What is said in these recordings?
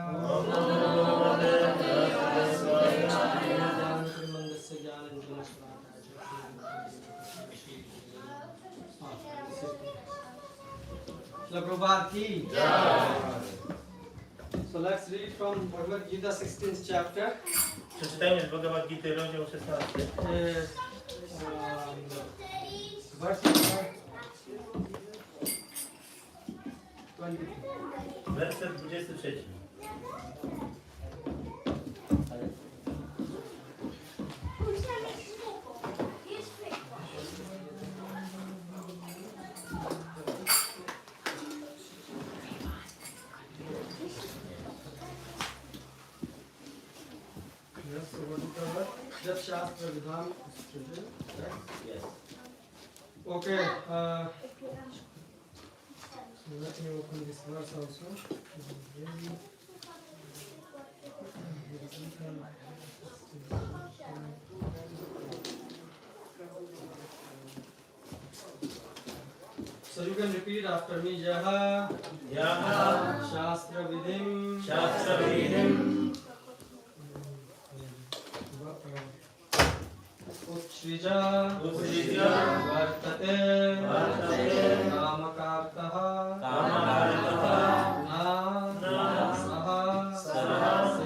Om Namo Saraswaya. Prabhupada ki. So let's read from Bhagavad Gita 16th chapter. Przeczytajmy z Bhagavad Gita rozdział 16. Verse number 20. Werset 23. So what do you cover? Just Shastra Vidhan. Yes. Okay. Let me open this verse also. So you can repeat after me. Yaha Shastra Vidhim Utshrija Vartate Kamakartah Na Saha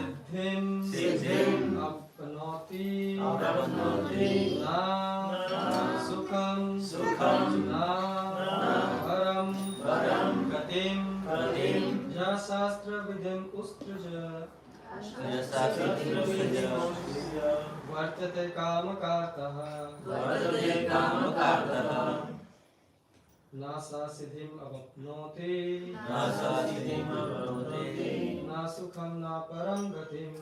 Siddhim Apnoti Na Sukham Na Param Gatim Jasastra Vidhim Ustrija Vartate Kamakartah Nasa Siddhim Avapnoti Nasukham Na Param Gatim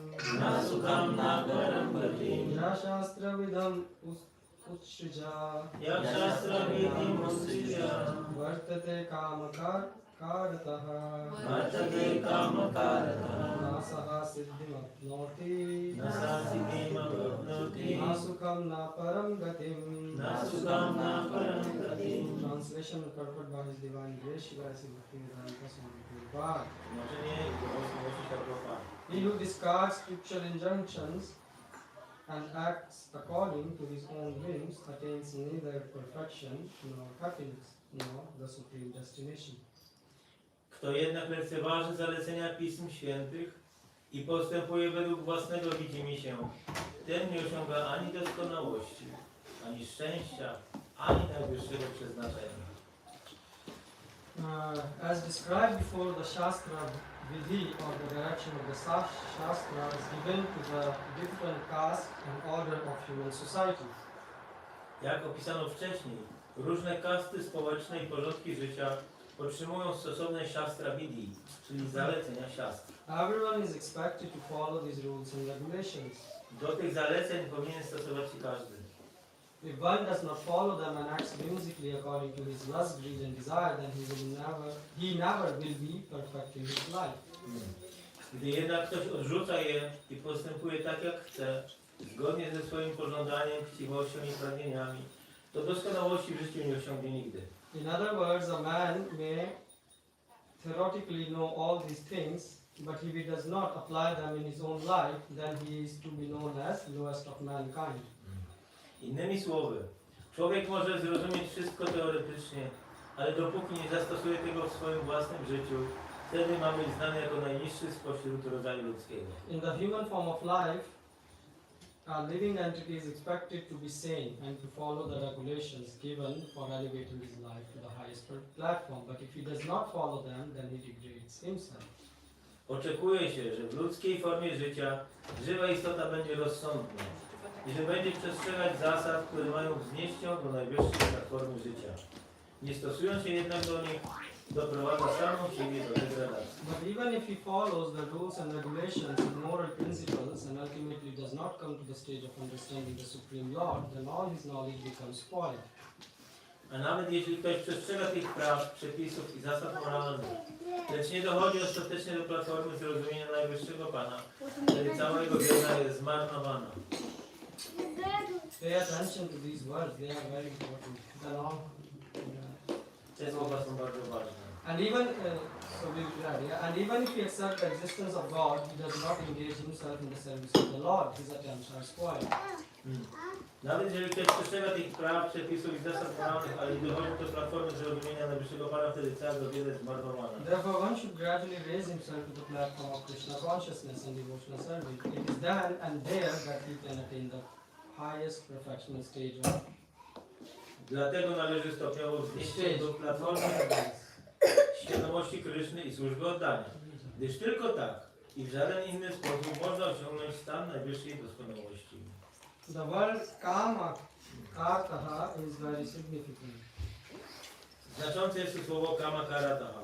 Yashastra Vidham Utshrija Vartate Kamakartah Nasaha Siddhim Apnoti Nasukham Na Param Gatim. Translation purport by His Divine Grace, Shiva Bhaktivedanta Swami Prabhupada. He who discards scripture injunctions and acts according to his own whims attains neither perfection nor happiness nor the supreme destination. Kto jednak lekceważy zalecenia Pism Świętych i postępuje według własnego widzimisię, ten nie osiąga ani doskonałości, ani szczęścia, ani najwyższego przeznaczenia. As described before, the Shastra Vidhi, or the direction of the Shastra, is given to the different castes and order of human society. Jak opisano wcześniej, różne kasty społeczne i porządki życia otrzymują stosowne Shastra Vidhi, czyli zalecenia siastr. Everyone is expected to follow these rules and regulations. Do tych zaleceń powinien stosować się każdy. If one does not follow them and acts whimsically according to his lust, greed and desire, then he never will be perfect in his life. Gdy jednak ktoś odrzuca je i postępuje tak jak chce, zgodnie ze swoim pożądaniem, chciwością i pragnieniami, to doskonałości w życiu nie osiągnie nigdy. In other words, a man may theoretically know all these things, but if he does not apply them in his own life, then he is to be known as lowest of mankind. Innymi słowy, człowiek może zrozumieć wszystko teoretycznie, ale dopóki nie zastosuje tego w swoim własnym życiu, wtedy ma być znany jako najniższy spośród rodzaju ludzkiego. In the human form of life, a living entity is expected to be sane and to follow the regulations given for elevating his life to the highest platform. But if he does not follow them, then he degrades himself. Oczekuje się, że w ludzkiej formie życia żywa istota będzie rozsądna i że będzie przestrzegać zasad, które mają wznieść ją do najwyższej platformy życia. Nie stosując się jednak do nich, doprowadza samą siebie do degradacji. But even if he follows the rules and regulations and moral principles and ultimately does not come to the stage of understanding the Supreme Lord, then all his knowledge becomes spoiled. A nawet jeśli ktoś przestrzega tych praw, przepisów i zasad moralnych, lecz nie dochodzi ostatecznie do platformy zrozumienia najwyższego Pana, wtedy cała jego wiedza jest zmarnowana. Pay attention to these words, they are very important. Te słowa są bardzo ważne. And even so we read, yeah, and even if he accepts the existence of God, he does not engage himself in the service of the Lord. His attempts are spoiled. Nawet jeżeli ktoś przestrzega tych praw, przepisów i zasad moralnych, ale nie dochodzi do platformy zrozumienia najwyższego Pana, wtedy cała do wiele zmarnowana. Therefore, one should gradually raise himself to the platform of Krishna consciousness and devotional service. It is then and there that he can attain the highest perfectional stage of Dlatego należy stopniowo wznieść się do platformy świadomości Kryszny i służby oddania. Gdyż tylko tak i w żaden inny sposób można osiągnąć stan najwyższej doskonałości. The word kama kartaha is very significant. Znaczące jest tu słowo kama karataha.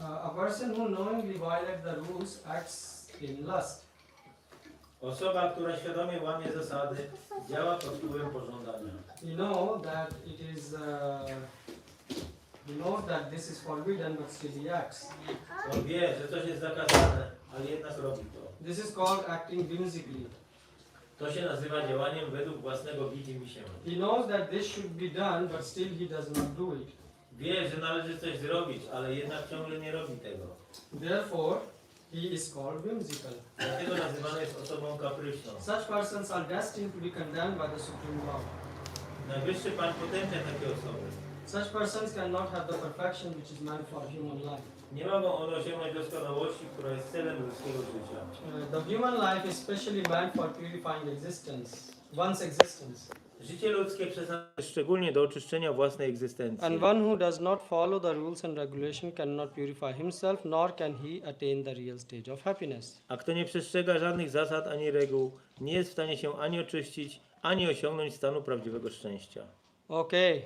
A person who knowingly violates the rules acts in lust. Osoba, która świadomie łamie zasady, działa pod wpływem pożądania. You know that it is. He knows that this is forbidden, but still he acts. On wie, że coś jest zakazane, ale jednak robi to. This is called acting whimsically. To się nazywa działaniem według własnego widzimisię. He knows that this should be done, but still he does not do it. Wie, że należy coś zrobić, ale jednak ciągle nie robi tego. Therefore, he is called whimsical. Dlatego nazywany jest osobą kapryśną. Such persons are destined to be condemned by the Supreme Lord. Najwyższy Pan potępia takie osoby. Such persons cannot have the perfection which is meant for human life. Nie mogą one osiągnąć doskonałości, która jest celem ludzkiego życia. The human life is specially meant for purifying existence, one's existence. Życie ludzkie przeznaczone jest szczególnie do oczyszczenia własnej egzystencji. And one who does not follow the rules and regulation cannot purify himself, nor can he attain the real stage of happiness. A kto nie przestrzega żadnych zasad ani reguł, nie jest w stanie się ani oczyścić, ani osiągnąć stanu prawdziwego szczęścia. Okay.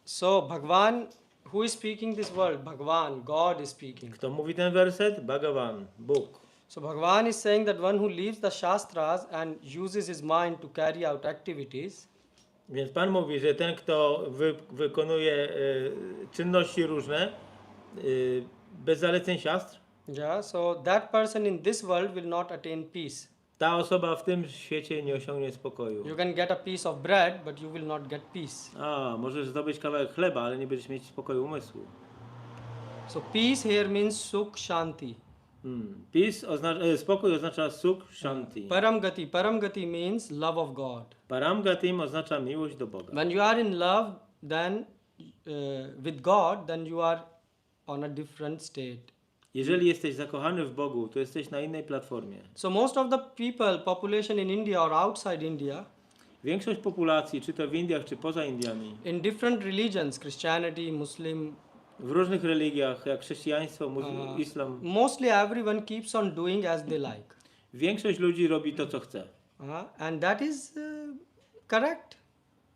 So Bhagwan, who is speaking this word? Bhagwan, God is speaking. Kto mówi ten werset? Bhagavan, Bóg. So Bhagwan is saying that one who leaves the Shastras and uses his mind to carry out activities, Więc Pan mówi, że ten, kto wykonuje czynności różne bez zaleceń siastr, yeah, so that person in this world will not attain peace. ta osoba w tym świecie nie osiągnie spokoju. You can get a piece of bread, but you will not get peace. Możesz zdobyć kawałek chleba, ale nie będziesz mieć spokoju umysłu. So peace here means sukh shanti. Spokój oznacza sukh shanti. Paramgati. Paramgati means love of God. Paramgatim oznacza miłość do Boga. When you are in love, then with God, then you are on a different state. Jeżeli jesteś zakochany w Bogu, to jesteś na innej platformie. So most of the population in India or outside India, Większość populacji, czy to w Indiach, czy poza Indiami, in different religions, Christianity, Muslim, w różnych religiach, jak chrześcijaństwo, islam, mostly everyone keeps on doing as they like. większość ludzi robi to, co chce. And that is correct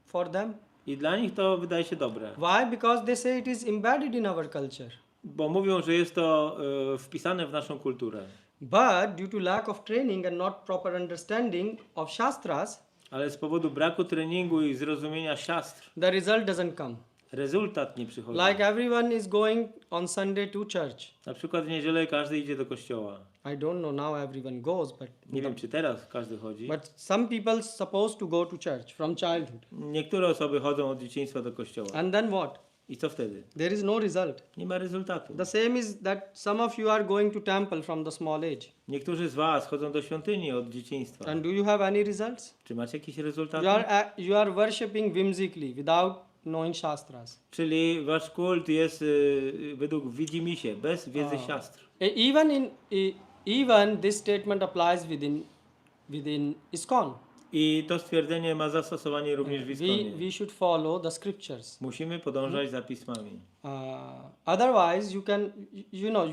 for them. I dla nich to wydaje się dobre. Why? Because they say it is embedded in our culture. Bo mówią, że jest to wpisane w naszą kulturę. But due to lack of training and not proper understanding of Shastras, Ale z powodu braku treningu i zrozumienia siastr, the result doesn't come. rezultat nie przychodzi. Like everyone is going on Sunday to church. Na przykład w niedzielę każdy idzie do kościoła. I don't know now everyone goes, but Nie wiem, czy teraz każdy chodzi. but some people supposed to go to church from childhood. Niektóre osoby chodzą od dzieciństwa do kościoła. And then what? I co wtedy? There is no result. Nie ma rezultatu. The same is that some of you are going to temple from the small age. Niektórzy z was chodzą do świątyni od dzieciństwa. And do you have any results? Czy macie jakieś rezultaty? You are worshipping whimsically without knowing Shastras. Czyli wasz kult jest według widzimisię, bez wiedzy siastr. Even this statement applies within ISKCON. I to stwierdzenie ma zastosowanie również w Iskonie. We should follow the scriptures. Musimy podążać za pismami. Otherwise,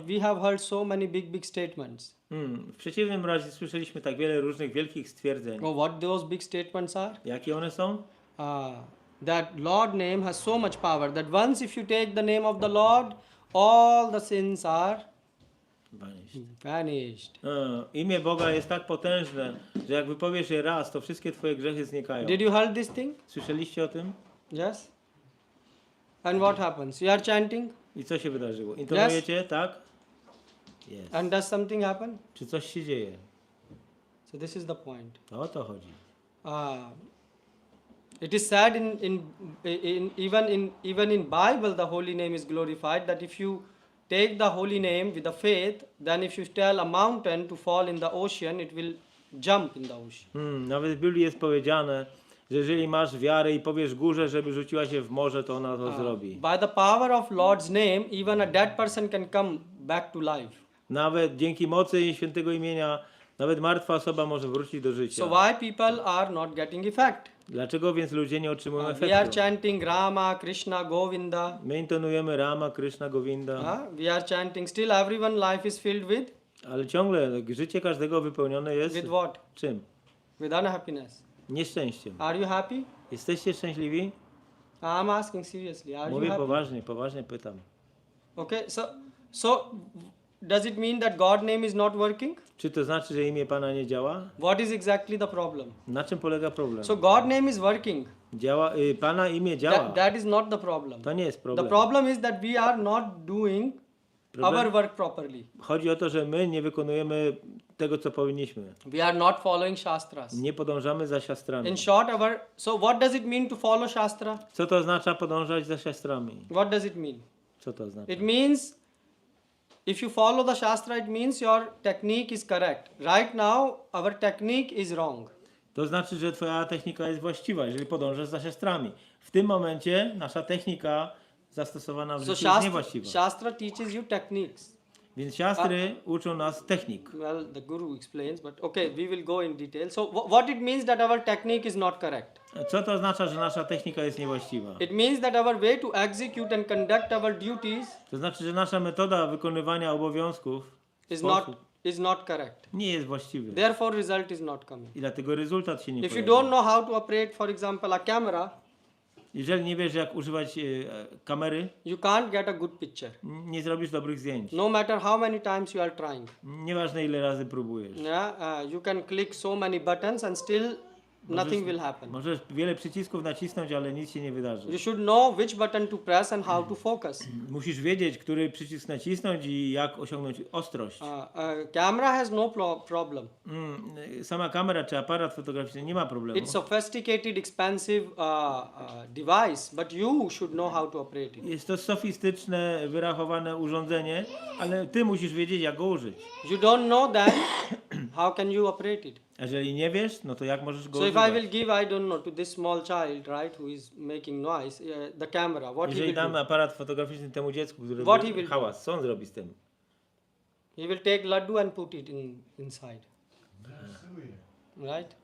we have heard so many big statements. W przeciwnym razie słyszeliśmy tak wiele różnych wielkich stwierdzeń. What those big statements are? Jakie one są? That Lord name has so much power that once if you take the name of the Lord, all the sins are vanished. Imię Boga jest tak potężne, że jak wypowiesz je raz, to wszystkie twoje grzechy znikają. Did you heard this thing? Słyszeliście o tym? Yes. And what happens? You are chanting? I co się wydarzyło? Intonujecie, tak? Yes. And does something happen? Czy coś się dzieje? So this is the point. O to chodzi. It is said even in Bible the holy name is glorified, that if you take the holy name with the faith, then if you tell a mountain to fall in the ocean, it will jump in the ocean. Nawet w Biblii jest powiedziane, że jeżeli masz wiarę i powiesz górze, żeby rzuciła się w morze, to ona to zrobi. By the power of Lord's name, even a dead person can come back to life. Nawet dzięki mocy świętego imienia, nawet martwa osoba może wrócić do życia. So why people are not getting effect? Dlaczego więc ludzie nie otrzymują We are efektu? chanting Rama, Krishna, Govinda. My intonujemy Rama, Krishna, Govinda, We are chanting. Still everyone life is filled with ale ciągle życie każdego wypełnione jest with what? czym? With unhappiness. Nieszczęściem. Are you happy? Jesteście szczęśliwi? I'm asking seriously. Are you Mówię happy? poważnie pytam. Okay. So does it mean that God name is not working? Czy to znaczy, że imię Pana nie działa? What is exactly the problem? Na czym polega problem? So God name is working. Pana imię działa. That is not the problem. To nie jest The problem. problem is that we are not doing our work properly. Chodzi o to, że my nie wykonujemy tego, co powinniśmy. We are not following Shastras. Nie podążamy za siostrami. In short, so what does it mean to follow Shastra? Co to oznacza podążać za siostrami? What does it mean? Co to oznacza? It means if you follow the Shastra, it means your technique is correct. Right now, our technique is wrong. To znaczy, że twoja technika jest właściwa, jeżeli podążasz za siostrami. W tym momencie nasza technika zastosowana w So życiu jest niewłaściwa. Shastra teaches you techniques. Więc siostry uczą nas technik. Well, the Guru explains, but okay, we will go in detail. So what it means that our technique is not correct? Co to oznacza, że nasza technika jest niewłaściwa? It means that our way to execute and conduct our duties To znaczy, że nasza metoda wykonywania obowiązków is not correct. nie jest właściwy. Therefore, result is not coming. I dlatego rezultat się nie If you pojawia. don't know how to operate, for example, a camera, Jeżeli nie wiesz, jak używać kamery, you can't get a good picture. nie zrobisz dobrych zdjęć. No matter how many times you are trying. Nieważne, ile razy próbujesz. Yeah, you can click so many buttons and still nothing will happen. Możesz wiele przycisków nacisnąć, ale nic się nie wydarzy. You should know which button to press and how to focus. Musisz wiedzieć, który przycisk nacisnąć i jak osiągnąć ostrość. Camera has no problem. Sama kamera czy aparat fotograficzny nie ma problemu. It's sophisticated, expensive device, but you should know how to operate it. Jest to sofistyczne, wyrachowane urządzenie, ale ty musisz wiedzieć, jak go użyć. You don't know then, how can you operate it? Jeżeli nie wiesz, no to jak możesz go So używać? if I will give, I don't know, to this small child, right, who is making noise, the camera, what he Jeżeli will damy do? aparat fotograficzny temu dziecku, który What he robi will hałas, co on zrobi z tym? He will take laddu and put it inside. Right?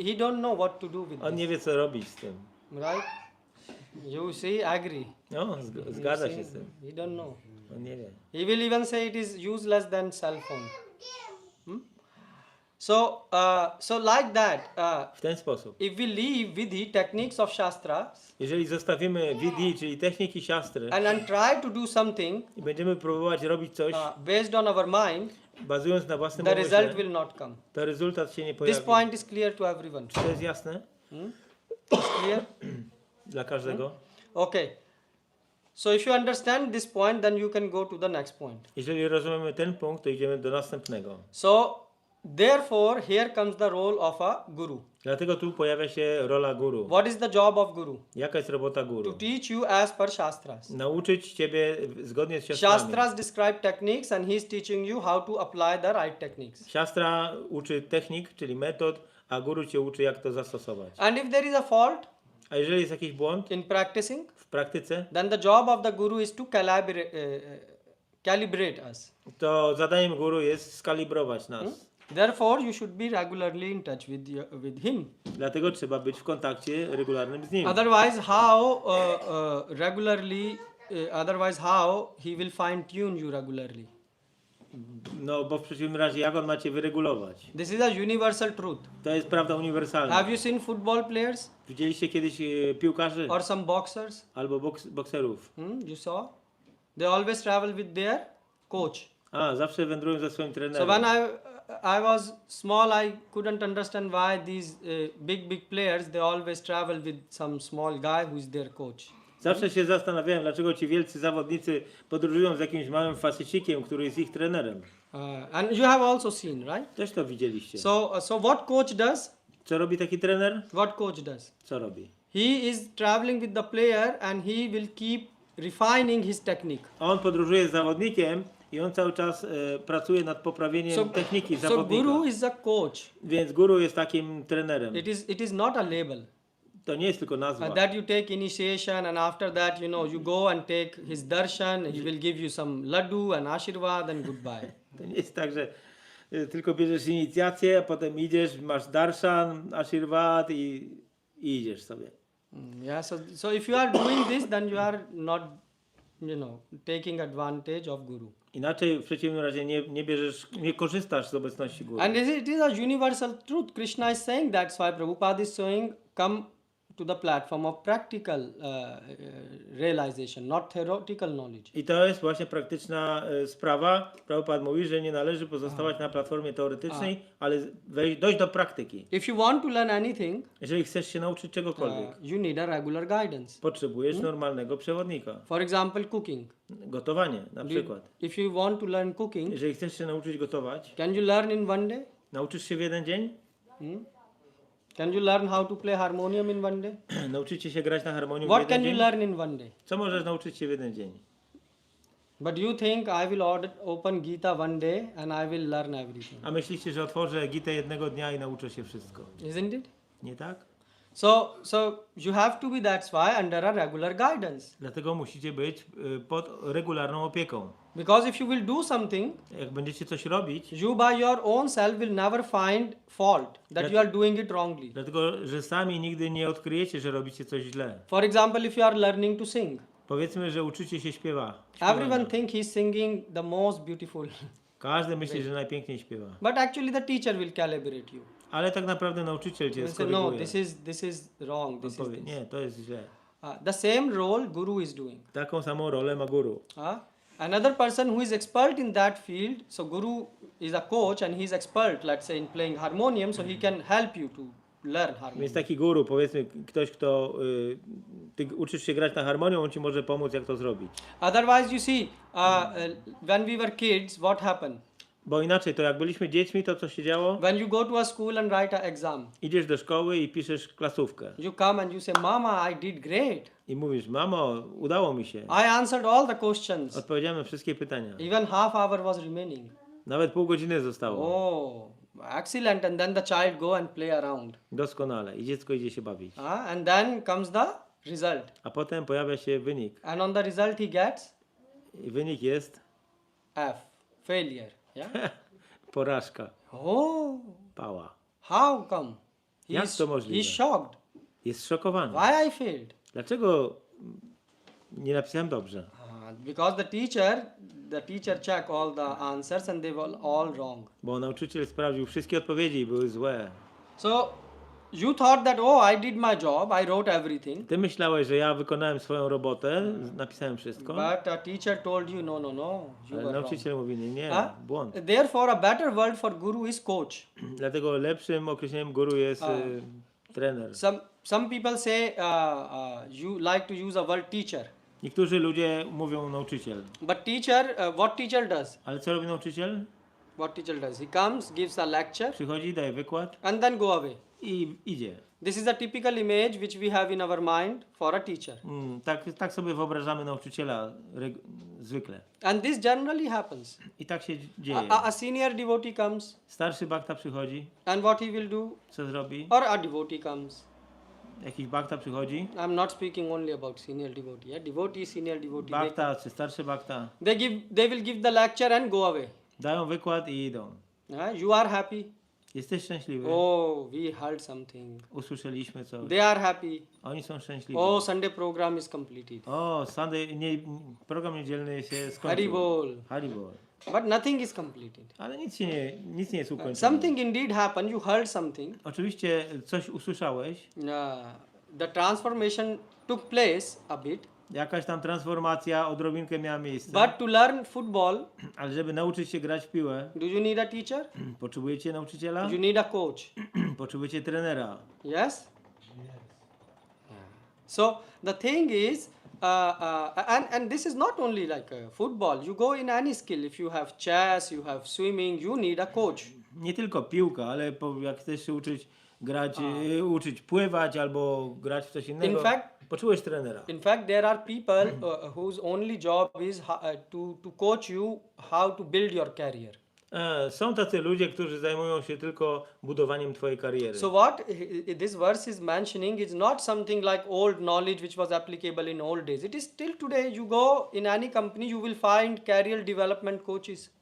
He don't know what to do with On this. nie wie, co robić z tym. Right? You see, agree. No, zgadza się z tym. He don't know. On nie wie. He will even say it is useless than cell phone. So like that, W ten sposób. if we leave with the techniques of Shastra Jeżeli zostawimy VD, czyli techniki siostry, and try to do something i będziemy próbować robić coś, based on our mind, bazując na własnym the result umyśle, will not come. to rezultat się nie This pojawi. point is clear to everyone. Czy to jest jasne It's clear? dla każdego? Okay. So if you understand this point, then you can go to the next point. Jeżeli rozumiemy ten punkt, to idziemy do następnego. So therefore, here comes the role of a guru. Dlatego tu pojawia się rola guru. What is the job of guru? Jaka jest robota To guru? teach you as per Shastras. Nauczyć ciebie zgodnie z siostrami. Shastras describe techniques and he is teaching you how to apply the right techniques. Siostra uczy technik, czyli metod, a guru cię uczy, jak to zastosować. And if there is a fault A jeżeli jest jakiś błąd in practicing, w praktyce, then the job of the guru is to calibrate us. to zadaniem guru jest skalibrować nas. Therefore, you should be regularly in touch with him. Dlatego trzeba być w kontakcie regularnym z nim. Otherwise, how he will fine tune you regularly? No bo w przeciwnym razie jak on ma cię wyregulować? This is a universal truth. To jest prawda uniwersalna. Have you seen football players Widzieliście kiedyś piłkarzy or some boxers? albo bokserów? You saw? They always travel with their coach. A, zawsze wędrują ze swoim So trenerem. when I was small, I couldn't understand why these big players, they always travel with some small guy who is their coach. Zawsze się zastanawiałem, dlaczego ci wielcy zawodnicy podróżują z jakimś małym facecikiem, który jest ich trenerem. And you have also seen, right? Też to widzieliście. So what coach does? Co robi taki trener? What coach does? Co robi? He is traveling with the player and he will keep refining his technique. On podróżuje z zawodnikiem i on cały czas pracuje nad poprawieniem techniki So zawodnika. guru is a coach. Więc guru jest takim trenerem. It is not a label. To nie jest tylko nazwa. That you take initiation and after that, you go and take his darshan. He will give you some laddu and ashirwad and goodbye. To nie jest tak, że tylko bierzesz inicjację, a potem idziesz, masz darshan, ashirwad i idziesz sobie. Yeah. So if you are doing this, then you are not, taking advantage of guru. Inaczej w przeciwnym razie nie korzystasz z obecności guru. And it is a universal truth. Krishna is saying that's why Prabhupada is saying come to the platform of practical realization, not theoretical knowledge. I to jest właśnie praktyczna sprawa. Prabhupada mówi, że nie należy pozostawać na platformie teoretycznej, ale dojść do praktyki. If you want to learn anything, Jeżeli chcesz się nauczyć czegokolwiek, you need a regular guidance. potrzebujesz normalnego przewodnika. For example, cooking. Gotowanie na przykład. If you want to learn cooking, Jeżeli chcesz się nauczyć gotować, can you learn in one day? nauczysz się w jeden dzień? Can you learn how to play harmonium in one day? Nauczycie się grać na harmonium w What jeden can you dzień? learn in one day? Co możesz nauczyć się w jeden dzień? But you think I will open Gita one day and I will learn everything. A myślicie, że otworzę Gitę jednego dnia i nauczę się wszystko? Isn't it? Nie tak? So you have to be, that's why, under a regular guidance. Dlatego musicie być pod regularną opieką. Because if you will do something, Jak będziecie coś robić, you by your own self will never find fault that you are doing it wrongly. dlatego że sami nigdy nie odkryjecie, że robicie coś źle. For example, if you are learning to sing, Powiedzmy, że uczycie się śpiewania. everyone think he's singing the most beautiful. Każdy myśli, że najpiękniej śpiewa. But actually the teacher will calibrate you. Ale tak naprawdę nauczyciel cię He will say, no, skoryguje. this is wrong, On this is powie, this. nie, to jest źle. The same role guru is doing. Taką samą rolę ma guru. Another person who is expert in that field, so guru is a coach and he is expert, let's say, in playing harmonium, so he can help you to learn harmonium. Więc taki guru, powiedzmy, ktoś, kto ty uczysz się grać na harmonium, on ci może pomóc, jak to zrobić. Otherwise, you see, when we were kids, what happened? Bo inaczej, to jak byliśmy dziećmi, to co się działo? When you go to a school and write an exam, Idziesz do szkoły i piszesz klasówkę. you come and you say, Mama, I did great. I mówisz, mamo, udało mi się. I answered all the questions. Odpowiedziałem na wszystkie pytania. Even half hour was remaining. Nawet pół godziny zostało. Oh, excellent. And then the child go and play around. Doskonale. I dziecko idzie się bawić. And then comes the result. A potem pojawia się wynik. And on the result he gets I wynik jest F, failure. Yeah. porażka. Oh, Pała. how come? Jak to możliwe? He's shocked. Jest szokowany. Why I failed? Dlaczego nie napisałem dobrze? Because the teacher checked all the answers and they were all wrong. Bo nauczyciel sprawdził wszystkie odpowiedzi i były złe. So you thought that, oh, I did my job, I wrote everything. Ty myślałeś, że ja wykonałem swoją robotę, napisałem wszystko, But a teacher told you, no, you ale were wrong. nauczyciel mówi, nie, błąd. Therefore, a better word for guru is coach. Dlatego lepszym określeniem guru jest trener. Some people say you like to use a word teacher. Niektórzy ludzie mówią nauczyciel. But teacher, what teacher does? Ale co robi nauczyciel? What teacher does? He comes, gives a lecture, Przychodzi, daje wykład and then go away. i idzie. This is a typical image which we have in our mind for a teacher. Tak sobie wyobrażamy nauczyciela zwykle. And this generally happens. I tak się dzieje. A senior devotee comes, Starszy bhakta przychodzi, and what he will do? co zrobi? Or a devotee comes. Jakiś bhakta przychodzi, I'm not speaking only about senior devotee. Yeah? Devotee, senior devotee. bhakta czy starszy bhakta, They will give the lecture and go away. dają wykład i idą. You are happy. Jesteś szczęśliwy? Oh, we heard something. Usłyszeliśmy coś. They are happy. Oni są szczęśliwi. Oh, Sunday program is completed. Program niedzielny się skończył. Haribol. Haribol. But nothing is completed. Ale nic nie jest ukończone. Something indeed happened. You heard something. Oczywiście coś usłyszałeś. The transformation took place a bit. Jakaś tam transformacja odrobinkę miała miejsce. But to learn football, Ale żeby nauczyć się grać w piłę, do you need a teacher? potrzebujecie nauczyciela? You need a coach. Potrzebujecie trenera. Yes? So the thing is, and this is not only like football. You go in any skill. If you have chess, you have swimming, you need a coach. Nie tylko piłka, ale jak chcesz się uczyć grać, uczyć pływać albo grać w coś innego, In fact, potrzebujesz trenera. In fact, there are people whose only job is to coach you how to build your career. Są tacy ludzie, którzy zajmują się tylko budowaniem twojej kariery. So what this verse is mentioning is not something like old knowledge which was applicable in old days. It is still today. You go in any company, you will find career development coaches.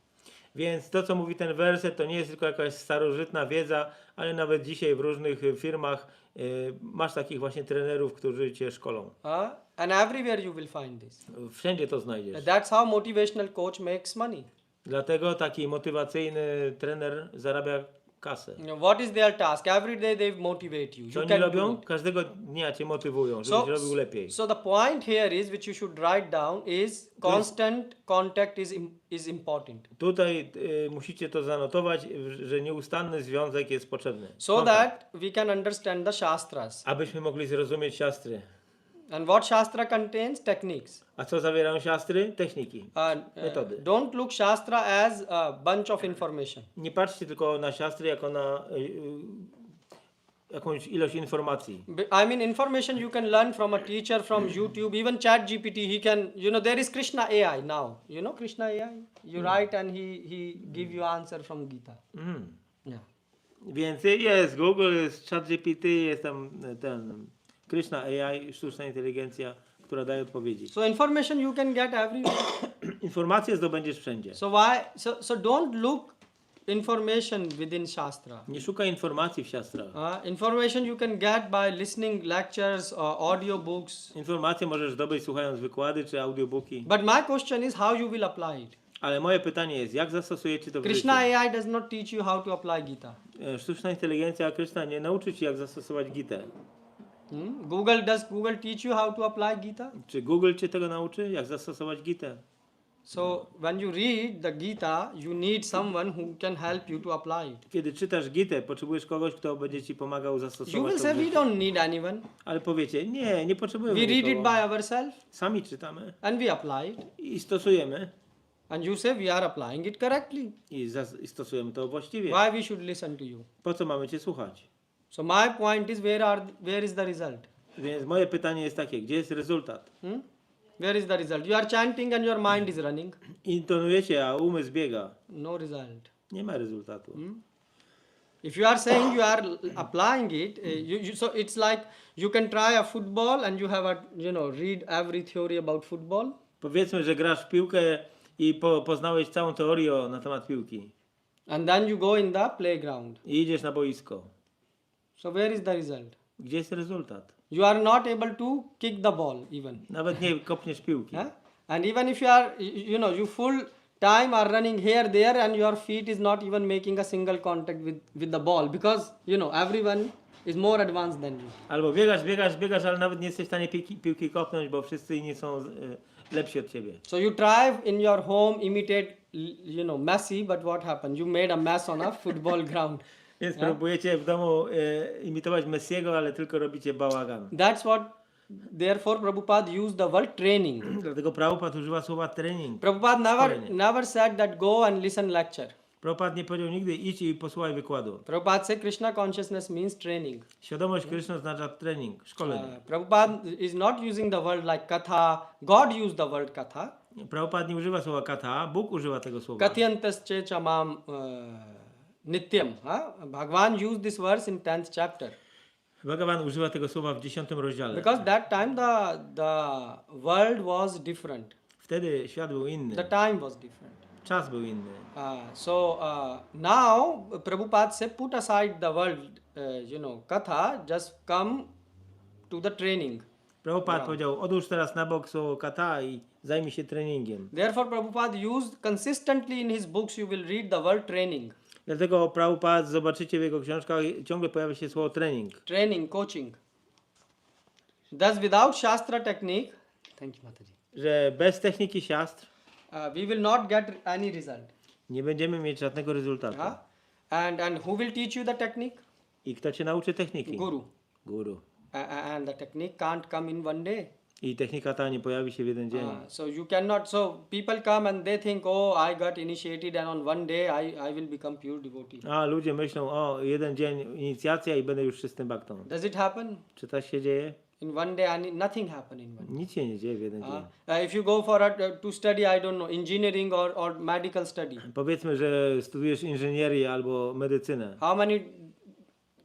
Więc to, co mówi ten werset, to nie jest tylko jakaś starożytna wiedza, ale nawet dzisiaj w różnych firmach masz takich właśnie trenerów, którzy cię szkolą. And everywhere you will find this. Wszędzie to znajdziesz. That's how motivational coach makes money. Dlatego taki motywacyjny trener zarabia kasę. What is their task? Every day they motivate you. Co You oni can do robią? it. Każdego dnia cię motywują, żebyś robił lepiej. So the point here is, which you should write down, is constant contact is important. Tutaj musicie to zanotować, że nieustanny związek jest potrzebny. So Kontakt. that we can understand the shastras. Abyśmy mogli zrozumieć siastry. And what shastra contains? Techniques. A co zawierają siastry? Techniki, metody. Don't look shastra as a bunch of information. Nie patrzcie tylko na siastry jako na jakąś ilość informacji. I mean, information you can learn from a teacher, from YouTube, even ChatGPT. He can, there is Krishna AI now. You know Krishna AI? You write and he give you answer from Gita. Yeah. Więc jest Google, jest ChatGPT, jest tam ten Krishna AI, sztuczna inteligencja, która daje odpowiedzi. So information you can get everywhere. Informacje zdobędziesz wszędzie. So so don't look information within Shastra. Nie szukaj informacji w siastrach. Information you can get by listening lectures or audiobooks. Informacje możesz zdobyć słuchając wykłady czy audiobooki. But my question is how you will apply it. Ale moje pytanie jest, jak zastosujecie to w Krishna życiu? AI does not teach you how to apply Gita. Sztuczna inteligencja Krishna nie nauczy ci, jak zastosować Gitę. Does Google teach you how to apply Gita? Czy Google cię tego nauczy, jak zastosować Gitę? So when you read the Gita, you need someone who can help you to apply it. Kiedy czytasz Gitę, potrzebujesz kogoś, kto będzie ci pomagał You zastosować will to say w we życiu. don't need anyone. Ale powiecie, nie potrzebujemy We read it nikogo. by ourselves Sami czytamy and we apply it. i stosujemy. And you say we are applying it correctly. I stosujemy to właściwie. Why we should listen to you? Po co mamy cię słuchać? So my point is where is the result? Więc moje pytanie jest takie, gdzie jest rezultat? Where is the result? You are chanting and your mind is running. Intonujecie, a umysł biega. No result. Nie ma rezultatu. If you are saying you are applying it, so it's like you can try a football and you have read every theory about football. Powiedzmy, że grasz w piłkę i poznałeś całą teorię na temat piłki. And then you go in the playground. I idziesz na boisko. So where is the result? Gdzie jest rezultat? You are not able to kick the ball even. Nawet nie kopniesz piłki. And even if you are, you full time are running here, there, and your feet is not even making a single contact with the ball because, everyone is more advanced than you. Albo biegasz, ale nawet nie jesteś w stanie piłki kopnąć, bo wszyscy inni są lepsi od ciebie. So you try in your home imitate, Messi, but what happened? You made a mess on a football ground. Więc próbujecie w domu imitować Messiego, ale tylko robicie bałagan. That's what, therefore Prabhupada used the word training. Dlatego Prabhupada używa słowa trening. Prabhupada never said that go and listen lecture. Prabhupada nie powiedział nigdy idź i posłuchaj wykładu. Prabhupada said Krishna consciousness means training. Świadomość Krishna oznacza trening, szkolenie. Prabhupada is not using the word like katha. God used the word katha. Prabhupada nie używa słowa katha, Bóg używa tego słowa. Katyantasche chamam nityam. Bhagavan used this verse in 10th chapter. Bhagavan używa tego słowa w 10 rozdziale. Because that time the world was different. Wtedy świat był inny. The time was different. Czas był inny. So now Prabhupada said put aside the world, katha, just come to the training. Prabhupada powiedział, odłóż teraz na bok słowo kata i zajmij się treningiem. Therefore Prabhupada used consistently in his books, you will read the word training. Dlatego Prabhupada, zobaczycie w jego książkach, ciągle pojawia się słowo trening. Training, coaching. Thus without Shastra technique, thank you Mataji, Że bez techniki siastr we will not get any result. nie będziemy mieć żadnego rezultatu. And who will teach you the technique? I kto cię nauczy techniki? Guru. Guru. And the technique can't come in one day. I technika ta nie pojawi się w jeden dzień. So you cannot. So people come and they think, oh, I got initiated, and on one day I will become pure devotee. A ludzie myślą, o, jeden dzień inicjacja i będę już czystym baktą. Does it happen? Czy tak się dzieje? In one day, nothing happen in one day. Nic się nie dzieje w jeden dzień. If you go for to study, I don't know, engineering or medical study. Powiedzmy, że studujesz inżynierię albo medycynę. How many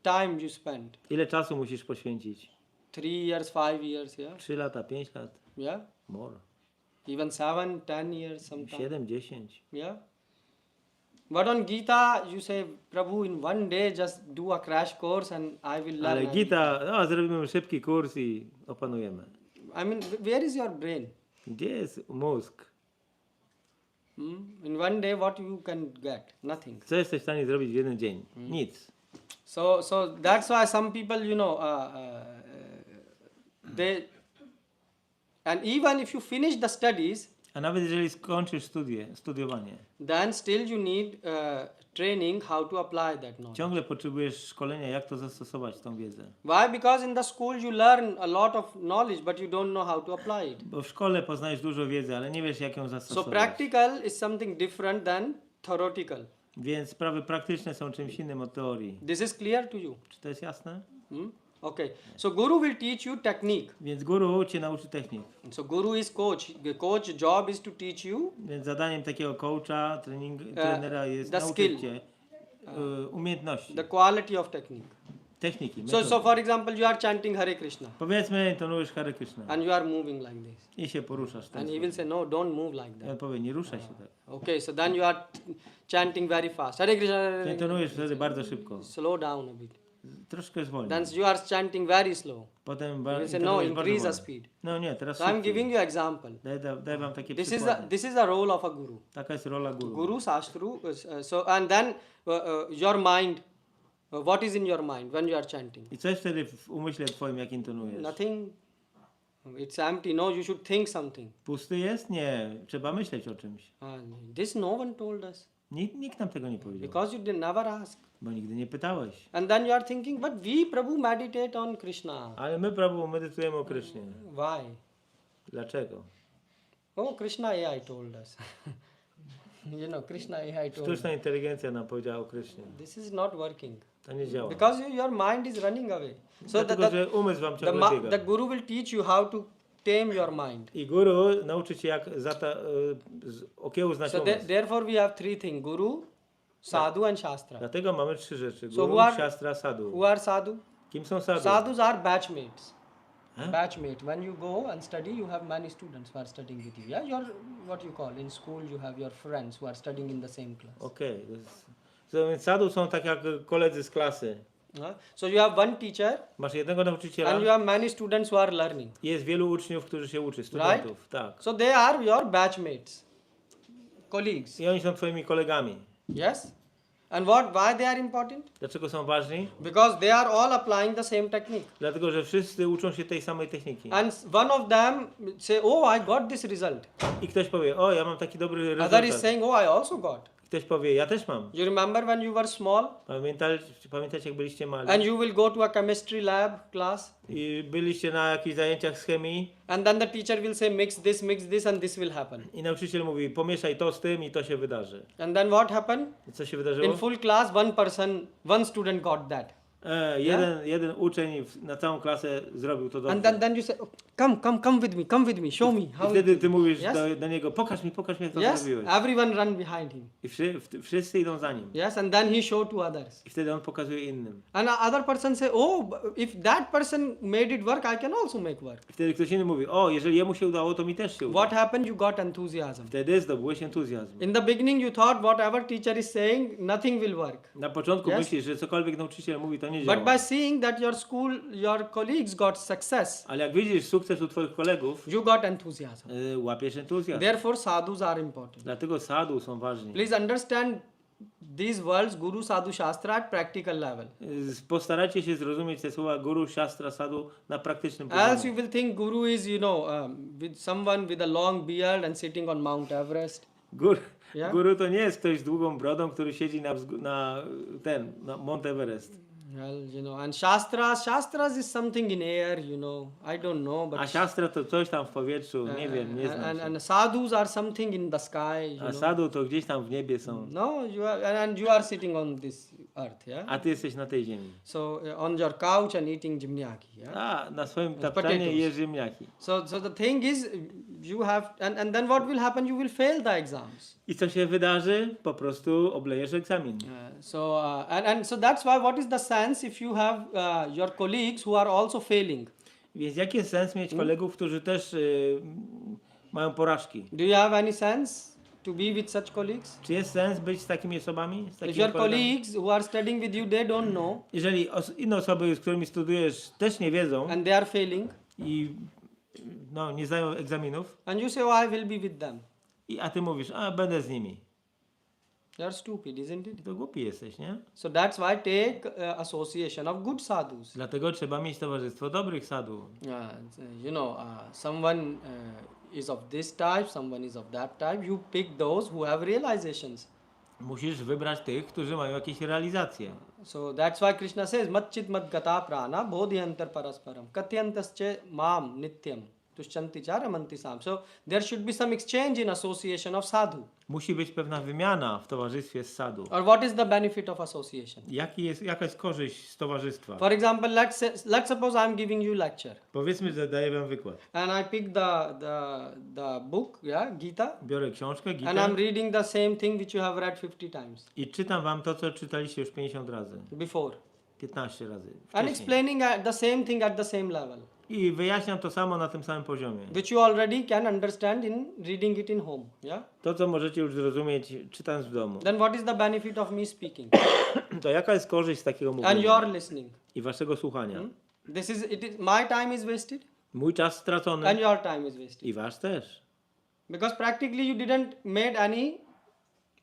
time you spend? Ile czasu musisz poświęcić? 3 years, 5 years, yeah? 3 lata, 5 lat? Yeah? More. Even 7, 10 years sometimes. 7, 10. Yeah? But on Gita, you say, Prabhu, in one day just do a crash course and I will learn. Ale everything." Gita, no zrobimy szybki kurs i opanujemy. I mean, where is your brain? Gdzie jest mózg? In one day, what you can get? Nothing. Co jesteś w stanie zrobić w jeden dzień? Nic. So that's why some people, they, and even if you finish the studies, A nawet jeżeli skończysz studiowanie, then still you need training how to apply that knowledge. ciągle potrzebujesz szkolenia, jak to zastosować, tą wiedzę. Why? Because in the school you learn a lot of knowledge, but you don't know how to apply it. Bo w szkole poznajesz dużo wiedzy, ale nie wiesz, jak ją So zastosować. practical is something different than theoretical. Więc sprawy praktyczne są czymś innym od teorii. This is clear to you? Czy to jest jasne? Okay. So Guru will teach you technique. Więc guru cię nauczy technik. So Guru is coach. The coach job is to teach you Więc zadaniem takiego coacha, trenera jest the nauczyć skill. cię umiejętności, the quality of technique. techniki, So metody. for example, you are chanting Hare Krishna Powiedzmy, intonujesz Hare Krishna and you are moving like this. i się poruszasz. w ten And he sposób. will say, no, don't move like I on that. powie, nie ruszaj się tak. Okay, so then you are chanting very fast. Hare Krishna, Hare Krishna. Intonujesz wtedy bardzo szybko. Slow down a bit. Troszkę zwolnij. Then you are chanting very slow. Potem You will say, no, intonujesz bardzo increase the wolno. speed. No nie, teraz So I'm szybciej. giving you example. Daj wam takie This przykłady. is the role of a guru. Taka jest rola guru. Guru Shastru. So and then your mind. What is in your mind when you are chanting? I co jest wtedy w umyśle twoim, jak intonujesz? Nothing. It's empty. No, you should think something. Pusty jest? Nie. Trzeba myśleć o czymś. This no one told us Nikt nam tego nie powiedział. because you did never ask. Bo nigdy nie pytałeś. And then you are thinking, but we Prabhu meditate on Krishna. Ale my, Prabhu, medytujemy o Krysznie. Why? Dlaczego? Oh, Krishna AI told us. Krishna AI told us. Sztuczna inteligencja nam powiedziała o Krysznie. This is not working. To nie działa. Because your mind is running away. So Dlatego, że umysł wam ciągle the biega. Guru will teach you how to tame your mind. I guru nauczy cię, jak okiełznać So umysł. therefore we have three things: Guru, Sadhu and Shastra. Dlatego mamy 3 rzeczy. So Guru, Shastra, Sadhu. who are Sadhu? Kim są sadhu? Sadhus are batchmates. Huh? Batchmate. When you go and study, you have many students who are studying with you. Yeah, you're what you call in school. You have your friends who are studying in the same class. Okej. So, więc sadhu są tak jak koledzy z klasy. So you have one teacher Masz jednego nauczyciela. and you have many students who are learning. Jest wielu uczniów, którzy się uczy, studentów. Tak. So they are your batchmates, colleagues. I oni są twoimi kolegami. Yes. And why they are important? Dlaczego są ważni? Because they are all applying the same technique. Dlatego, że wszyscy uczą się tej samej techniki. And one of them say, oh, I got this result. I ktoś powie, o, ja mam taki dobry Other is rezultat. saying, oh, I also got. Ktoś powie, ja też mam. You remember when you were small Pamiętacie, jak byliście mali? and you will go to a chemistry lab class I byliście na jakichś zajęciach z chemii and then the teacher will say mix this and this will happen. i nauczyciel mówi, pomieszaj to z tym i to się wydarzy. And then what happened? I co się In wydarzyło? full class, one student got that. Jeden uczeń na całą klasę zrobił to dobrze. And then you say, oh, come with me, show me I how. wtedy ty mówisz Yes? do niego, pokaż mi, jak to Yes, zrobiłeś. everyone run behind him. I wszyscy idą za nim. Yes, and then he show to others. I wtedy on pokazuje innym. And other person say, oh, if that person made it work, I can also make work. I wtedy ktoś inny mówi, o, jeżeli jemu się udało, to mi też się uda. What happened? You got enthusiasm. Wtedy zdobyłeś entuzjazm. In the beginning, you thought whatever teacher is saying, nothing will work. Na początku Yes? myślisz, że cokolwiek nauczyciel mówi, to nie But działa. by seeing that your school, your colleagues got success, Ale jak widzisz sukces u twoich kolegów, you got enthusiasm. łapiesz entuzjazm. Therefore, sadhus are important. Dlatego sadhu są ważni. Please understand these words, Guru, Sadhu, Shastra at practical level. Postarajcie się zrozumieć te słowa guru, shastra, sadhu na praktycznym Else you poziomie. will think Guru is, with someone with a long beard and sitting on Mount Everest. Guru to nie jest ktoś z długą brodą, który siedzi na Mount Everest. Well, and Shastras is something in air, I don't know, but A siastra to coś tam w powietrzu, nie wiem, nie znam się. and sadhus are something in the sky, A sadhu to gdzieś tam w niebie są. No, you are, and you are sitting on this earth, yeah. A ty jesteś na tej ziemi. So on your couch and eating jimnyaki, yeah. A na swoim Potatoes. tapczanie jesz ziemniaki. So the thing is, you have, and then what will happen? You will fail the exams. I co się wydarzy? Po prostu oblejesz egzamin. And so that's why. What is the sense if you have your colleagues who are also failing? Więc jaki jest sens mieć kolegów, którzy też mają porażki? Do you have any sense to be with such colleagues? Czy jest sens być z takimi osobami? Z If takimi your kolegami? colleagues who are studying with you, they don't know, Jeżeli inne osoby, z którymi studujesz, też nie wiedzą and they are failing, i nie zdają egzaminów, and you say, "Oh, I will be with them." a ty mówisz, a będę z nimi. You are stupid, isn't it? To głupi jesteś, nie? So that's why take association of good sadhus. Dlatego trzeba mieć towarzystwo dobrych sadhu. Someone is of this type, someone is of that type. You pick those who have realizations. Musisz wybrać tych, którzy mają jakieś realizacje. So that's why Krishna says, "Matchit madgata prana bodhyantar parasparam katyantascha mam nityam tushyanti cha ramanti sam." So there should be some exchange in association of sadhu. Musi być pewna wymiana w towarzystwie z sadhu. Or what is the benefit of association? Jaka jest korzyść z towarzystwa? For example, let's suppose I'm giving you lecture, Powiedzmy, że daję wam wykład. and I pick the book, yeah, Gita, Biorę książkę, and Gitę I'm reading the same thing which you have read 50 times i czytam wam to, co czytaliście już 50 razy. before, 15 razy and wcześniej. explaining the same thing at the same level, I wyjaśniam to samo na tym samym poziomie. which you already can understand in reading it in home, yeah. To, co możecie już zrozumieć czytając w domu. Then what is the benefit of me speaking To jaka jest korzyść z takiego and mówienia you're listening? i waszego słuchania? My time is wasted Mój czas stracony and your time is wasted, i wasz też. because practically you didn't made any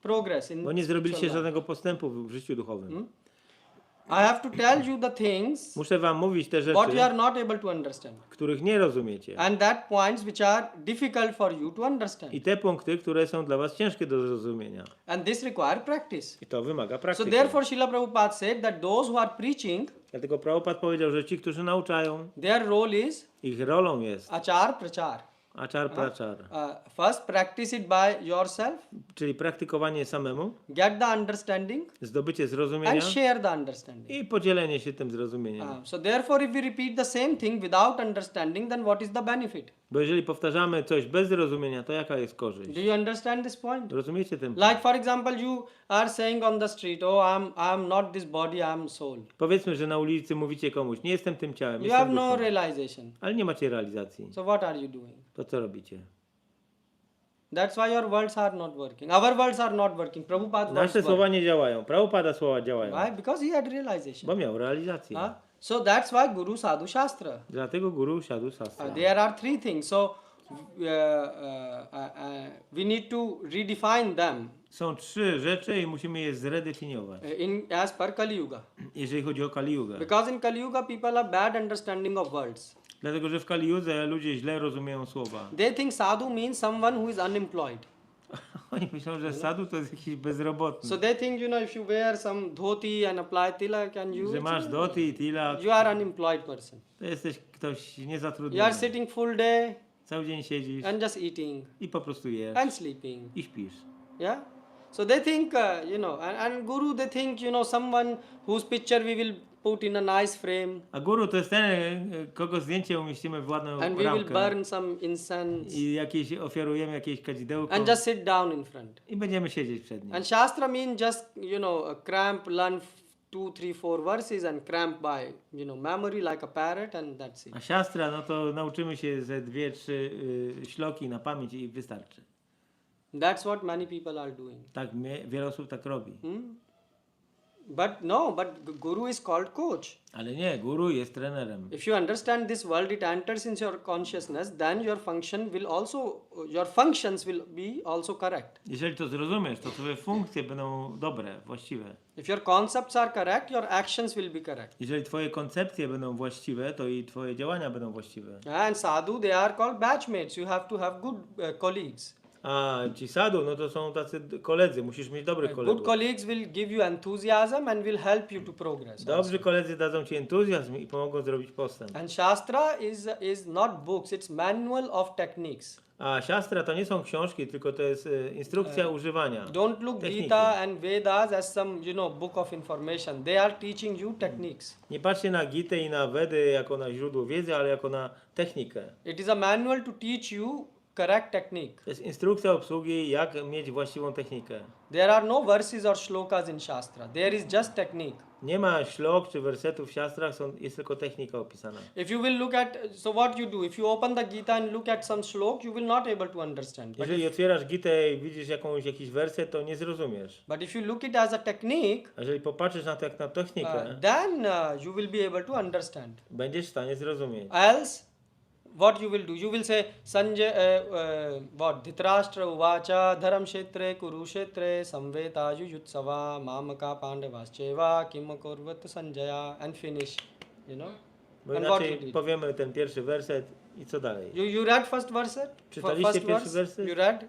progress in Bo nie zrobiliście spiritual life. żadnego postępu w życiu duchowym. I have to tell you the things Muszę wam mówić te what you rzeczy, are not able to understand, których nie rozumiecie. and that points which are difficult for you to understand, I te punkty, które są dla was ciężkie do zrozumienia. and this require practice. I to wymaga So praktyki. therefore Srila Prabhupada said that those who are preaching, Dlatego Prabhupada powiedział, że ci, którzy nauczają, their role is ich rolą jest achar prachar. achar prachar, First practice it by yourself, czyli praktykowanie samemu, get the understanding, zdobycie zrozumienia and share the understanding. i podzielenie się tym zrozumieniem. So therefore if we repeat the same thing without understanding, then what is the benefit? Bo jeżeli powtarzamy coś bez zrozumienia, to jaka jest korzyść? Do you understand this point? Rozumiecie ten Like for example, you are saying on the street, "Oh, I'm not this body, I'm soul." Powiedzmy, że na ulicy mówicie komuś, nie jestem tym ciałem, You have jestem no duszą. realization. Ale nie macie realizacji. So what are you doing? To co robicie? That's why your words are not working. Our words are not working. Prabhupada's words Nasze słowa work. nie działają. Prabhupada słowa działają. Why? Because he had realization. Bo miał realizację. So that's why Guru Sadhu Shastra. Dlatego guru siadł sastra. There are three things. So we need to redefine them Są trzy rzeczy i musimy je zredefiniować. as per Kali Yuga. Jeżeli chodzi o Kali Yugę. Because in Kali Yuga people have bad understanding of words. Dlatego, że w Kali Yudze ludzie źle rozumieją słowa. They think sadhu means someone who is unemployed. Oni myślą, że sadhu to jest jakiś bezrobotny. So they think, if you wear some dhoti and apply tilak and Że masz doty i tilak, you are unemployed person. to jesteś ktoś You are niezatrudniony. sitting full day Cały dzień siedzisz and just eating i po prostu jesz and sleeping. i śpisz. Yeah. So they think, and Guru, they think, someone whose picture we will put in a nice frame A guru to jest ten, kogo zdjęcie umieścimy w ładną and we will ramkę burn some incense i ofiarujemy jakieś kadzidełko and just sit down in front. i będziemy siedzieć przed nim. And Shastra means just, cramp, learn 2, 3, 4 verses and cramp by, memory like a parrot, and that's it. A siastra, no to nauczymy się ze 2-3 śloki na pamięć i wystarczy. That's what many people are doing. Tak, wiele osób tak robi. But Guru is called coach. Ale nie, guru jest trenerem. If you understand this world, it enters into your consciousness, then your functions will be also correct. Jeżeli to zrozumiesz, to twoje funkcje będą dobre, właściwe. If your concepts are correct, your actions will be correct. Jeżeli twoje koncepcje będą właściwe, to i twoje działania będą właściwe. And sadhu, they are called batchmates. You have to have good colleagues. A ci sadhu, no to są tacy koledzy, musisz mieć dobrych Good kolegów. colleagues will give you enthusiasm and will help you to progress. Dobrzy also. koledzy dadzą ci entuzjazm i pomogą zrobić postęp. And Shastra is not books, it's manual of techniques. A siastra to nie są książki, tylko to jest instrukcja używania. Don't look techniki. Gita and Vedas as some, book of information. They are teaching you techniques. Nie patrzcie na Gitę i na Vedy jako na źródło wiedzy, ale jako na technikę. It is a manual to teach you correct technique. To jest instrukcja obsługi, jak mieć właściwą technikę. There are no verses or shlokas in Shastra. There is just technique. Nie ma ślok czy wersetów w siastrach, jest tylko technika opisana. If you will look at, so what you do, if you open the Gita and look at some shlok, you will not able to understand. Jeżeli otwierasz Gitę i widzisz jakiś werset, to nie zrozumiesz. But if you look it as a technique, A jeżeli popatrzysz na to jak na technikę, then you will be able to understand. będziesz w stanie zrozumieć. Else, what you will do? You will say, Sanjay, Dhritarashtra uvacha dharam kshetre kurushetre samveta yuyutsava mamaka pandavascheva kim kurvat Sanjaya and finish, Bo And what you inaczej did? powiemy ten pierwszy werset i co dalej. You read first verse? Czytaliście First pierwszy verse? werset? You read?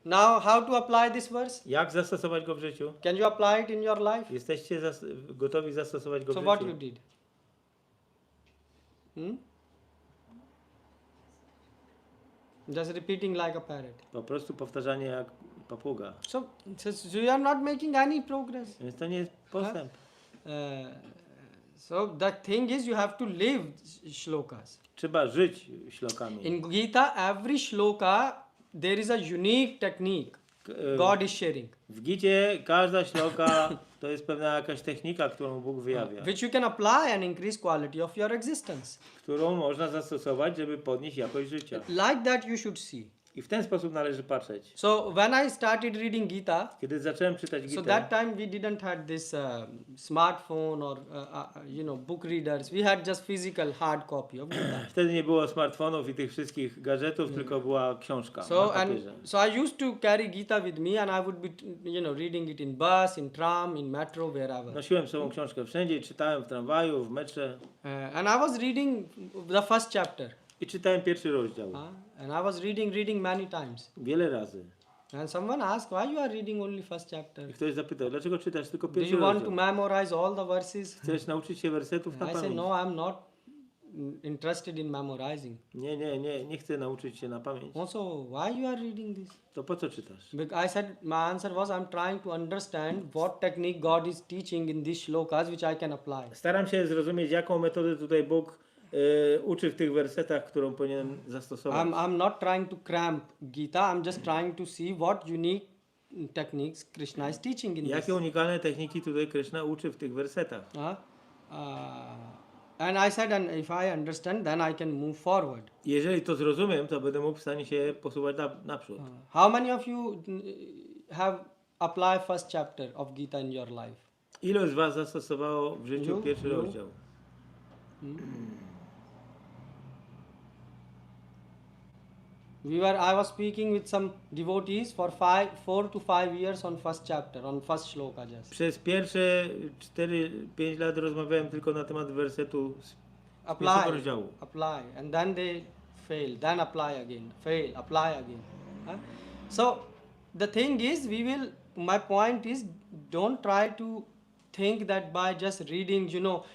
Now, how to apply this verse? Jak zastosować go w życiu? Can you apply it in your life? Jesteście gotowi zastosować go So w what życiu? you did? Just repeating like a parrot. Po prostu powtarzanie jak papuga. So you are not making any progress. Więc to nie jest postęp. So the thing is, you have to live shlokas. Trzeba żyć ślokami. In Gita, every shloka there is a unique technique God is sharing, W Gicie każda śloka to jest pewna jakaś technika, którą Bóg wyjawia, which you can apply and increase quality of your existence. którą można zastosować, żeby podnieść jakość życia. Like that you should see. I w ten sposób należy patrzeć. So when I started reading Gita, Kiedy zacząłem czytać so Gitę, that time we didn't had this smartphone or book readers. We had just physical hard copy of Gita. wtedy nie było smartfonów i tych wszystkich gadżetów, tylko była książka So na papierze. I used to carry Gita with me, and I would be reading it in bus, in tram, in metro, wherever. Nosiłem z sobą książkę wszędzie i czytałem w tramwaju, w metrze And I was reading the first chapter. i czytałem pierwszy rozdział. And I was reading many times. Wiele razy. And someone asked, why you are reading only first chapter? I ktoś zapytał, dlaczego czytasz tylko Do pierwszy you want to rozdział? memorize all the verses? Chcesz nauczyć się wersetów na I said, pamięć? no, I'm not interested in memorizing. Nie chcę nauczyć się na pamięć. Also, why you are reading this? To po co czytasz? I said, my answer was, I'm trying to understand what technique God is teaching in these shlokas, which I can apply. Staram się zrozumieć, jaką metodę tutaj Bóg uczy w tych wersetach, którą powinienem zastosować. I'm not trying to cramp Gita. I'm just trying to see what unique techniques Krishna is teaching in this. Jakie unikalne techniki tutaj Krishna uczy w tych wersetach? And I said, and if I understand, then I can move forward. Jeżeli to zrozumiem, to będę mógł w stanie się posuwać naprzód. How many of you have applied first chapter of Gita in your life? Ilu z was zastosowało w życiu pierwszy rozdział? I was speaking with some devotees for 4 to 5 years on first chapter, on first shloka just. Przez pierwsze 4-5 lat rozmawiałem tylko na temat wersetu z pierwszego Apply, rozdziału. apply, and then they fail, then apply again, fail, apply again. So the thing is, my point is, don't try to think that by just reading,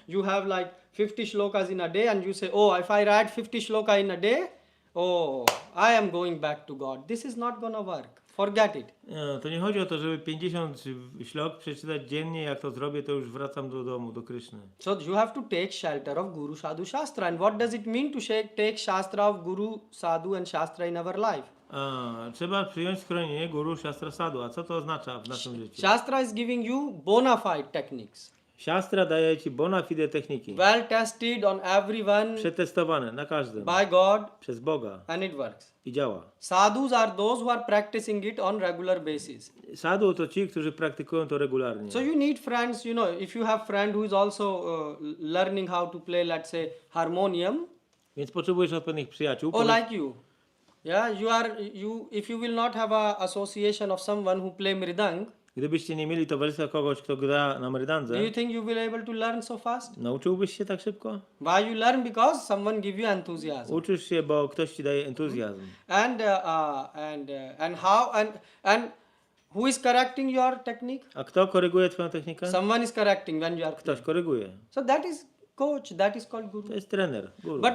you have like 50 shlokas in a day and you say, oh, if I read 50 shloka in a day, oh, I am going back to God. This is not gonna work. Forget it. To nie chodzi o to, żeby 50 ślok przeczytać dziennie. Jak to zrobię, to już wracam do domu, do Kryszny. So you have to take shelter of Guru, Sadhu, Shastra. And what does it mean to take Shastra of Guru, Sadhu and Shastra in our life? Trzeba przyjąć schronienie Guru, Shastra, Sadhu. A co to oznacza w naszym życiu? Shastra is giving you bona fide techniques. Siastra daje ci bona fide techniki. Well tested on everyone Przetestowane na każdym. by God, Przez Boga. and it works. I działa. Sadhus are those who are practicing it on regular basis. Sadhu to ci, którzy praktykują to regularnie. So you need friends, if you have friend who is also learning how to play, let's say, harmonium, Więc potrzebujesz odpowiednich przyjaciół. or like you. Yeah, if you will not have a association of someone who play mridang, Gdybyście nie mieli towarzystwa kogoś, kto gra na mrydandze, Do you think you will able to learn so fast? nauczyłbyś się tak szybko? Why you learn? Because someone give you enthusiasm. Uczysz się, bo ktoś ci daje entuzjazm. And how and who is correcting your technique? A kto koryguje twoją technikę? Someone is correcting when you are Ktoś koryguje. So that is coach, that is called guru. To jest trener, guru. But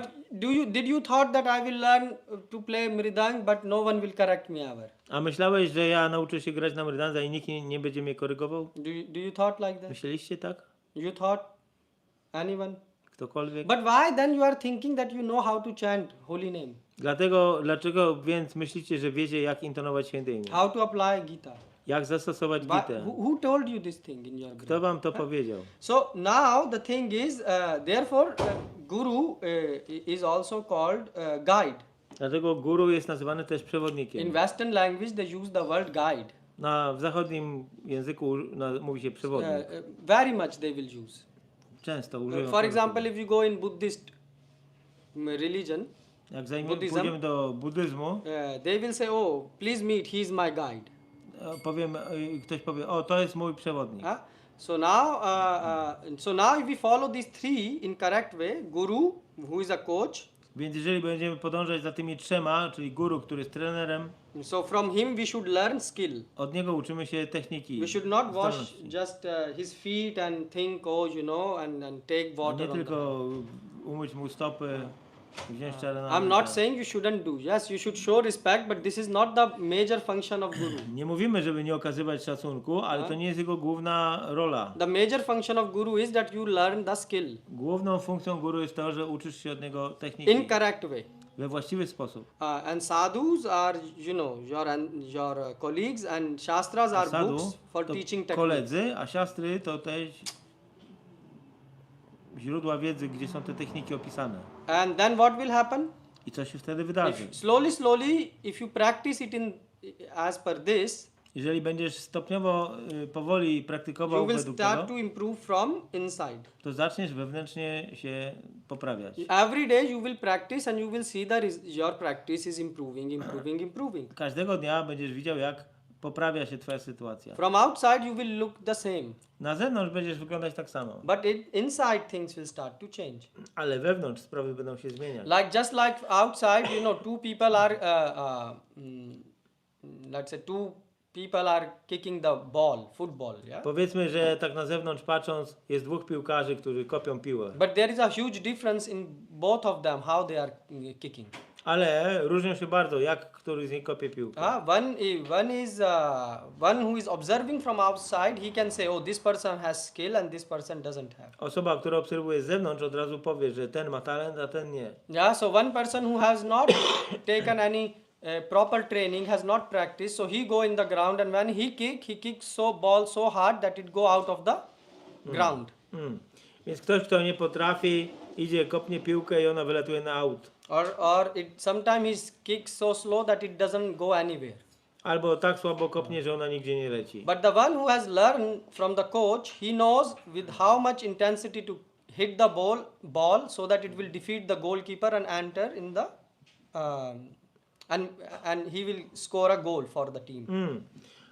did you thought that I will learn to play mridang but no one will correct me ever? A myślałeś, że ja nauczę się grać na mrydandze i nikt nie będzie mnie korygował? Do you thought like that? Myśleliście tak? You thought anyone? Ktokolwiek? But why then you are thinking that you know how to chant holy name? Dlaczego więc myślicie, że wiecie, jak intonować święte imię? How to apply Gita? Jak zastosować Gitę? Who told you this thing in your group? Kto wam to powiedział? So now the thing is, therefore, guru is also called guide. Dlatego guru jest nazywany też In przewodnikiem. Western language, they use the word guide. W zachodnim języku mówi się przewodnik. Very much they will use. Często używają. For example, if you go in Buddhist religion, Jak Buddhism, pójdziemy do buddyzmu, they will say, "Oh, please meet. He is my guide." ktoś powie, o, to jest mój przewodnik. So now, if we follow these three in correct way, guru, who is a coach. Więc jeżeli będziemy podążać za tymi trzema, czyli guru, który jest trenerem, So from him we should learn skill. od niego uczymy się techniki. We should not wash zdolności. just his feet and think, oh, you know, and take water. Nie on tylko umyć mu stopy, wziąć czarę na I'm rękę. not saying you shouldn't do. Yes, you should show respect, but this is not the major function of guru. Nie mówimy, żeby nie okazywać szacunku, ale to nie jest jego główna rola. The major function of guru is that you learn the skill Główną funkcją guru jest to, że uczysz się od niego techniki in correct way. we właściwy sposób. And sadhus are, you know, your colleagues, and shastras are Sadhu books for to teaching technique. koledzy, a siastry to też źródła wiedzy, gdzie są te techniki opisane. And then what will happen? I co się wtedy wydarzy? Slowly, if you practice it as per this, Jeżeli będziesz stopniowo, powoli you praktykował will według start tego, to improve from inside. to zaczniesz wewnętrznie się poprawiać. Every day you will practice and you will see that your practice is improving. Każdego dnia będziesz widział, jak poprawia się twoja sytuacja. From outside you will look the same, Na zewnątrz będziesz wyglądać tak samo, but inside things will start to change. ale wewnątrz sprawy będą się zmieniać. Just like outside, you know, two people are, let's say two people are kicking the ball, football, yeah. Powiedzmy, że tak na zewnątrz patrząc, jest dwóch piłkarzy, którzy kopią piłę. But there is a huge difference in both of them, how they are kicking. Ale różnią się bardzo, jak który z nich kopie piłkę. One who is observing from outside, he can say, oh, this person has skill and this person doesn't have. Osoba, która obserwuje z zewnątrz, od razu powie, że ten ma talent, a ten nie. Yeah, so one person who has not taken any proper training, has not practiced, so he go in the ground and when he kicks ball so hard that it go out of the ground. Więc ktoś, kto nie potrafi, idzie, kopnie piłkę i ona wylatuje na aut. Or sometimes he kicks so slow that it doesn't go anywhere. Albo tak słabo kopnie, że ona nigdzie nie leci. But the one who has learned from the coach, he knows with how much intensity to hit the ball so that it will defeat the goalkeeper and enter in the and he will score a goal for the team.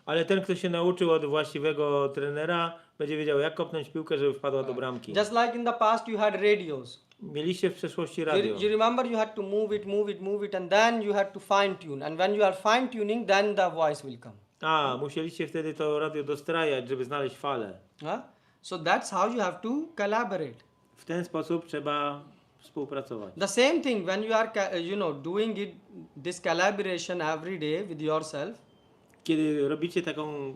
Ale ten, kto się nauczył od właściwego trenera, będzie wiedział, jak kopnąć piłkę, żeby wpadła do bramki. Just like in the past you had radios. Mieliście w przeszłości radio. You remember you had to move it and then you had to fine tune, and when you are fine tuning then the voice will come. Musieliście wtedy to radio dostrajać, żeby znaleźć falę. So that's how you have to collaborate. W ten sposób trzeba współpracować. The same thing when you are doing this collaboration every day with yourself. Kiedy robicie taką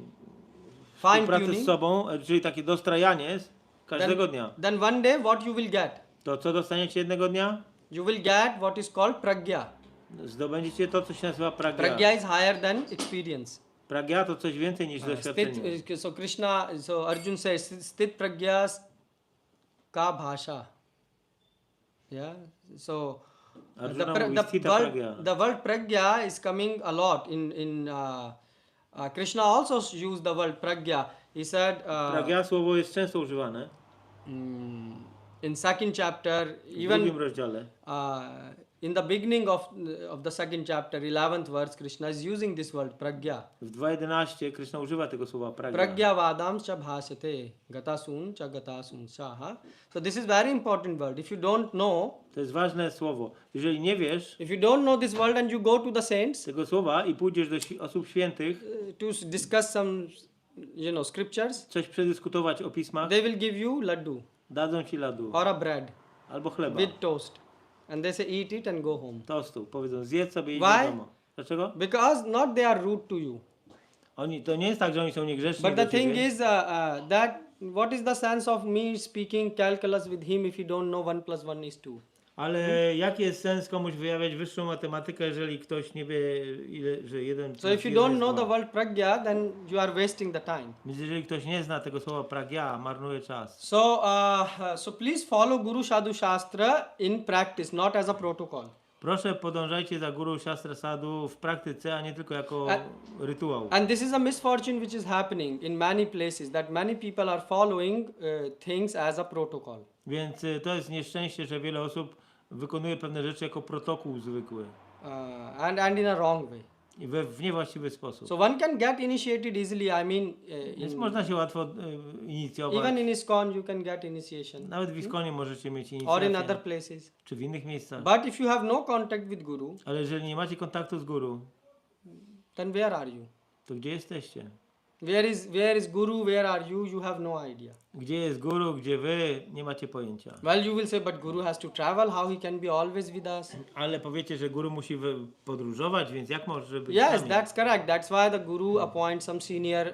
Fine współpracę tuning, z sobą, czyli takie dostrajanie każdego dnia, then one day what you will get? to co dostaniecie jednego dnia? You will get what is called pragya. Zdobędziecie to, co się nazywa pragya. Pragya is higher than experience. Pragya to coś więcej niż doświadczenie. So Arjun says, sthit pragyas ka bhasha. Yeah. So the word pragya is coming a lot in Krishna also used the word pragya. He said Pragya słowo jest często używane. in second chapter, W drugim rozdziale. in the beginning of the second chapter, 11th verse, Krishna is using this word pragya. W 2.11 Krishna używa tego słowa pragya. Pragya vadam cha bhasate gatasun cha gatasun saha. So this is very important word. If you don't know, To jest ważne słowo. Jeżeli nie wiesz if you don't know this word and you go to the saints tego słowa i pójdziesz do osób świętych, to discuss some, scriptures, coś przedyskutować o pismach, they will give you laddu dadzą ci ladu or a bread albo chleba, with toast, and they say eat it and go home. tostu. Powiedzą zjedz sobie i idź Why? do domu. Dlaczego? Because not they are rude to you. To nie jest tak, że oni są niegrzeczni But the do thing ciebie. is that what is the sense of me speaking calculus with him if you don't know 1 plus 1 is 2? Ale jaki jest sens komuś wyjawiać wyższą matematykę, jeżeli ktoś nie wie, że jeden So if you don't know the word pragya, then you are wasting the time. Więc jeżeli ktoś nie zna tego słowa pragya, marnuje czas. So please follow Guru Sadhu Shastra in practice, not as a protocol. Proszę podążajcie za Guru Shastra Sadhu w praktyce, a nie tylko jako rytuał. And this is a misfortune which is happening in many places, that many people are following things as a protocol. Więc to jest nieszczęście, że wiele osób wykonuje pewne rzeczy jako protokół zwykły And in a wrong way. i w niewłaściwy sposób. So one can get initiated easily. I mean, Więc można się łatwo inicjować. even in ISKCON you can get initiation, Nawet w ISKCONie możecie mieć or in inicjację, other places. czy w innych miejscach. But if you have no contact with Guru, Ale jeżeli nie macie kontaktu z Guru, then where are you? to gdzie jesteście? Where is Guru? Where are you? You have no idea. Gdzie jest Guru, gdzie wy? Nie macie pojęcia. Well, you will say, but Guru has to travel. How he can be always with us? Ale powiecie, że Guru musi podróżować, więc jak może być Yes, z nami? that's correct. That's why the Guru appoints some senior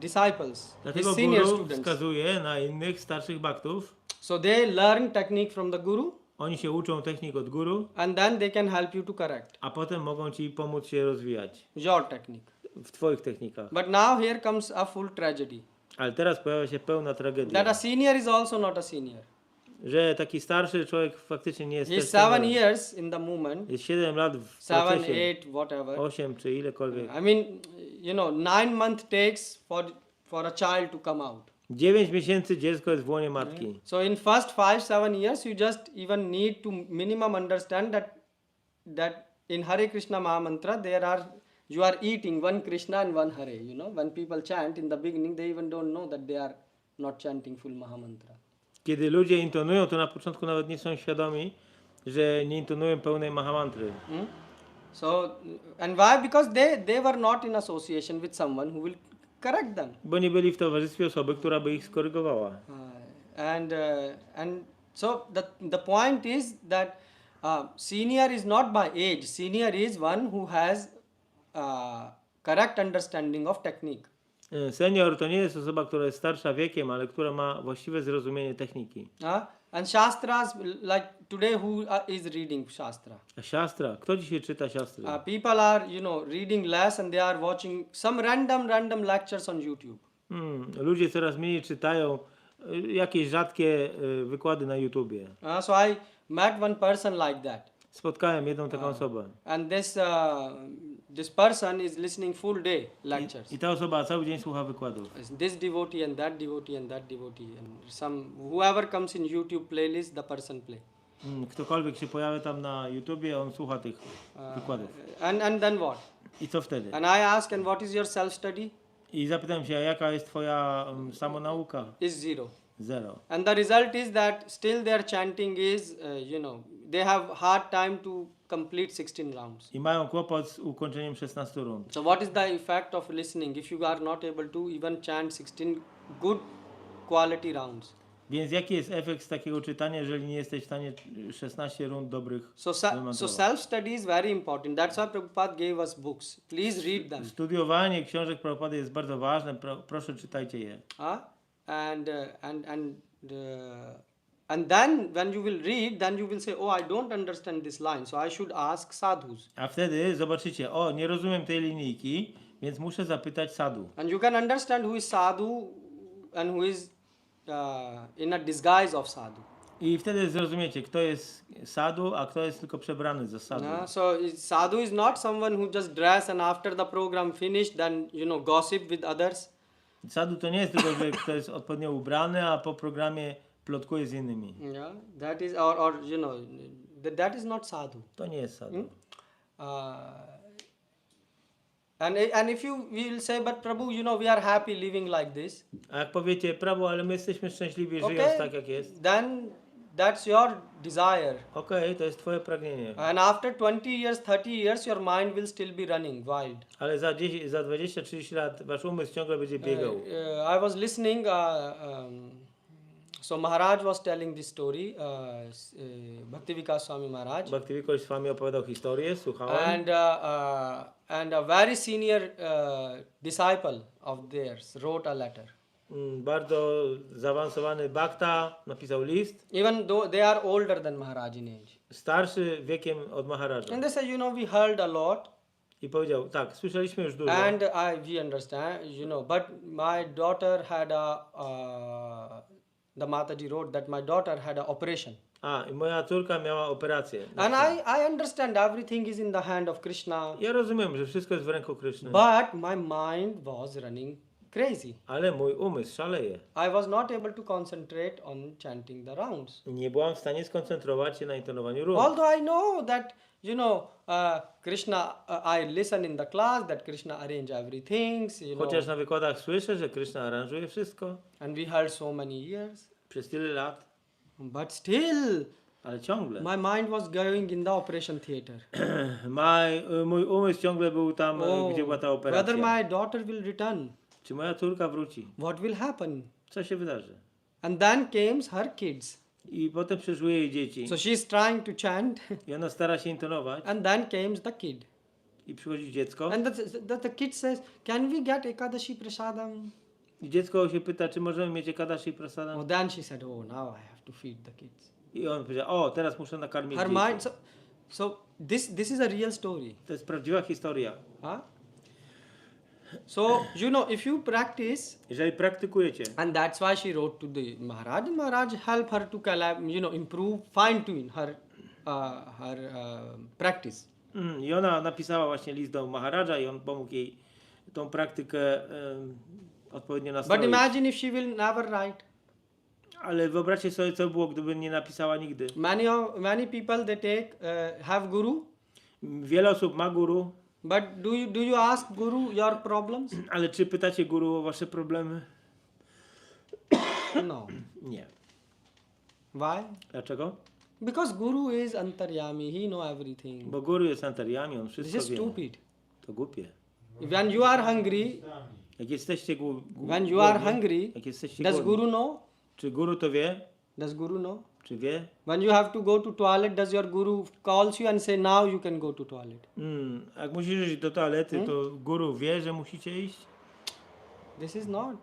disciples, his Dlatego senior Guru students. wskazuje na innych starszych baktów. So they learn technique from the Guru, Oni się uczą technik od Guru, and then they can help you to correct a potem mogą ci pomóc się rozwijać your technique. w twoich technikach. But now here comes a full tragedy. Ale teraz pojawia się pełna That tragedia, a senior is also not a senior. że taki starszy człowiek faktycznie nie jest He's też 7 seniorem. years in the movement, Jest 7 lat w 7, procesie, 8, whatever. 8 czy ilekolwiek. I mean, 9 months takes for a child to come out. 9 miesięcy dziecko jest w łonie matki. So in first 5, 7 years, you just even need to minimum understand that in Hare Krishna Mahamantra you are eating one Krishna and one Hare. When people chant in the beginning, they even don't know that they are not chanting full Mahamantra. Kiedy ludzie intonują, to na początku nawet nie są świadomi, że nie intonują pełnej mahamantry. So, and why? Because they were not in association with someone who will correct them. Bo nie byli w towarzystwie osoby, która by ich skorygowała. And so the point is that senior is not by age. Senior is one who has correct understanding of technique. Senior to nie jest osoba, która jest starsza wiekiem, ale która ma właściwe zrozumienie techniki. And Shastras, like today, who is reading Shastra? A siastra? Kto dzisiaj czyta siastry? People are, reading less and they are watching some random lectures on YouTube. Ludzie coraz mniej czytają jakieś rzadkie wykłady na YouTubie. So I met one person like that. Spotkałem jedną taką osobę. And this person is listening full day lectures. I ta osoba cały dzień słucha wykładów. This devotee and that devotee and that devotee and whoever comes in YouTube playlist, the person play. Ktokolwiek się pojawia tam na YouTubie, on słucha tych wykładów. And then what? I co wtedy? And I ask, and what is your self study? I zapytam się, a jaka jest twoja samonauka? Is 0. 0. And the result is that still their chanting is, they have hard time to complete 16 rounds. I mają kłopot z ukończeniem 16 rund. So what is the effect of listening if you are not able to even chant 16 good quality rounds? Więc jaki jest efekt z takiego czytania, jeżeli nie jesteś w stanie 16 rund dobrych So self-study is very important. That's why Prabhupada gave us books. Please read them. Studiowanie książek Prabhupady jest bardzo ważne. Proszę, czytajcie je. And then when you will read, then you will say, oh, I don't understand this line, so I should ask sadhus. A wtedy zobaczycie, nie rozumiem tej linijki, więc muszę zapytać sadhu. And you can understand who is sadhu and who is in a disguise of sadhu. I wtedy zrozumiecie, kto jest sadhu, a kto jest tylko przebrany za sadhu. So sadhu is not someone who just dress and after the program finished, then gossip with others. Sadhu to nie jest tylko, że kto jest odpowiednio ubrany, a po programie plotkuje z innymi. That is, or That is not sadhu. To nie jest sadhu. And if you will say, but Prabhu, we are happy living like this. A jak powiecie, Prabhu, ale my jesteśmy szczęśliwi żyjąc Okay, tak jak jest. then that's your desire. Okej, to jest twoje pragnienie. And after 20 years, 30 years, your mind will still be running wild. Ale za 20-30 lat wasz umysł ciągle będzie biegał. I was listening, so Maharaj was telling this story, Bhaktivikas Swami Maharaj. Bhaktivikas Swami opowiadał historię, słuchałem. And a very senior disciple of theirs wrote a letter. Bardzo zaawansowany Bhakta napisał list. Even though they are older than Maharaj in age. Starszy wiekiem od Maharaja. And they said, we heard a lot. I powiedział, tak, słyszeliśmy już dużo. And we understand, but my daughter had the Mataji wrote that my daughter had an operation. I moja córka miała operację. And I understand everything is in the hand of Krishna. Ja rozumiem, że wszystko jest w ręku Kryszny. But my mind was running crazy. Ale mój umysł szaleje. I was not able to concentrate on chanting the rounds. Nie byłam w stanie skoncentrować się na intonowaniu rund. Although I know that, Krishna, I listen in the class that Krishna arrange everything. Chociaż na wykładach słyszę, że Kryszna aranżuje wszystko. And we heard so many years. Przez tyle lat. But still, Ale ciągle. my mind was going in the operation theater. Mój umysł ciągle był tam, gdzie była ta operacja. Whether my daughter will return. Czy moja córka wróci? What will happen? Co się wydarzy? And then came her kids. I potem przyszły jej dzieci. So she's trying to chant. I ona stara się intonować. And then comes the kid. I przychodzi dziecko. And the kid says, can we get Ekadashi prasadam? I dziecko się pyta, czy możemy mieć Ekadashi prasadam? Oh, then she said, now I have to feed the kids. I on powiedział, teraz muszę nakarmić Her dzieci. mind, so this is a real story. To jest prawdziwa historia. So, if you practice, jeżeli praktykujecie, and that's why she wrote to the Maharaj. Maharaj helped her to improve, fine-tune her practice. I ona napisała właśnie list do Maharaja i on pomógł jej tą praktykę odpowiednio nastroić. But imagine if she will never write. Ale wyobraźcie sobie, co było, gdyby nie napisała nigdy. Many people they take have guru. Wiele osób ma guru. But do you ask guru your problems? Ale czy pytacie guru o wasze problemy? No. Nie. Why? Dlaczego? Because guru is antaryami, he know everything. Bo guru jest antaryami, on wszystko This is wie. stupid. To głupie. When you are hungry, Jak jesteście when you are hungry, jak jesteście does głodni, guru know? czy guru to wie? Does guru know? Czy wie? When you have to go to toilet, does your guru calls you and say now you can go to toilet? Jak musisz iść do toalety, to guru wie, że musicie iść? This is not.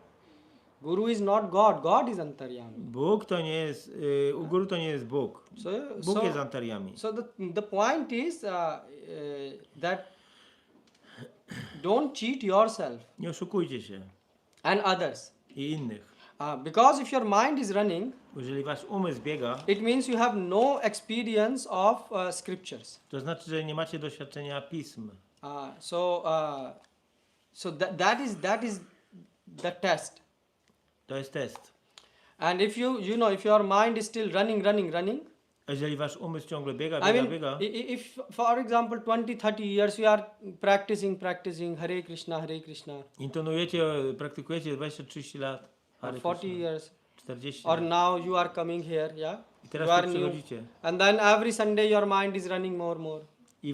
Guru is not God. God is antaryami. Bóg to nie jest, u guru to nie jest Bóg. Bóg jest antaryami. So the point is that don't cheat yourself Nie oszukujcie się and others. i innych. Because if your mind is running, Jeżeli wasz umysł biega, it means you have no experience of scriptures. to znaczy, że nie macie doświadczenia pism. So that is the test. To jest test. And if if your mind is still running, Jeżeli wasz umysł ciągle biega, biega, if for example 20-30 years you are practicing Hare Krishna, intonujecie, praktykujecie 20-30 lat, or Hare 40 Krishna, years, 40 or lat. now you are coming here, yeah, I teraz you tu are new, przychodzicie. and then every Sunday your mind is running more, I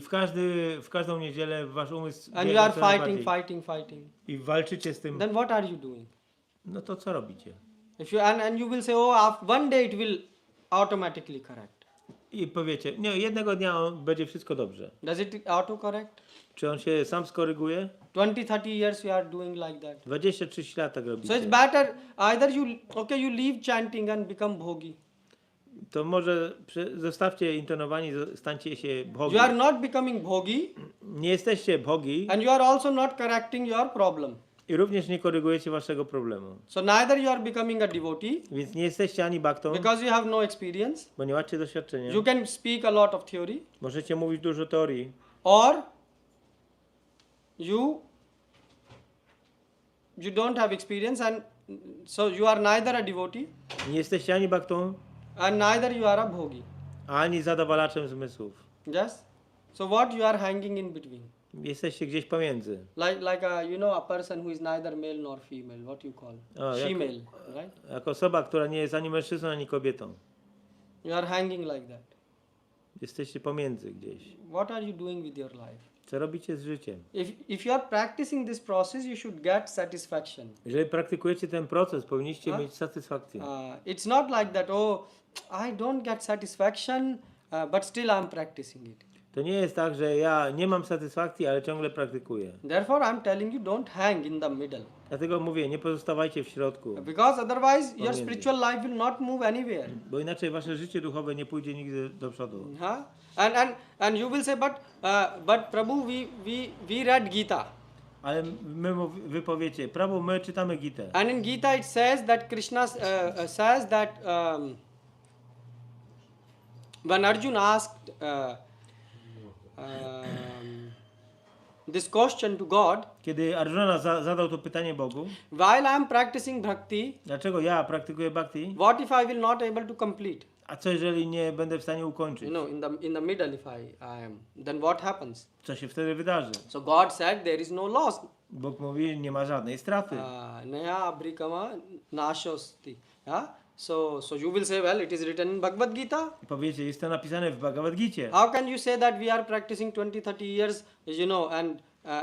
w każdą niedzielę wasz umysł and biega you are coraz bardziej. fighting. I walczycie z tym. Then what are you doing? No to co robicie? If you and you will say, one day it will automatically correct. I powiecie, nie, jednego dnia będzie wszystko dobrze. Does it autocorrect? Czy on się sam skoryguje? 20-30 years you are doing like that. 20-30 lat tak robicie. So it's better either you leave chanting and become bhogi. To może zostawcie intonowanie, stańcie się bhogi. You are not becoming bhogi, Nie jesteście bhogi and you are also not correcting your problem. i również nie korygujecie waszego problemu. So neither you are becoming a devotee, Więc nie jesteście ani baktą, because you have no experience. bo nie macie doświadczenia. You can speak a lot of theory, Możecie mówić dużo teorii. or you don't have experience, and so you are neither a devotee Nie jesteście ani baktą, and neither you are a bhogi. ani zadowalaczem zmysłów. Yes? So what you are hanging in between? Jesteście gdzieś pomiędzy. Like a, you know, a person who is neither male nor female. What you call? O, She-male, right? jako osoba, która nie jest ani mężczyzną, ani kobietą. You are hanging like that. Jesteście pomiędzy gdzieś. What are you doing with your life? Co robicie z życiem? If you are practicing this process, you should get satisfaction. Jeżeli praktykujecie ten proces, powinniście mieć satysfakcję. It's not like that, oh, I don't get satisfaction, but still I'm practicing it. To nie jest tak, że ja nie mam satysfakcji, ale ciągle praktykuję. Therefore, I'm telling you, don't hang in the middle. Dlatego mówię, nie pozostawajcie w środku. Because otherwise, your spiritual life will not move anywhere. Bo inaczej wasze życie duchowe nie pójdzie nigdy do przodu. And you will say, but Prabhu, we read Gita. Ale wy powiecie, Prabhu, my czytamy Gitę. And in Gita it says that Krishna says that when Arjuna asked this question to God, Kiedy Arjuna zadał to pytanie Bogu, while I am practicing bhakti, dlaczego ja praktykuję bhakti, what if I will not able to complete? a co jeżeli nie będę w stanie ukończyć? You know, in the middle, if I am, then what happens? Co się wtedy wydarzy? So God said there is no loss. Bóg mówi, nie ma żadnej straty. Naya abrikama nashosti. Yeah? So you will say, well, it is written in Bhagavad Gita. I powiecie, jest to napisane w Bhagavad Gicie. How can you say that we are practicing 20-30 years, you know,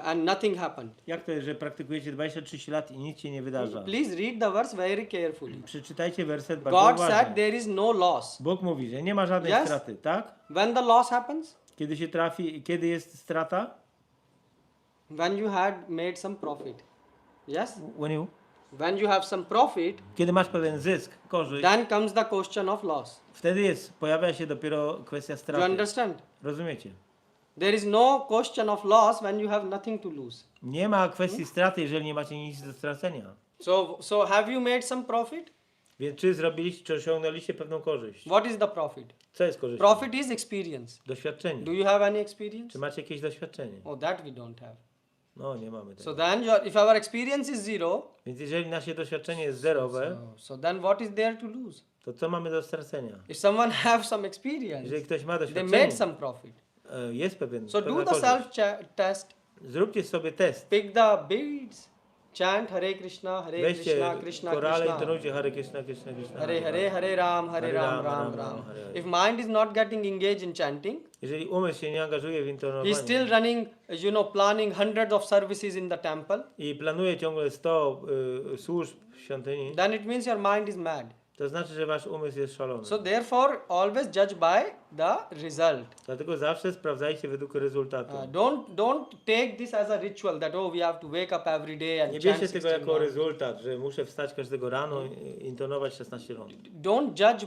and nothing happened? Jak to jest, że praktykujecie 20-30 lat i nic się nie wydarza? Please read the verse very carefully. Przeczytajcie werset bardzo God uważnie. said there is no loss. Bóg mówi, że nie ma żadnej Yes. straty, tak? When the loss happens? Kiedy się trafi, kiedy jest strata? When you had made some profit. Yes? When you have some profit, kiedy masz pewien zysk, korzyść, then comes the question of loss. wtedy pojawia się dopiero kwestia Do you straty. understand? Rozumiecie? There is no question of loss when you have nothing to lose. Nie ma kwestii straty, jeżeli nie macie nic do stracenia. So have you made some profit? Więc czy osiągnęliście pewną korzyść? What is the profit? Co jest korzyścią? Profit is experience. Doświadczenie. Do you have any experience? Czy macie jakieś doświadczenie? Oh, that we don't have. No, nie mamy tego. So then if our experience is zero, Więc jeżeli nasze doświadczenie jest zerowe, so then what is there to lose? to co mamy do stracenia? If someone have some experience, Jeżeli ktoś ma they doświadczenie, made some profit. jest pewien So pewna do the korzyść. self-test. Zróbcie sobie test. Pick the beads. Chant Hare Krishna, Hare Weźcie Krishna, Krishna korale i Krishna. tonujcie Hare Krishna, Krishna Krishna. Hare Hare, Hare Ram, Hare Ram, Ram Ram. If mind is not getting engaged in chanting, Jeżeli umysł się nie angażuje w intonowanie he's still running, you know, planning hundreds of services in the temple, i planuje ciągle 100 służb w świątyni, then it means your mind is mad. to znaczy, że wasz umysł jest szalony. So therefore, always judge by the result. Dlatego zawsze sprawdzajcie według rezultatu. Don't take this as a ritual that we have to wake up every day and Nie chant bierzcie tego 16 jako rounds. rezultat, że muszę wstać każdego rano i intonować 16 rund. Don't judge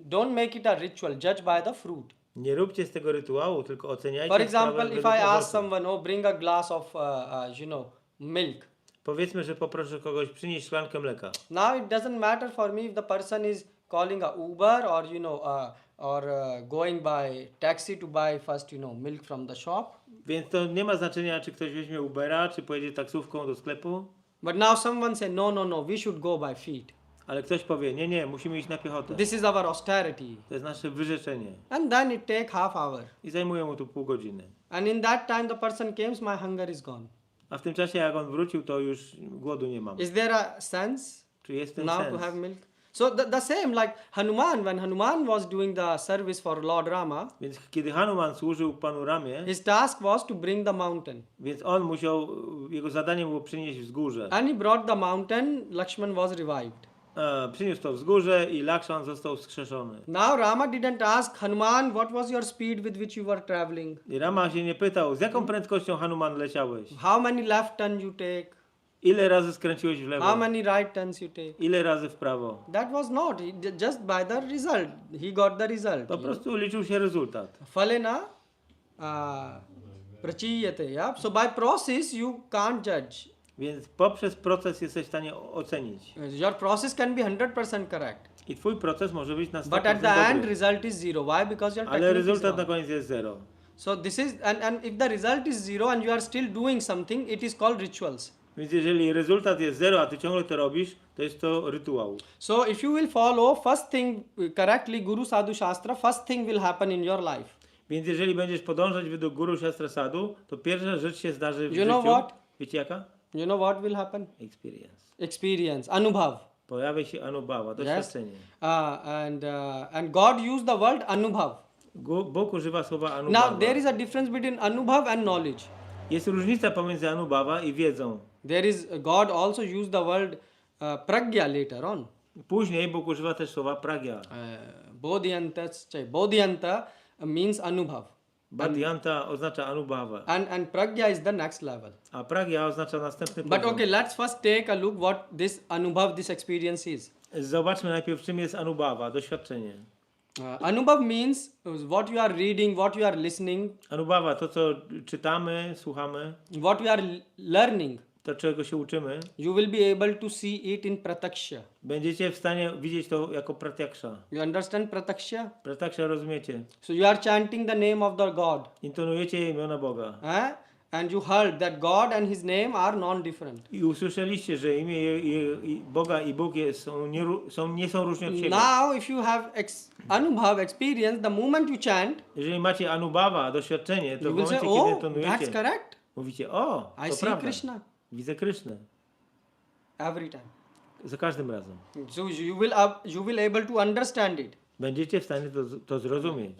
don't make it a ritual. Judge by the fruit. Nie róbcie z tego rytuału, tylko oceniajcie For sprawę example, if według I ask owocu. someone, bring a glass of, milk. Powiedzmy, że poproszę kogoś przynieść szklankę mleka. Now it doesn't matter for me if the person is calling a Uber or going by taxi to buy first, milk from the shop. Więc to nie ma znaczenia, czy ktoś weźmie Ubera, czy pojedzie taksówką do sklepu. But now someone say, no, we should go by feet. Ale ktoś powie, nie, musimy iść na piechotę. This is our austerity. To jest nasze wyrzeczenie. And then it take half hour. I zajmuje mu tu pół godziny. And in that time the person comes, my hunger is gone. A w tym czasie, jak on wrócił, to już głodu nie mam. Is there a sense Czy jest ten now sens? to have milk? So the same like Hanuman, when Hanuman was doing the service for Lord Rama, Więc kiedy Hanuman służył Panu Ramie, his task was to bring the mountain. więc on musiał, jego zadaniem było przynieść wzgórze. And he brought the mountain, Lakshman was revived. Przyniósł to wzgórze i Lakshman został wskrzeszony. Now Rama didn't ask Hanuman, what was your speed with which you were traveling? I Rama się nie pytał, z jaką prędkością Hanuman leciałeś? How many left turns you take? Ile razy skręciłeś w lewo? How many right turns you take? Ile razy w prawo? That was not, just by the result. He got the result. Po prostu liczył się rezultat. Falena prachiyate. Yeah? So by process you can't judge. Więc poprzez proces jesteś w stanie ocenić. Your process can be 100% correct. I twój proces może być na 100% But at the end dobry. result is zero. Why? Because your Ale technique is rezultat na wrong. koniec jest zero. So this is, and if the result is zero and you are still doing something, it is called rituals. Więc jeżeli rezultat jest 0, a ty ciągle to robisz, to jest to rytuał. So if you will follow first thing correctly Guru Sadhu Shastra, first thing will happen in your life. Więc jeżeli będziesz podążać według Guru Shastra Sadhu, to pierwsza rzecz się zdarzy w You know życiu. what? Wiecie jaka? You know what will happen? Experience. Experience, anubhav. Pojawia się anubhava, doświadczenie. And God used the word anubhav. Bóg używa słowa Now anubhava. there is a difference between anubhav and knowledge. Jest różnica pomiędzy anubhava i wiedzą. There is God also used the word pragya later on. Później Bóg używa też słowa pragya. Bodhyanta means anubhav. Bhadyanta oznacza anubhava. And pragya is the next level. A pragya oznacza następny But poziom. okay, let's first take a look what this anubhav, this experience is. Zobaczmy najpierw, czym jest anubhava, doświadczenie. Anubhav means what you are reading, what you are listening, Anubhava to, co czytamy, słuchamy, what you are learning. to, czego się uczymy. You will be able to see it in prataksha. Będziecie w stanie widzieć to jako pratyaksha. You understand prataksha? Prataksha rozumiecie. So you are chanting the name of the God. Intonujecie imiona Boga. And you heard that God and His name are non-different. I usłyszeliście, że imię Boga i Bóg nie są różne od siebie. Now if you have anubhav experience, the moment you chant, Jeżeli macie anubhava, doświadczenie, to you w will say, momencie, kiedy oh, intonujecie, that's correct. mówicie, o, I to see prawda. Krishna. Widzę Krysznę. Every time. Za każdym razem. So you will able to understand it. Będziecie w stanie to zrozumieć.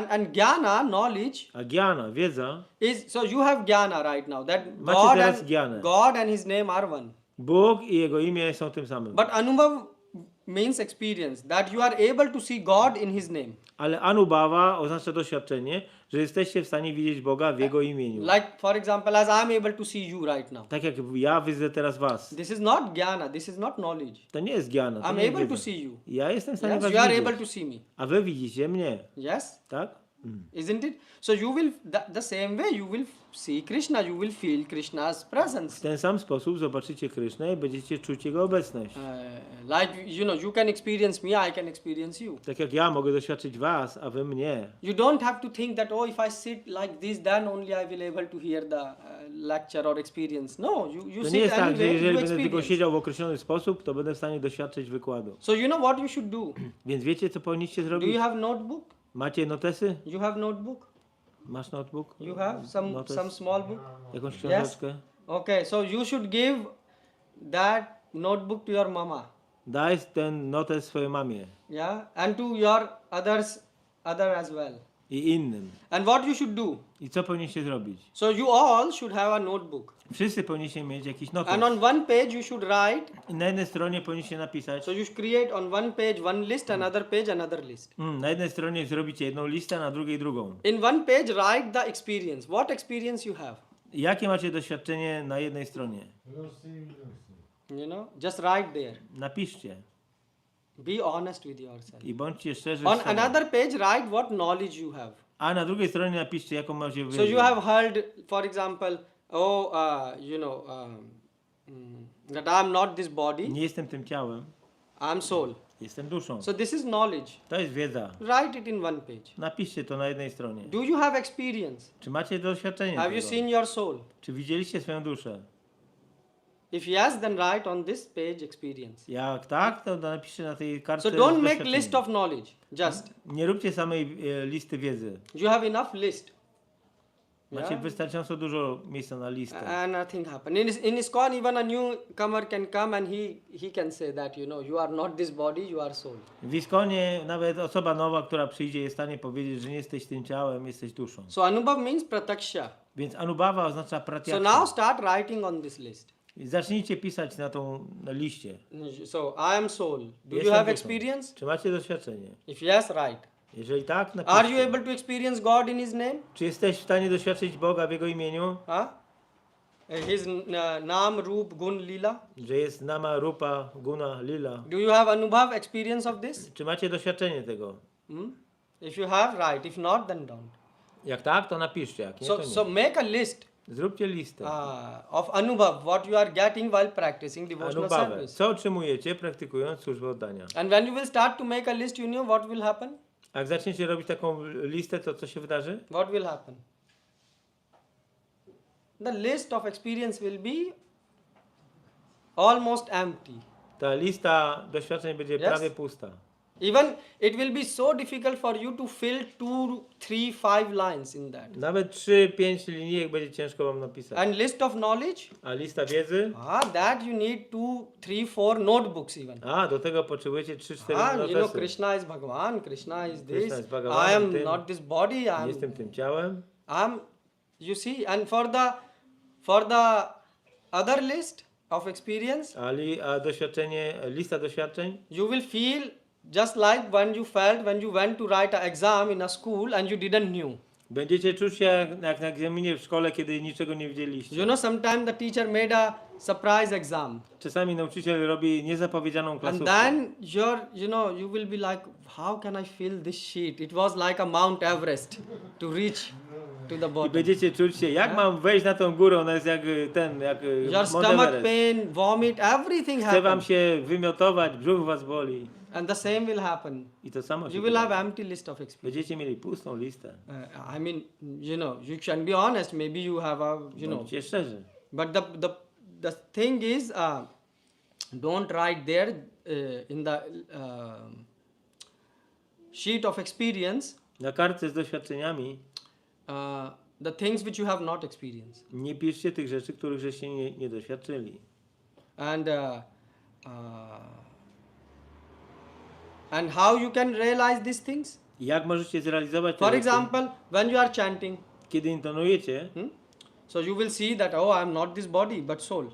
And jnana, knowledge, A jnana, wiedza, is, so you have jnana right now, that Macie teraz jnanę. God and His name are one. Bóg i Jego imię są tym samym. But anubhav means experience, that you are able to see God in His name. Ale anubhava oznacza doświadczenie, że jesteście w stanie widzieć Boga w Jego imieniu. Like for example, as I am able to see you right now. Tak jak ja widzę teraz was. This is not jnana, this is not knowledge. To nie jest jnana, to I'm nie jest able to wiedza. see you. Ja jestem w stanie Yes, was you are widzieć. able to see me. A wy widzicie mnie, Yes, tak? isn't it? So you will, the same way you will see Krishna, you will feel Krishna's W presence. ten sam sposób zobaczycie Krysznę i będziecie czuć Jego obecność. Like, you know, you can experience me, I can experience you. Tak jak ja mogę doświadczyć was, a wy mnie. You don't have to think that, oh, if I sit like this, then only I will able to hear the lecture or experience. No, you To nie sit jest tak, że anyway, jeżeli you będę tylko experience. siedział w określony sposób, to będę w stanie doświadczyć wykładu. So you know what you should do? Więc wiecie, co powinniście Do zrobić? you have notebook? Macie notesy? You have notebook? Masz notebook? You have some Notes? small book? Jakąś książeczkę? Okay, so you should give that notebook to your mama. Daj ten notes swojej mamie Yeah, and to your other as well. i innym. And what you should do? I co powinniście zrobić? So you all should have a notebook. Wszyscy powinniście mieć jakiś notes. And on one page you should write. I na jednej stronie powinniście napisać. So you should create on one page one list, another page another list. Na jednej stronie zrobicie jedną listę, na drugiej drugą. In one page write the experience. What experience you have? Jakie macie doświadczenie na jednej stronie? You know, just write there. Napiszcie Be honest with yourself. i bądźcie szczerzy On z sobą. another page write what knowledge you have. A na drugiej stronie napiszcie, jaką macie So wiedzę. you have heard, for example, that I am not this body, Nie jestem tym ciałem, I am soul. jestem duszą. So this is knowledge. To jest wiedza. Write it in one page. Napiszcie to na jednej stronie. Do you have experience? Czy macie doświadczenie Have you tego? seen your soul? Czy widzieliście swoją duszę? If yes, then write on this page experience. Jak tak, to napiszcie na tej kartce So don't make doświadczenie. list of knowledge. Just Nie róbcie samej listy wiedzy. you have enough list. Macie Yeah. wystarczająco dużo miejsca na listę. And nothing happen. In ISKCON, even a newcomer can come and he can say that, you know, you are not this body, you are soul. W ISKCONie nawet osoba nowa, która przyjdzie, jest w stanie powiedzieć, że nie jesteś tym ciałem, jesteś duszą. So anubhav means prataksha. Więc anubhava oznacza So pratyaksha. now start writing on this list. Zacznijcie pisać na liście. So I am soul. Do you Jestem have duszą. experience? Czy macie doświadczenie? If yes, write. Jeżeli tak, Are you napiszcie. able to experience God in His name? Czy jesteś w stanie doświadczyć Boga w Jego imieniu? Huh? His Naam, Roop, Gun, Lila. Że jest nama, rupa, guna, lila. Do you have anubhav experience of this? Czy macie doświadczenie tego? If you have, write. If not, then don't. Jak tak, to napiszcie. Jak nie, to nie. So make a list Zróbcie listę. of anubhav, what you are getting while practicing devotional Anubhawę. service. Co otrzymujecie, praktykując służbę oddania? And when you will start to make a list, you know what will happen? A jak zaczniecie robić taką listę, to co się wydarzy? What will happen? the list of experience will be almost empty. Ta lista doświadczeń będzie Yes. prawie pusta. Even it will be so difficult for you to fill 2, 3, 5 lines in that. Nawet 3-5 linijek będzie ciężko wam napisać. And list of knowledge, A lista wiedzy? that you need 2, 3, 4 notebooks even. Do tego potrzebujecie 3-4 You know, notesy. Krishna is Bhagavan, Krishna is this. Krishna is Bhagavan, I am tym. not this body. Nie jestem tym ciałem. You see, and for the other list of experience, A doświadczenie, lista doświadczeń? you will feel just like when you felt when you went to write an exam in a school and you didn't knew. Będziecie czuć się jak na egzaminie w szkole, kiedy niczego nie wiedzieliście. You know, sometimes the teacher made a surprise exam. Czasami nauczyciel robi niezapowiedzianą And klasówkę. then you will be like, how can I fill this sheet? It was like a Mount Everest to reach to the I bottom. będziecie czuć się, jak mam wejść na tą górę, ona jest jak Your Mount stomach Everest. pain, vomit, everything Chce wam happens. się wymiotować, brzuch was boli. And the same will happen. I to samo się You will have wydarzy. empty list of experience. Będziecie mieli pustą listę. I mean, you can be honest. Maybe you have a, Bądźcie szczerzy. But the thing is, don't write there in the sheet of experience Na kartce z doświadczeniami the things which you have not experienced. nie piszcie tych rzeczy, których żeście nie doświadczyli. And how you can realize these things? Jak możecie zrealizować te For rzeczy? example, when you are chanting, Kiedy intonujecie, so you will see that, oh, I am not this body but soul.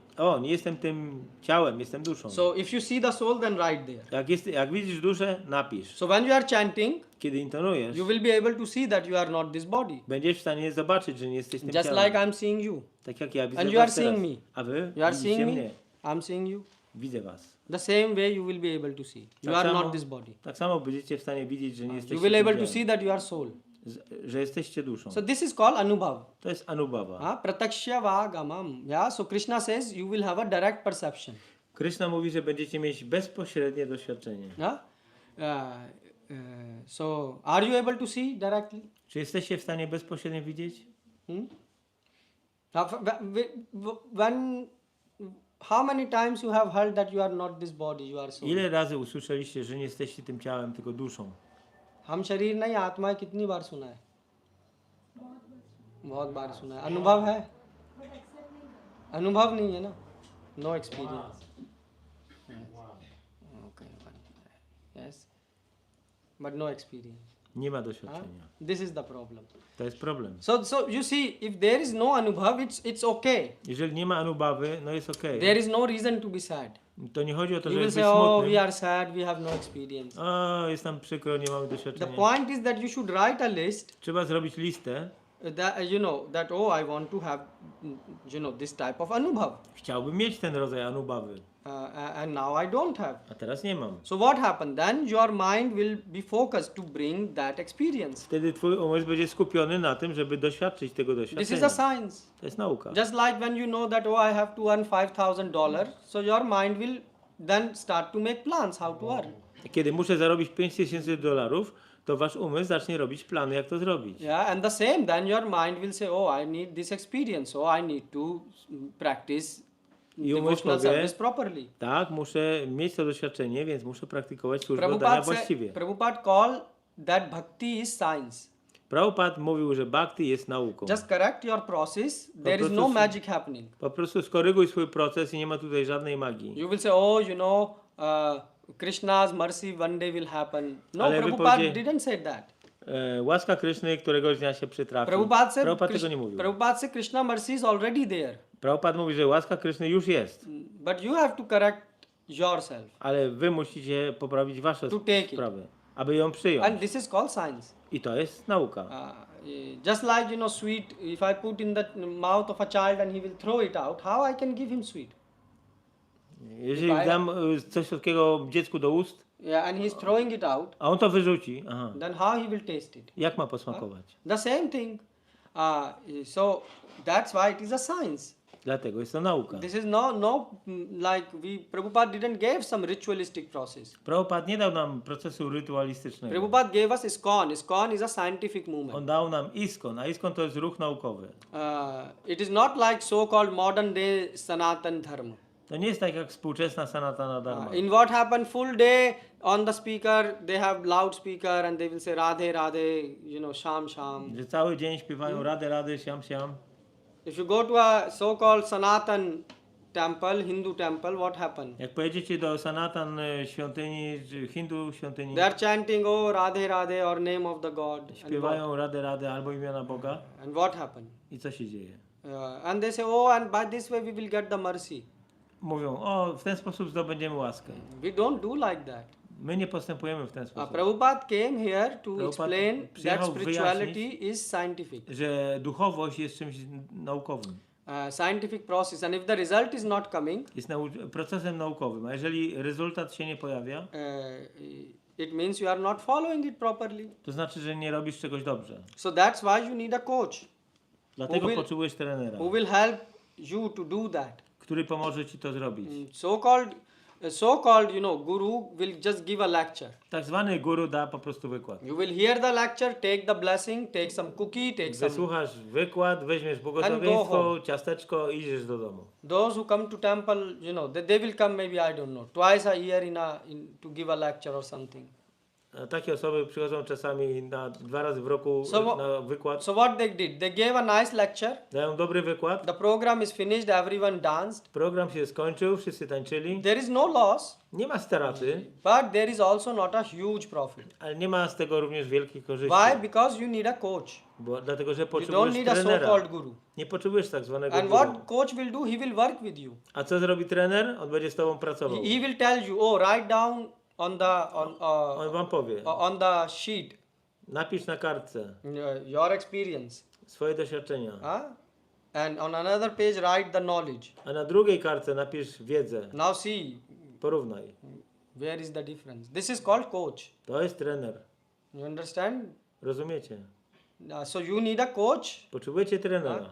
nie jestem tym ciałem, jestem duszą. So if you see the soul, then write there. Jak widzisz duszę, napisz. So when you are chanting, Kiedy intonujesz, you will be able to see that you are not this body. będziesz w stanie zobaczyć, że nie jesteś tym Just ciałem. like I'm seeing you. Tak jak ja widzę And was you are teraz. seeing me. A wy You are widzicie seeing mnie. me, I'm seeing you. Widzę was. The same way you will be able to see. You Tak are samo- not this body. Tak samo będziecie w stanie widzieć, że nie jesteście You will tym able to ciałem. see that you are soul. Że jesteście duszą. So this is called anubhav. To jest anubhava. Pratakshya vagamam. Yeah. So Krishna says you will have a direct perception. Krishna mówi, że będziecie mieć bezpośrednie doświadczenie. Yeah. So are you able to see directly? Czy jesteście w stanie bezpośrednio widzieć? How many times you have heard that you are not this body, you are soul? Ile razy usłyszeliście, że nie jesteście tym ciałem, tylko duszą? हम शरीर नहीं आत्मा है कितनी बार सुना है? बहुत बार सुना है. अनुभव है? अनुभव नहीं है ना? No experience. Okay. Yes. But no experience. Nie ma doświadczenia. This is the problem. To jest problem. So you see, if there is no anubhav, it's okay. Jeżeli nie ma anubhawy, no jest okej. There is no reason to be sad. To nie chodzi o to, You żeby will być say, oh, we smutnym. are sad, we have no experience. Jest nam przykro, nie mamy The doświadczenia. point is that you should write a list Trzeba zrobić listę. that that I want to have this type of anubhav, Chciałbym mieć ten rodzaj anubhawy, and now I don't have. a teraz nie mam. So what happened? Then your mind will be focused to bring that experience. Wtedy twój umysł będzie skupiony na tym, żeby doświadczyć tego This is doświadczenia. a science. To jest nauka. Just like when you know that I have to earn $5,000, so your mind will then start to make plans how to earn. Kiedy muszę zarobić $5,000, to wasz umysł zacznie robić plany, jak to zrobić. Yeah, and the same, then your mind will say, oh, I need this experience, so I need to practice I umysł devotional powie, service properly. tak, muszę mieć to doświadczenie, więc muszę praktykować służbę oddania właściwie. Prabhupada called that bhakti is science. Prabhupada mówił, że bhakti jest nauką. Just correct your process, there is no prostu- magic happening. Po prostu skoryguj swój proces i nie ma tutaj żadnej magii. You will say, oh, Krishna's mercy one day will happen. No, Ale Prabhupada wypowiedzi- didn't say that. Łaska Kryszny któregoś dnia się przytrafi. Prabhupada said, tego nie mówił. Prabhupada said Krishna mercy is already there. Prabhupada mówi, że łaska Kryszny już jest, But you have to correct yourself ale wy musicie poprawić wasze to take it. sprawy, aby ją przyjąć. And this is called science. I to jest nauka. Just like, sweet, if I put in the mouth of a child and he will throw it out, how I can give him sweet? Jeżeli dam coś słodkiego dziecku do ust, Yeah, and he's throwing it out, a on to wyrzuci, then how he will taste it? jak ma posmakować? The same thing. So that's why it is a science. Dlatego jest to nauka. This is like Prabhupada didn't give some ritualistic process. Prabhupada nie dał nam procesu rytualistycznego. Prabhupada gave us ISKCON. ISKCON is a scientific movement. On dał nam ISKCON, a ISKCON to jest ruch naukowy. It is not like so-called modern day Sanatan Dharma. To nie jest tak jak współczesna Sanatana Dharma. In what happened full day on the speaker, they have loudspeaker and they will say Radhe Radhe, Sham Sham. Że cały dzień śpiewają Radhe Radhe, Siam Siam. If you go to a so-called Sanatan temple, Hindu temple, what happened? Jak pojedziecie do Sanatan świątyni, Hindu świątyni, They are chanting, oh Radhe Radhe or name of the God. śpiewają Radhe Radhe albo imiona Boga. And what happened? I co się dzieje? And they say, oh, and by this way we will get the mercy. Mówią, o, w ten sposób zdobędziemy łaskę. We don't do like that. My nie postępujemy w ten sposób. Prabhupada came here to Prabhupada explain that przyjechał spirituality wyjaśnić, is scientific. że duchowość jest czymś naukowym. Scientific process, and if the result is not coming, Jest procesem naukowym, a jeżeli rezultat się nie pojawia, it means you are not following it properly. to znaczy, że nie robisz czegoś dobrze. So that's why you need a coach Dlatego potrzebujesz trenera, who will help you to do that. który pomoże ci to zrobić. So-called, guru will just give a lecture. Tak zwany guru da po prostu wykład. You will hear the lecture, take the blessing, take some cookie, take some. Wysłuchasz wykład, weźmiesz błogosławieństwo, ciasteczko i idziesz do domu. Those who come to temple, they will come maybe, I don't know, twice a year to give a lecture or something. A takie osoby przychodzą czasami na 2 razy w roku na wykład. So what they did? They gave a nice lecture. Dają dobry wykład. The program is finished, everyone danced. Program się skończył, wszyscy tańczyli. There is no loss, Nie ma straty, but there is also not a huge profit. ale nie ma z tego również wielkich korzyści. Why? Because you need a coach. Dlatego, że You don't potrzebujesz need a trenera. so-called guru. Nie potrzebujesz tak zwanego And guru. what coach will do? He will work with you. A co zrobi trener? On będzie z tobą pracował. He will tell you, oh, write down on On wam powie. the sheet Napisz na kartce your experience. swoje doświadczenia. And on another page write the knowledge. A na drugiej kartce napisz wiedzę. Now see, Porównaj. where is the difference? This is called coach. To jest trener. You understand? Rozumiecie? So you need a coach. Potrzebujecie trenera.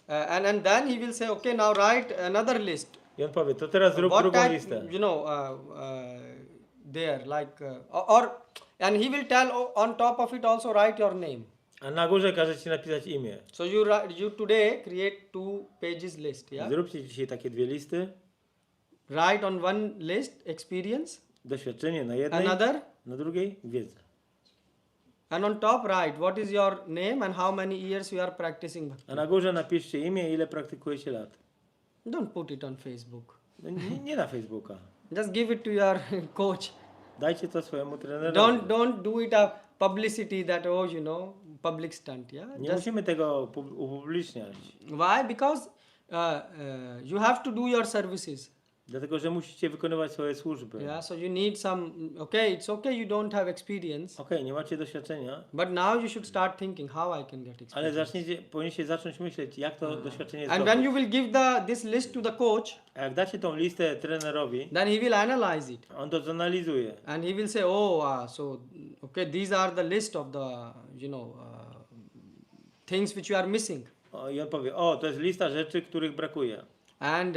And then he will say, okay, now write another list. I on powie, to teraz zrób What drugą type, listę. there, like, and he will tell, on top of it also write your name. A na górze każe ci napisać imię. So you today create 2 pages list, yeah? Zróbcie dzisiaj takie 2 listy. Write on one list experience, Doświadczenie na jednej, another, na drugiej wiedzę. and on top write what is your name and how many years you are practicing bhakti. A na górze napiszcie imię, ile praktykujecie lat. Don't put it on Facebook. No, nie na Facebooka. Just give it to your coach. Dajcie to swojemu trenerowi. Don't do it a publicity that, public stunt, yeah? Nie musimy tego upubliczniać. Why? Because you have to do your services. Dlatego, że musicie wykonywać swoje służby. Yeah, so you need some, it's okay you don't have experience, Okej, nie macie doświadczenia, but now you should start thinking how I can get ale experience. powinniście zacząć myśleć, jak to doświadczenie And when zdobyć. you will give this list to the coach, A jak dacie tą listę trenerowi, then he will analyze it. on to zanalizuje. And he will say, these are the list of the, things which you are missing. I on powie, to jest lista rzeczy, których brakuje. And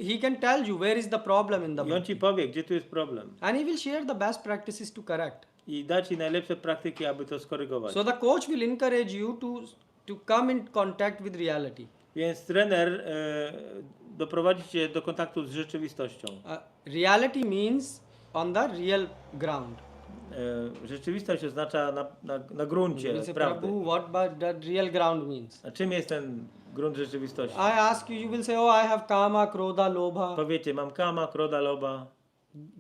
he can tell you where is the problem in the I on ci powie, gdzie tu jest problem. and he will share the best practices to correct. I da ci najlepsze praktyki, aby to skorygować. So the coach will encourage you to come in contact with reality. Więc trener doprowadzi cię do kontaktu z rzeczywistością. Reality means on the real ground. Rzeczywistość oznacza na gruncie You will say, prawdy. Prabhu, what but that real ground means? A czym jest ten grunt rzeczywistości? I ask you, you will say, I have kama, krodha, lobha. Powiecie, mam kama, kroda, loba.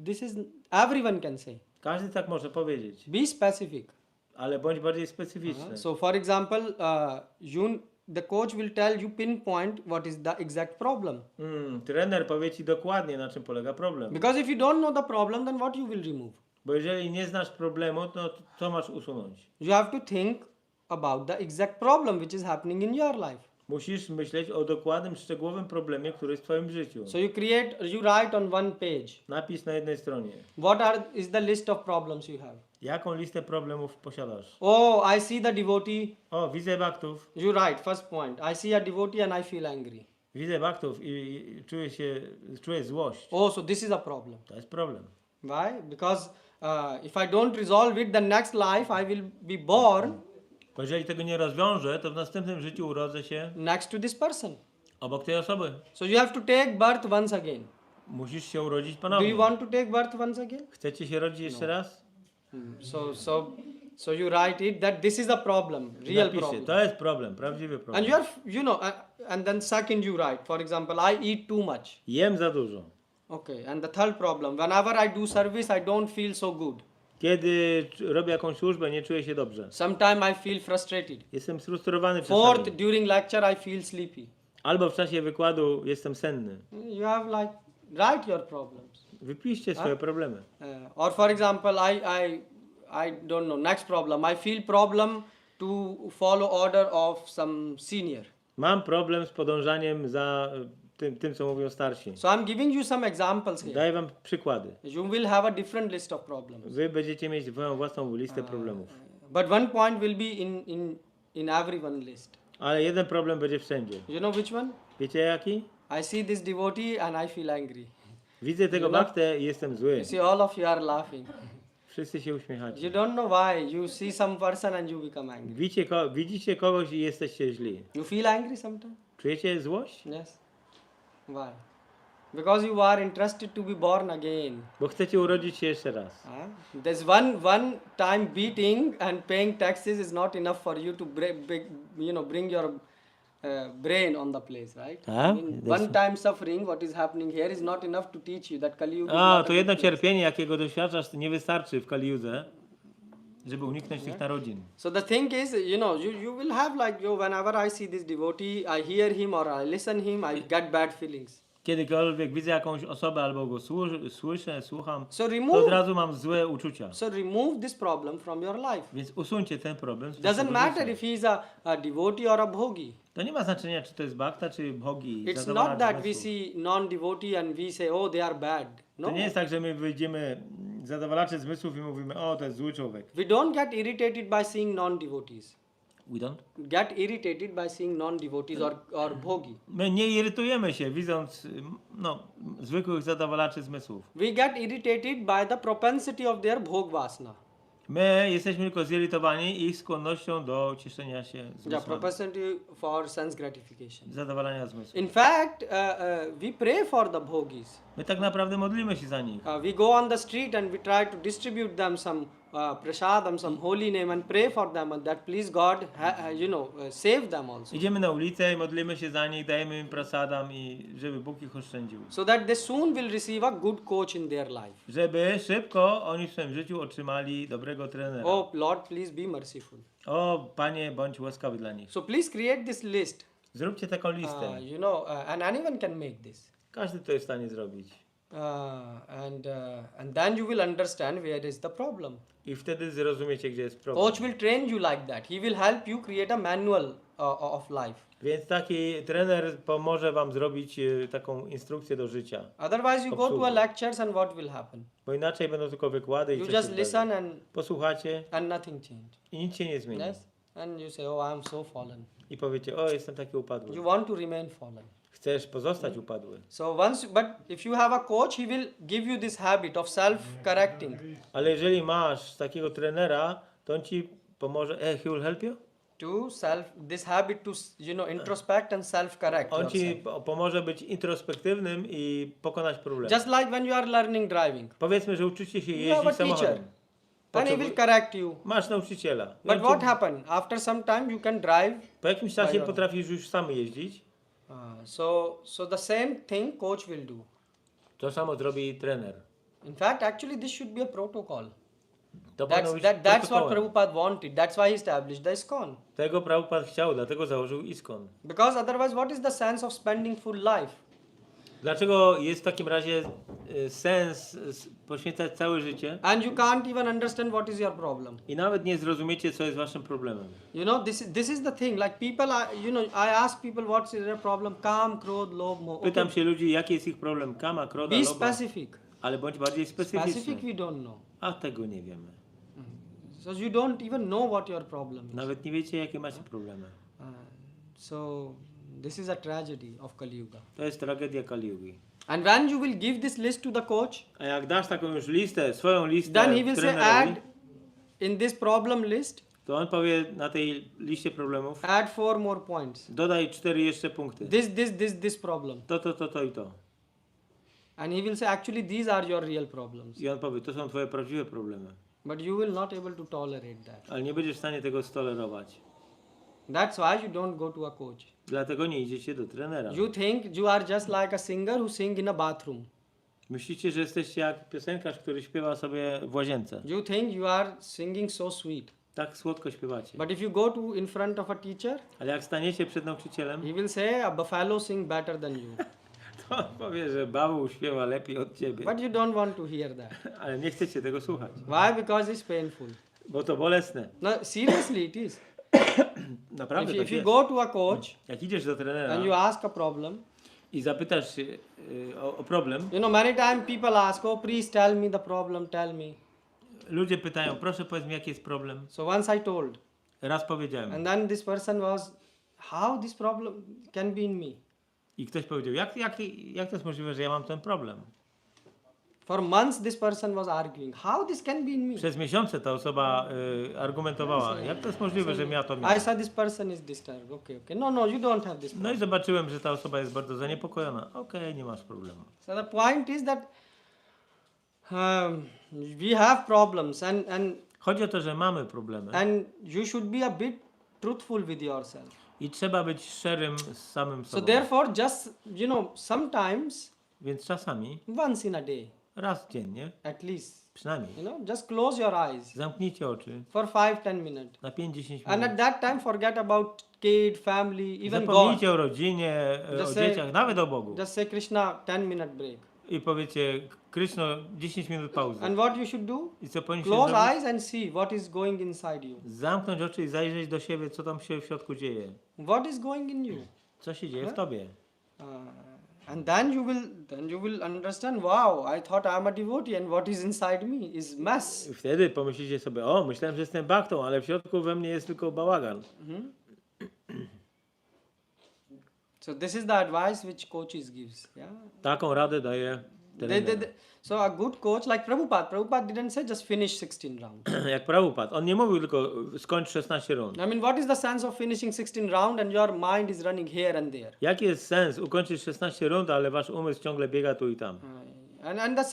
This is, everyone can say. Każdy tak może powiedzieć, Be specific. ale bądź bardziej specyficzny. So for example, the coach will tell you pinpoint what is the exact problem. Trener powie ci dokładnie, na czym polega problem. Because if you don't know the problem, then what you will remove? Bo jeżeli nie znasz problemu, to co masz usunąć? You have to think about the exact problem which is happening in your life. Musisz myśleć o dokładnym, szczegółowym problemie, który jest w twoim życiu. So you write on one page. Napisz na jednej stronie. What is the list of problems you have? Jaką listę problemów posiadasz? I see the devotee. Widzę baktów. You write, first point. I see a devotee and I feel angry. Widzę baktów i czuję złość. Oh, so this is a problem. To jest problem. Why? Because if I don't resolve it, the next life I will be born Bo jeżeli tego nie rozwiążę, to w następnym życiu urodzę się next to this person. obok tej osoby. So you have to take birth once again. Musisz się urodzić Do ponownie. you want to take birth once again? Chcecie się rodzić jeszcze raz? So you write it that this is a problem, real Napiszcie, problem. to jest problem, prawdziwy problem. And you are, and then second you write, for example, I eat too much. Jem za dużo. Okay, and the third problem, whenever I do service, I don't feel so good. Kiedy robię jakąś służbę, nie czuję się dobrze. Sometimes I feel frustrated. Jestem sfrustrowany Fourth, czasami. during lecture, I feel sleepy. Albo w czasie wykładu jestem senny. You have like, write your problems. Wypiszcie swoje problemy. Or for example, I don't know, next problem, I feel problem to follow order of some senior. Mam problem z podążaniem za tym, co mówią starsi. So I'm giving you some examples here. Daję wam przykłady. You will have a different list of problems. Wy będziecie mieć swoją własną listę problemów. But one point will be in everyone list. Ale jeden problem będzie wszędzie. You know which one? Wiecie jaki? I see this devotee and I feel angry. Widzę tego You know- baktę i jestem zły. You see, all of you are laughing. Wszyscy się uśmiechacie. You don't know why. You see some person and you become angry. Widzicie kogoś i jesteście źli. You feel angry sometimes? Czujecie złość? Yes. Why? Because you are interested to be born again. Bo chcecie urodzić się jeszcze raz. There's one time beating and paying taxes is not enough for you to bring your brain on the place, right? One time suffering, what is happening here, is not enough to teach you that Kali Yuga is A, not to a jedno good place. cierpienie, jakiego doświadczasz, nie wystarczy w Kaliudze, żeby uniknąć tych narodzin. So the thing is, you will have like, whenever I see this devotee, I hear him or I listen him, I get bad feelings. Kiedykolwiek widzę jakąś osobę albo go słucham, So to od razu mam złe uczucia. remove this problem from your life. Więc usuńcie ten problem. z Doesn't waszego matter życia. if he is a devotee or a bhogi. To nie ma znaczenia, czy to jest bhakta, czy bhogi. It's zadowalacz not that we zmysłów. see non-devotee and we say, oh, they are bad. No. To nie jest tak, że my wyjdziemy zadowalacze zmysłów i mówimy, o, to jest zły człowiek. We don't get irritated by seeing non-devotees. We don't. Get irritated by seeing non-devotees or bhogi. My nie irytujemy się, widząc zwykłych zadowalaczy zmysłów. We get irritated by the propensity of their bhog vasana. My jesteśmy tylko zirytowani ich skłonnością do cieszenia się Yeah, zmysłami. propensity for sense gratification. Zadowalania zmysłów. In fact, we pray for the bhogis. My tak naprawdę modlimy się za nich. We go on the street and we try to distribute them some prasadam, some holy name and pray for them and that please God, save them also. Idziemy na ulicę i modlimy się za nich, dajemy im prasadam i żeby Bóg ich oszczędził. So that they soon will receive a good coach in their life. Żeby szybko oni w swoim życiu otrzymali dobrego trenera. Oh Lord, please be merciful. O Panie, bądź łaskawy dla nich. So please create this list. Zróbcie taką listę. And anyone can make this. Każdy to jest w stanie zrobić. And then you will understand where is the problem. I wtedy zrozumiecie, gdzie jest problem. Coach will train you like that. He will help you create a manual of life. Więc taki trener pomoże wam zrobić taką instrukcję do życia. Otherwise you go to a lectures and what will happen? Bo inaczej będą tylko wykłady i You coś just się listen zdarzy. Posłuchacie and nothing change. i nic się nie zmieni. Yes? And you say, oh, I am so fallen. I powiecie, o, jestem taki upadły. You want to remain fallen. Chcesz pozostać upadły. So but if you have a coach, he will give you this habit of self-correcting. Ale jeżeli masz takiego trenera, to on ci pomoże. He will help you? This habit to, introspect and self-correct On ci yourself. pomoże być introspektywnym i pokonać problem. Just like when you are learning driving. Powiedzmy, że uczycie się You have a jeździć teacher. samochodem. And he will correct you. Masz nauczyciela. But what happened? After some time you can drive. Po jakimś czasie potrafisz już sam jeździć. So the same thing coach will do. To samo zrobi trener. In fact, actually this should be a protocol. To powinno być That's what protokołem. Prabhupada wanted. That's why he established the ISKCON. Tego Prabhupada chciał, dlatego założył ISKCON. Because otherwise what is the sense of spending full life? Dlaczego jest w takim razie sens poświęcać całe życie And you can't even understand what is your problem. i nawet nie zrozumiecie, co jest waszym problemem? This is the thing. Like people are, I ask people what's their problem. Kam, krodh, lobh, moh. Pytam się ludzi, jaki jest ich problem. Kama, kroda, Be loba. specific. Ale bądź bardziej specyficzny. Specific we don't know. A tego nie wiemy. So you don't even know what your problem is. Nawet nie wiecie, jakie macie problemy. So This is a tragedy of Kali Yuga. To jest tragedia Kali Yugi. And when you will give this list to the coach, A jak dasz taką już listę, swoją listę then he will say trenerowi, add in this problem list, to on powie na tej liście problemów, add 4 more points. dodaj 4 jeszcze punkty. This problem. To i to. And he will say actually these are your real problems. I on powie, to są twoje prawdziwe problemy. But you will not able to tolerate that. Ale nie będziesz w stanie tego stolerować. That's why you don't go to a coach. Dlatego nie idziecie do trenera. You think you are just like a singer who sing in a bathroom. Myślicie, że jesteście jak piosenkarz, który śpiewa sobie w łazience. You think you are singing so sweet. Tak słodko śpiewacie. But if you go to in front of a teacher, Ale jak staniecie przed nauczycielem, he will say a buffalo sing better than you. to on powie, że bawu śpiewa lepiej od ciebie. But you don't want to hear that. Ale nie chcecie tego słuchać. Why? Because it's painful. Bo to bolesne. No, seriously it is. Naprawdę If tak you jest. go to a coach Jak idziesz do trenera and you ask a problem, i zapytasz się o problem, you know, many times people ask, oh, please tell me the problem, tell me. ludzie pytają, proszę powiedz mi jaki jest problem. So once I told, Raz powiedziałem. and then this person was, how this problem can be in me? I ktoś powiedział, jak to jest możliwe, że ja mam ten problem? For months this person was arguing, how this can be in me? Przez miesiące ta osoba argumentowała, jak to jest możliwe, że ja to I miałem. said this person is disturbed. Okay. No, you don't have this No problem. i zobaczyłem, że ta osoba jest bardzo zaniepokojona. Okej, nie masz problemu. So the point is that we have problems and Chodzi o to, że mamy problemy you should be a bit truthful with yourself. i trzeba być szczerym z samym So sobą. therefore just, you know, sometimes Więc czasami, once in a day raz dziennie, at least, przynajmniej, you know, just close your eyes zamknijcie oczy for 5-10 minutes. na 5-10 And minut. at that time forget about kid, family, even God. Zapomnijcie o rodzinie, o Just say- dzieciach, nawet o Bogu. Just say Krishna 10-minute break. I powiecie, Kryszno, 10 minut pauzy. And what you should do? I co powinniście Close zrobić? eyes and see what is going inside you. Zamknąć oczy i zajrzeć do siebie, co tam się w środku dzieje. What is going in you? Co się dzieje w tobie. And then you will understand, wow, I thought I'm a devotee and what is inside me is mess. I wtedy pomyślicie sobie, o, myślałem, że jestem baktą, ale w środku we mnie jest tylko bałagan. So this is the advice which coaches gives. Yeah. Taką radę daje trener. So a good coach like Prabhupada didn't say just finish 16 rounds. Jak Prabhupada, on nie mówił tylko skończ 16 rund. I mean, what is the sense of finishing 16 rounds and your mind is running here and there? Jaki jest sens ukończyć 16 rund, ale wasz umysł ciągle biega tu i tam? And the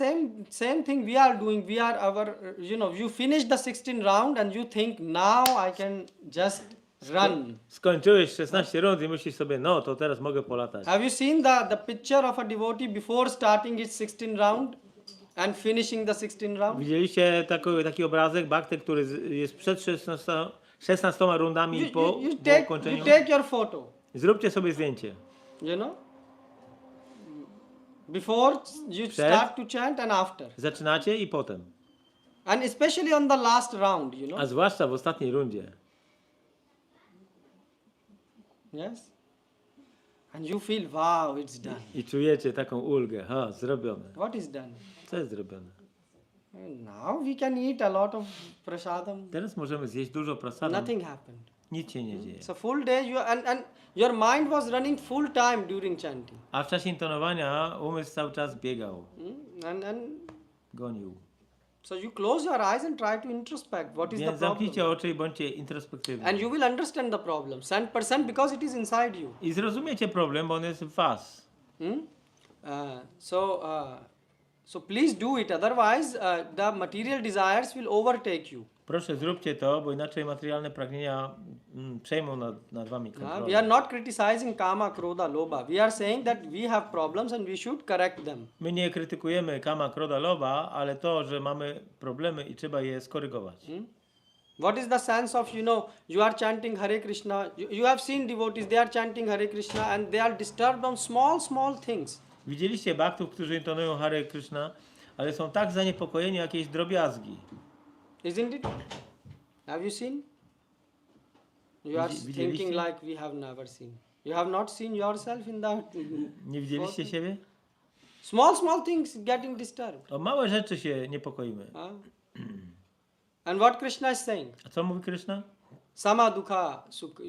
same thing we are doing. We are our, you know, you finish the 16 round and you think now I can just run. Skończyłeś 16 rund i myślisz sobie, no to teraz mogę polatać. Have you seen the picture of a devotee before starting his 16 round and finishing the 16 round? Widzieliście taki obrazek bakty, który jest przed 16 rundami i po You ukończeniu? take your photo, Zróbcie sobie zdjęcie. you know, before you start to chant and after, Zaczynacie i potem. and especially on the last round, you know. A zwłaszcza w ostatniej rundzie. Yes. And you feel, wow, it's done. I czujecie taką ulgę. Ha, zrobione. What is done? Co jest zrobione? Now we can eat a lot of prasadam. Teraz możemy zjeść dużo prasadu. Nothing happened. Nic się nie dzieje. So full day, and your mind was running full time during chanting. A w czasie intonowania umysł cały czas biegał. And Gonił. so you close your eyes and try to introspect. What is the Więc problem? zamknijcie oczy i bądźcie introspektywni. And you will understand the problem 100% because it is inside you. I zrozumiecie problem, bo on jest w was. So please do it. Otherwise, the material desires will overtake you. Proszę zróbcie to, bo inaczej materialne pragnienia przejmą nad wami We are kontrolę. not criticizing kama, krodha, lobha. We are saying that we have problems and we should correct them. My nie krytykujemy kama, kroda, loba, ale to, że mamy problemy i trzeba je skorygować. What is the sense of, you know, you are chanting Hare Krishna, you have seen devotees, they are chanting Hare Krishna and they are disturbed on small things. Widzieliście baktów, którzy intonują Hare Krishna, ale są tak zaniepokojeni o jakieś drobiazgi. Isn't it? Have you seen? You are Widzieliście? thinking like we have never seen. You have not seen yourself in that. Nie widzieliście siebie? Small things getting disturbed. O małe rzeczy się niepokoimy. And what Krishna is saying? A co mówi Krishna? sama dukha sukha.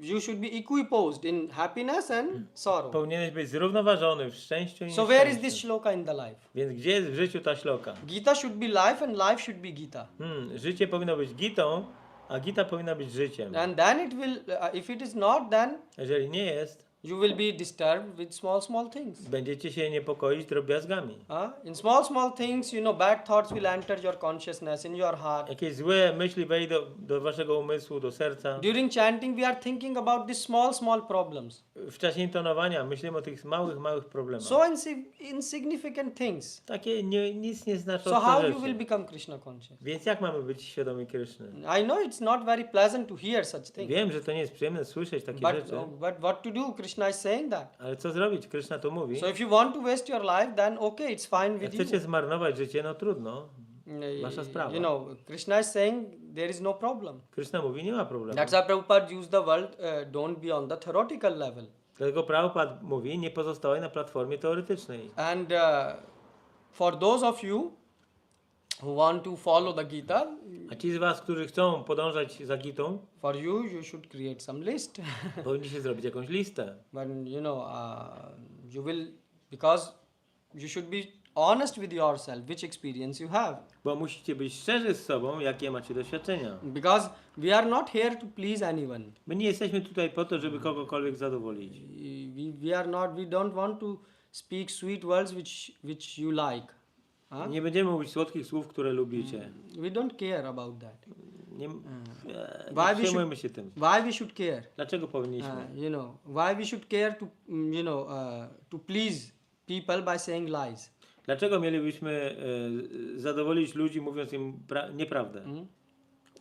You should be equiposed in happiness and sorrow. Powinieneś być zrównoważony w szczęściu i So where is this nieszczęściu. shloka in the life? Więc gdzie jest w życiu ta śloka? Gita should be life and life should be Gita. Życie powinno być gitą, a gita powinna być życiem. And then it will, if it is not, then Jeżeli nie jest, you will be disturbed with small things. będziecie się niepokoić drobiazgami. In small things, bad thoughts will enter your consciousness, in your heart. Jakieś złe myśli wejdą do waszego umysłu, do serca. During chanting, we are thinking about these small problems. W czasie intonowania myślimy o tych małych problemach. So insignificant things. Takie nic nie znaczące So how rzeczy. you will become Krishna conscious? Więc jak mamy być świadomi Kryszny? I know it's not very pleasant to hear such things. Wiem, że to nie jest przyjemne słyszeć takie rzeczy. But what to do? Krishna is saying that. Ale co zrobić? Kryszna to mówi. So if you want to waste your life, then okay, it's fine Jak with chcecie you. zmarnować życie, no trudno. Wasza sprawa. Krishna is saying there is no problem. Kryszna mówi, nie ma problemu. That's why Prabhupada used the word, don't be on the theoretical level. Dlatego Prabhupada mówi, nie pozostawaj na platformie teoretycznej. And for those of you who want to follow the Gita, A ci z was, którzy chcą podążać za Gitą, for you should create some list. powinniście zrobić jakąś listę. But you will, because you should be honest with yourself, which experience you have. Bo musicie być szczerzy z sobą, jakie macie doświadczenia. Because we are not here to please anyone. My nie jesteśmy tutaj po to, żeby kogokolwiek zadowolić. We don't want to speak sweet words which you like. Nie będziemy mówić słodkich słów, które lubicie. We don't care about that. Nie Why we przejmujemy się tym. Why we should care? Dlaczego powinniśmy? Why we should care to to please people by saying lies? Dlaczego mielibyśmy zadowolić ludzi, mówiąc im nieprawdę?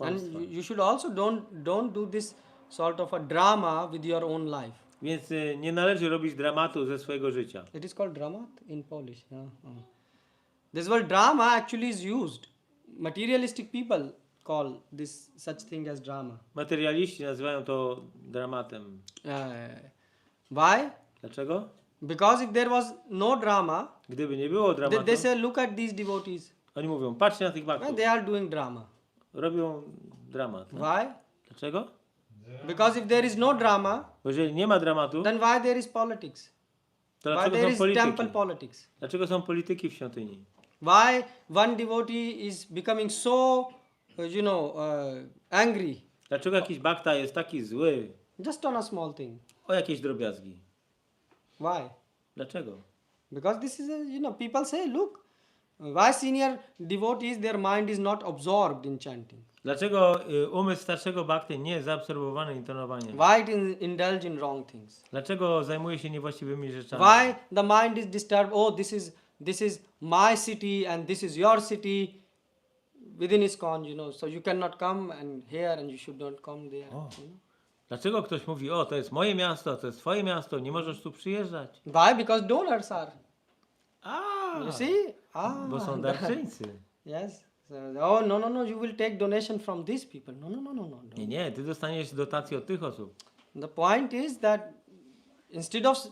And you should also don't do this sort of a drama with your own life. Więc nie należy robić dramatu ze swojego życia. It is called dramat in Polish. This word drama actually is used. Materialistic people call this such thing as drama. Materialiści nazywają to dramatem. Why? Dlaczego? Because if there was no drama, Gdyby nie było dramatu, they say, look at these devotees. oni mówią, patrzcie na tych Well, baktów. they are doing drama. Robią dramat. No? Why? Dlaczego? Because if there is no drama, Bo jeżeli nie ma dramatu, then why there is politics? to Why dlaczego there są is polityki? temple politics? Dlaczego są polityki w świątyni? Why one devotee is becoming so, angry Dlaczego jakiś bakta jest taki zły just on a small thing? o jakieś drobiazgi? Why? Dlaczego? Because this is people say, look, why senior devotees, their mind is not absorbed in chanting? Dlaczego umysł starszego bakty nie jest zaabsorbowany intonowaniem? Why it indulge in wrong things? Dlaczego zajmuje się niewłaściwymi rzeczami? Why the mind is disturbed? Oh, this is my city and this is your city within ISKCON, so you cannot come and here and you should not come there. Dlaczego ktoś mówi, o, to jest moje miasto, to jest twoje miasto, nie możesz tu przyjeżdżać? Why? Because donors are. A, You see? bo są darczyńcy. Yes. So, no, you will take donation from these people. No. Nie, ty dostaniesz dotację od tych osób. The point is that instead of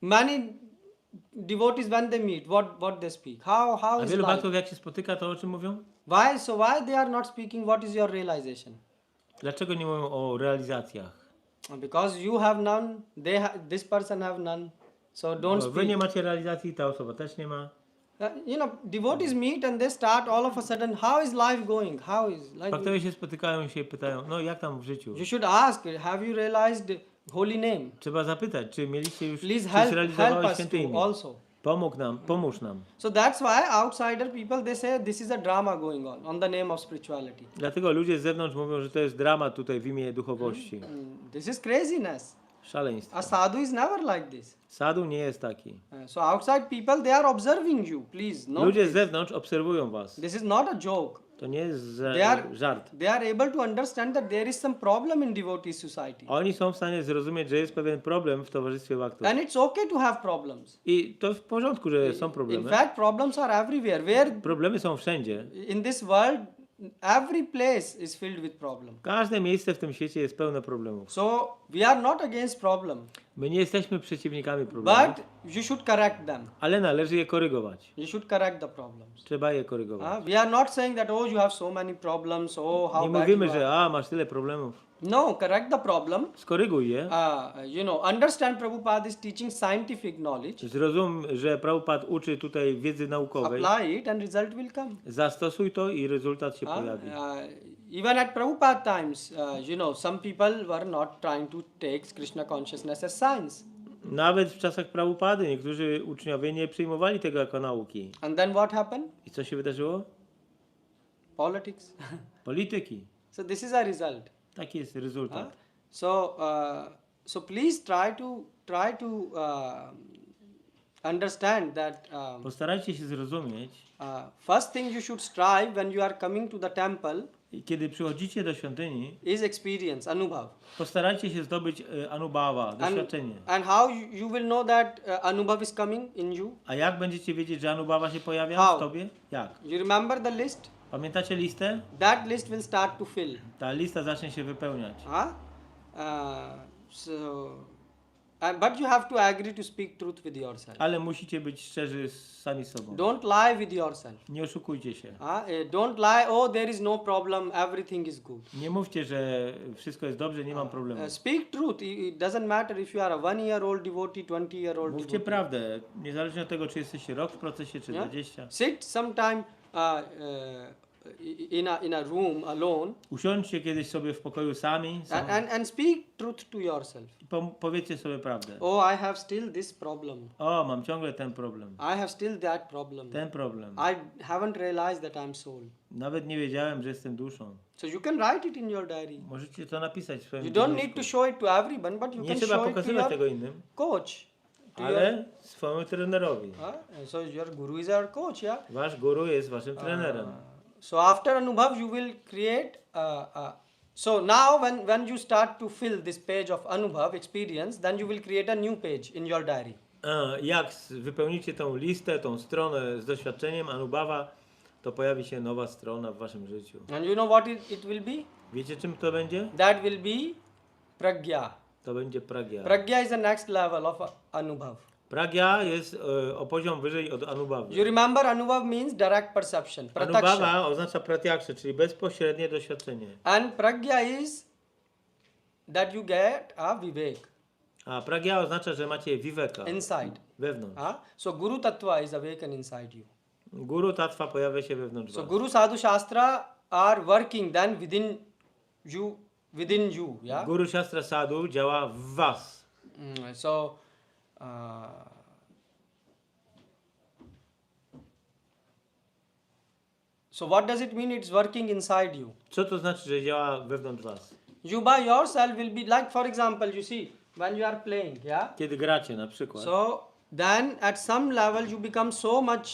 many devotees when they meet, what they speak? How A is wielu life? baktów jak się spotyka, to o czym mówią? Why they are not speaking? What is your realization? Dlaczego nie mówią o realizacjach? Because you have none, this person have none. So don't Bo wy speak. nie macie realizacji, ta osoba też nie ma. Devotees meet and they start all of a sudden, how is life going? How is life? Baktowie się spotykają i się pytają, no jak tam w życiu? You should ask, have you realized holy name? Trzeba zapytać, czy mieliście już, Please czy help zrealizowałeś us święte to imię? also. Pomóż nam. So that's why outsider people, they say this is a drama going on the name of spirituality. Dlatego ludzie z zewnątrz mówią, że to jest dramat tutaj w imię duchowości. This is craziness. Szaleństwo. A sadhu is never like this. Sadhu nie jest taki. So outside people, they are observing you. Please, no. Ludzie z zewnątrz obserwują was. This is not a joke. To nie jest żart. They are able to understand that there is some problem in devotee society. Oni są w stanie zrozumieć, że jest pewien problem w towarzystwie baktów. And it's okay to have problems. I to w porządku, że są In problemy. fact, problems are everywhere. Where Problemy są wszędzie. in this world, every place is filled with problem. Każde miejsce w tym świecie jest pełne problemów. So we are not against problem. My nie jesteśmy przeciwnikami problemów, but you should correct them. ale należy je korygować. You should correct the problems. Trzeba je korygować. We are not saying that, oh, you have so many problems, oh, how Nie bad mówimy, you are. że masz tyle problemów. No, correct the problem. Skoryguj je. Understand Prabhupada is teaching scientific knowledge. Zrozum, że Prabhupada uczy tutaj wiedzy naukowej. Apply it and result will come. Zastosuj to i rezultat się pojawi. Even at Prabhupada times, some people were not trying to take Krishna consciousness as science. Nawet w czasach Prabhupady niektórzy uczniowie nie przyjmowali tego jako nauki. And then what happened? I co się wydarzyło? Politics. Polityki. So this is a result. Taki jest rezultat. So please try to understand that Postarajcie się zrozumieć, first thing you should strive when you are coming to the temple kiedy przychodzicie do świątyni, is experience, anubhav. postarajcie się zdobyć anubhava, doświadczenie. And how you will know that anubhav is coming in you? A jak będziecie wiedzieć, że anubhava się pojawia How? w tobie? Jak? You remember the list? Pamiętacie listę? That list will start to fill. Ta lista zacznie się wypełniać. But you have to agree to speak truth with yourself. Ale musicie być szczerzy sami z sobą. Don't lie with yourself. Nie oszukujcie się. Don't lie, oh, there is no problem, everything is good. Nie mówcie, że wszystko jest dobrze, nie mam problemu. Speak truth. It doesn't matter if you are a 1-year-old devotee, 20-year-old Mówcie devotee. prawdę, niezależnie od tego, czy jesteście rok w procesie, czy Yeah? 20. Sit sometime in a room alone Usiądźcie kiedyś sobie w pokoju sami and speak truth to yourself. i powiedzcie sobie prawdę. Oh, I have still this problem. O, mam ciągle ten problem. I have still that problem. Ten problem. I haven't realized that I'm soul. Nawet nie wiedziałem, że jestem duszą. So you can write it in your diary. Możecie to napisać w swoim You don't dzienniku. need to show it to everyone, but you Nie can trzeba show it to pokazywać tego your innym, coach. To ale swojemu trenerowi. so your guru is our coach, yeah. Wasz guru jest waszym trenerem. So after Anubhav, you will create. So now, when you start to fill this page of Anubhav experience, then you will create a new page in your diary. Jak wypełnicie tą listę, tą stronę z doświadczeniem Anubhava, to pojawi się nowa strona w waszym życiu. And you know what it will be? Wiecie, czym to będzie? That will be pragya. To będzie pragya. Pragya is the next level of Anubhav. Pragya jest o poziom wyżej od Anubhawy. You remember Anubhav means direct perception, prataksha. Anubhava oznacza pratyaksha, czyli bezpośrednie doświadczenie. And pragya is that you get a vivek A pragya oznacza, że macie viveka inside. wewnątrz. So Guru Tattva is awakened inside you. Guru tattva pojawia się wewnątrz So was. Guru Sadhu Shastra are working then within you, yeah. Guru Shastra Sadhu działa w was. So what does it mean? It's working inside you. Co to znaczy, że działa wewnątrz was? You by yourself will be like, for example, you see, when you are playing, yeah. Kiedy gracie na przykład. So then at some level you become so much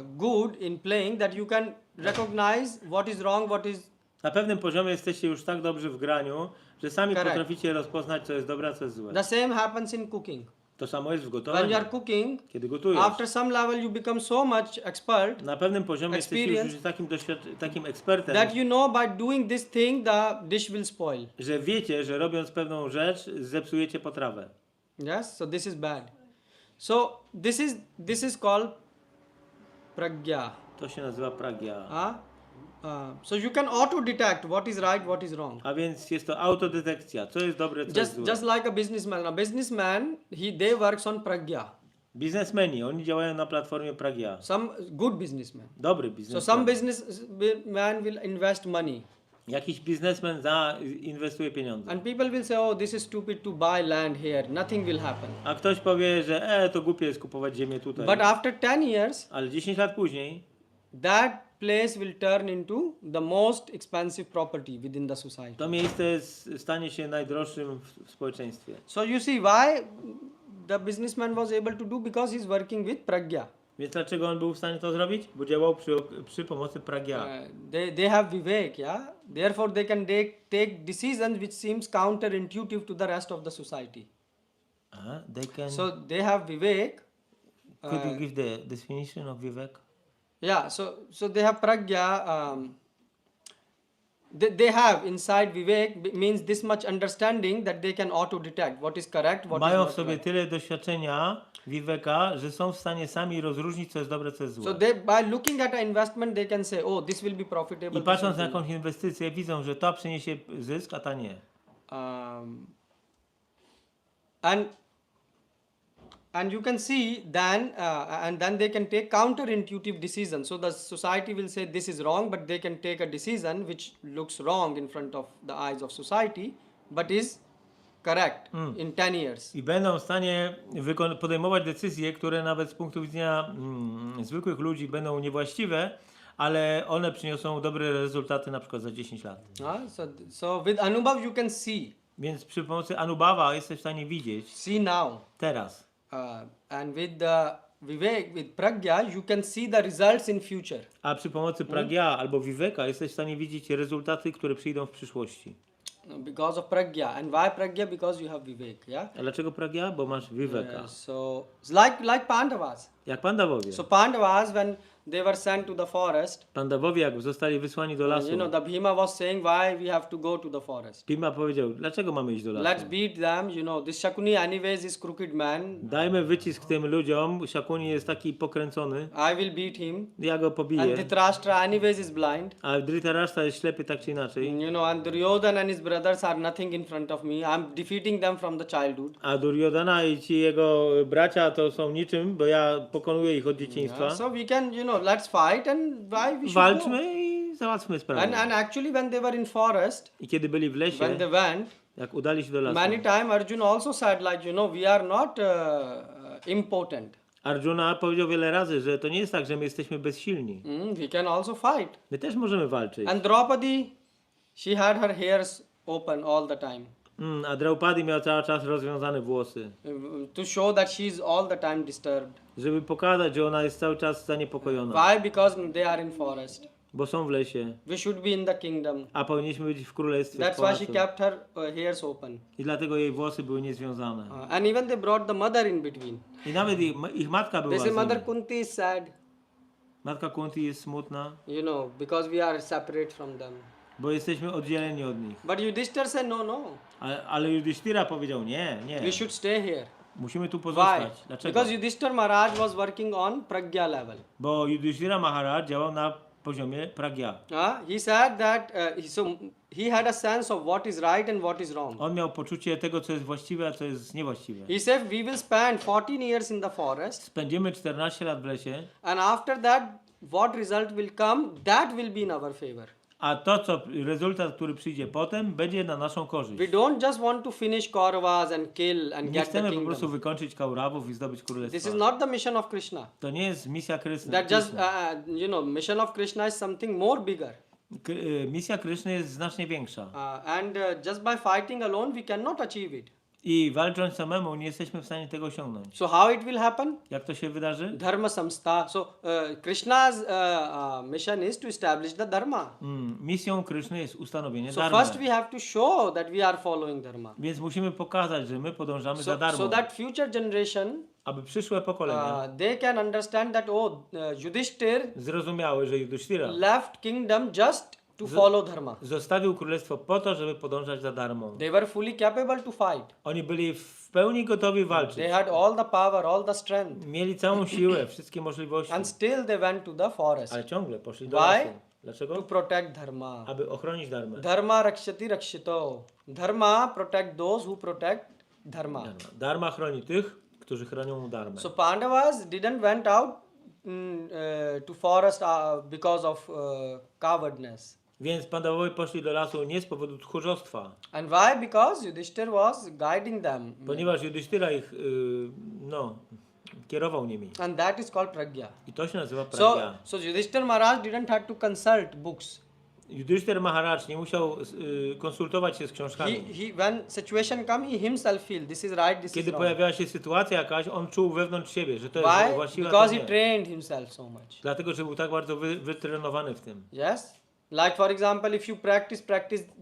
good in playing that you can recognize what is wrong, what is Na pewnym poziomie jesteście już tak dobrzy w graniu, że sami Correct. potraficie rozpoznać, co jest dobre, a co jest złe. the same happens in cooking. To samo jest w When you gotowaniu. are cooking, Kiedy gotujesz. after some level you become so much expert Na pewnym poziomie jesteście Experience. już takim ekspertem, that you know by doing this thing the dish will spoil. że wiecie, że robiąc pewną rzecz zepsujecie potrawę. Yes, so this is bad. So this is called pragya. To się nazywa pragya. So you can auto detect what is right, what is wrong. A więc jest to autodetekcja, co jest dobre, co jest złe. Just like a businessman. A businessman, they works on pragya. Biznesmeni, oni działają na platformie pragya. Some good businessman. Dobry So biznesmen. some businessman will invest money. Jakiś biznesmen inwestuje pieniądze. And people will say, oh, this is stupid to buy land here. Nothing will happen. A ktoś powie, że to głupie jest kupować ziemię tutaj. But after 10 years, Ale 10 lat później that place will turn into the most expensive property within the society. to miejsce stanie się najdroższym w społeczeństwie. So you see why the businessman was able to do, because he's working with pragya. Więc dlaczego on był w stanie to zrobić? Bo działał przy pomocy pragya. They have vivek, yeah. Therefore they can take decisions which seems counterintuitive to the rest of the society. They can... So they have vivek. Could you give the definition of vivek? Yeah, so they have pragya. they have inside Vivek means this much understanding that they can auto detect what is correct, what is Mają w not sobie correct. tyle doświadczenia Viveka, że są w stanie sami rozróżnić, co jest dobre, co jest So złe. they, by looking at an investment, they can say, oh, this will be profitable. I this patrząc will na be- jakąś inwestycję, widzą, że ta przyniesie zysk, a ta nie. And you can see then and then they can take counterintuitive decisions. So the society will say this is wrong, but they can take a decision which looks wrong in front of the eyes of society, but is correct in 10 years. I będą w stanie podejmować decyzje, które nawet z punktu widzenia zwykłych ludzi będą niewłaściwe, ale one przyniosą dobre rezultaty na przykład za 10 lat. So with Anubhav you can see Więc przy pomocy Anubhava jesteś w stanie widzieć now. teraz. And with the Vivek, with Pragya, you can see the results in future. A przy pomocy Pragya albo Viveka jesteś w stanie widzieć rezultaty, które przyjdą w przyszłości. Because of Pragya. And why Pragya? Because you have Vivek, yeah? A dlaczego Pragya? Bo masz Viveka. So it's like Pandavas. Jak Pandavowie. So Pandavas, when they were sent to the forest, Pandawowie jak zostali wysłani do lasu, the Bhima was saying, why we have to go to the forest? Bhima powiedział, dlaczego mamy iść do lasu? Let's beat them, this Shakuni anyways is crooked man. Dajmy wycisk tym ludziom, Shakuni jest taki pokręcony, I will beat him. ja go And pobiję. Dhritarashtra anyways is blind. A Dhritarashtra jest ślepy tak czy inaczej. And Duryodhana and his brothers are nothing in front of me. I'm defeating them from the childhood. A Duryodhana i ci jego bracia to są niczym, bo ja pokonuję ich od dzieciństwa. So we can, let's fight and why we should go. Walczmy i załatwmy sprawę. And actually when they were in forest, I kiedy byli w when lesie, they went, jak udali się do lasu, many times Arjuna also said we are not impotent. Arjuna powiedział wiele razy, że to nie jest tak, że my jesteśmy bezsilni. We can also fight. My też możemy walczyć. And Draupadi, she had her hairs open all the time. A Draupadi miała cały czas rozwiązane włosy, To show that she is all the time disturbed. żeby pokazać, że ona jest cały czas zaniepokojona, Why? Because they are in forest. bo są w lesie, We should be in the kingdom. a powinniśmy być w królestwie, w That's why she pałacu. kept her hairs open. I dlatego jej włosy były niezwiązane. And even they brought the mother in between. I nawet ich matka była They z say nimi. Mother Kunti is sad, Matka Kunti jest smutna, because we are separate from them. bo jesteśmy oddzieleni od nich. But Yudhishthir said no. Ale Yudhishthira powiedział, nie, We should stay here. musimy tu Why? pozostać. Dlaczego? Because Yudhishthir Maharaj was working on Pragya level. Bo Yudhishthira Maharaj działał na poziomie Pragya. He said that he had a sense of what is right and what is wrong. On miał poczucie tego, co jest właściwe, a co jest niewłaściwe. He said we will spend 14 years in the forest, Spędzimy 14 lat w lesie, and after that what result will come, that will be in our favor. a to, co rezultat, który przyjdzie potem, będzie na naszą korzyść. We don't just want to finish Kauravas and kill and Nie get the chcemy po prostu kingdom. wykończyć Kaurawów i zdobyć This is królestwo. not the mission of Krishna. To nie jest misja Kryszny. That just mission of Krishna is something more bigger. Misja Kryszny jest znacznie większa. And just by fighting alone we cannot achieve it. I walcząc samemu nie jesteśmy w stanie tego osiągnąć. So how it will happen? Jak to się wydarzy? Dharma samstha. So Krishna's mission is to establish the dharma. Misją Kryszny jest ustanowienie So dharmy. first we have to show that we are following dharma. Więc musimy pokazać, że my podążamy za darmą. So that future generation Aby przyszłe pokolenia they can understand that Yudhishthir zrozumiały, że Yudhishthira left kingdom just to follow dharma. zostawił królestwo po to, żeby podążać za darmą. They were fully capable to fight. Oni byli w pełni gotowi walczyć. They had all the power, all the strength, Mieli całą siłę, wszystkie możliwości, and still they went to the forest ale ciągle poszli do Why? lasu. to Dlaczego? protect dharma. Aby ochronić darmę. Dharma rakshati rakshito. Dharma protect those who protect dharma. Dharma chroni tych, którzy chronią darmę. So Pandavas didn't went out to forest because of cowardness. Więc Pandawowie poszli do lasu nie z powodu tchórzostwa, And why? Because Yudhishthir was guiding them. ponieważ Yudhishthira ich kierował nimi. And that is called pragya. I to się nazywa pragya. So Yudhishthir Maharaj didn't have to consult books. Yudhishthir Maharaj nie musiał konsultować się z książkami. When situation come, he himself feel this is right, this Kiedy is wrong. pojawiała się sytuacja jakaś, on czuł wewnątrz siebie, że to jest Why? właściwe, a Because to he nie. trained himself so much. Dlatego, że był tak bardzo wytrenowany w tym. Yes. Like for example, if you practice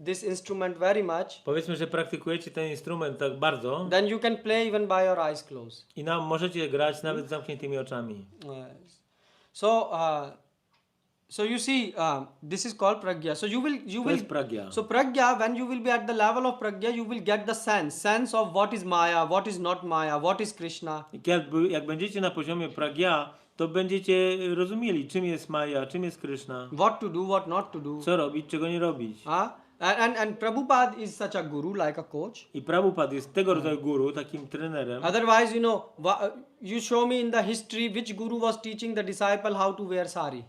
this instrument very much, Powiedzmy, że praktykujecie ten instrument tak bardzo then you can play even by your eyes closed. i możecie grać nawet z zamkniętymi oczami. So So you see, this is called pragya. So you To will. jest pragya. So pragya, when you will be at the level of pragya, you will get the sense of what is Maya, what is not Maya, what is Krishna. Jak będziecie na poziomie pragya, to będziecie rozumieli, czym jest Maja, czym jest Krishna, What to do, what not to do. co robić, czego nie robić. And Prabhupada is such a guru, like a coach. I Prabhupada jest tego rodzaju guru, takim trenerem. Otherwise, you show me in the history which guru was teaching the disciple how to wear sari.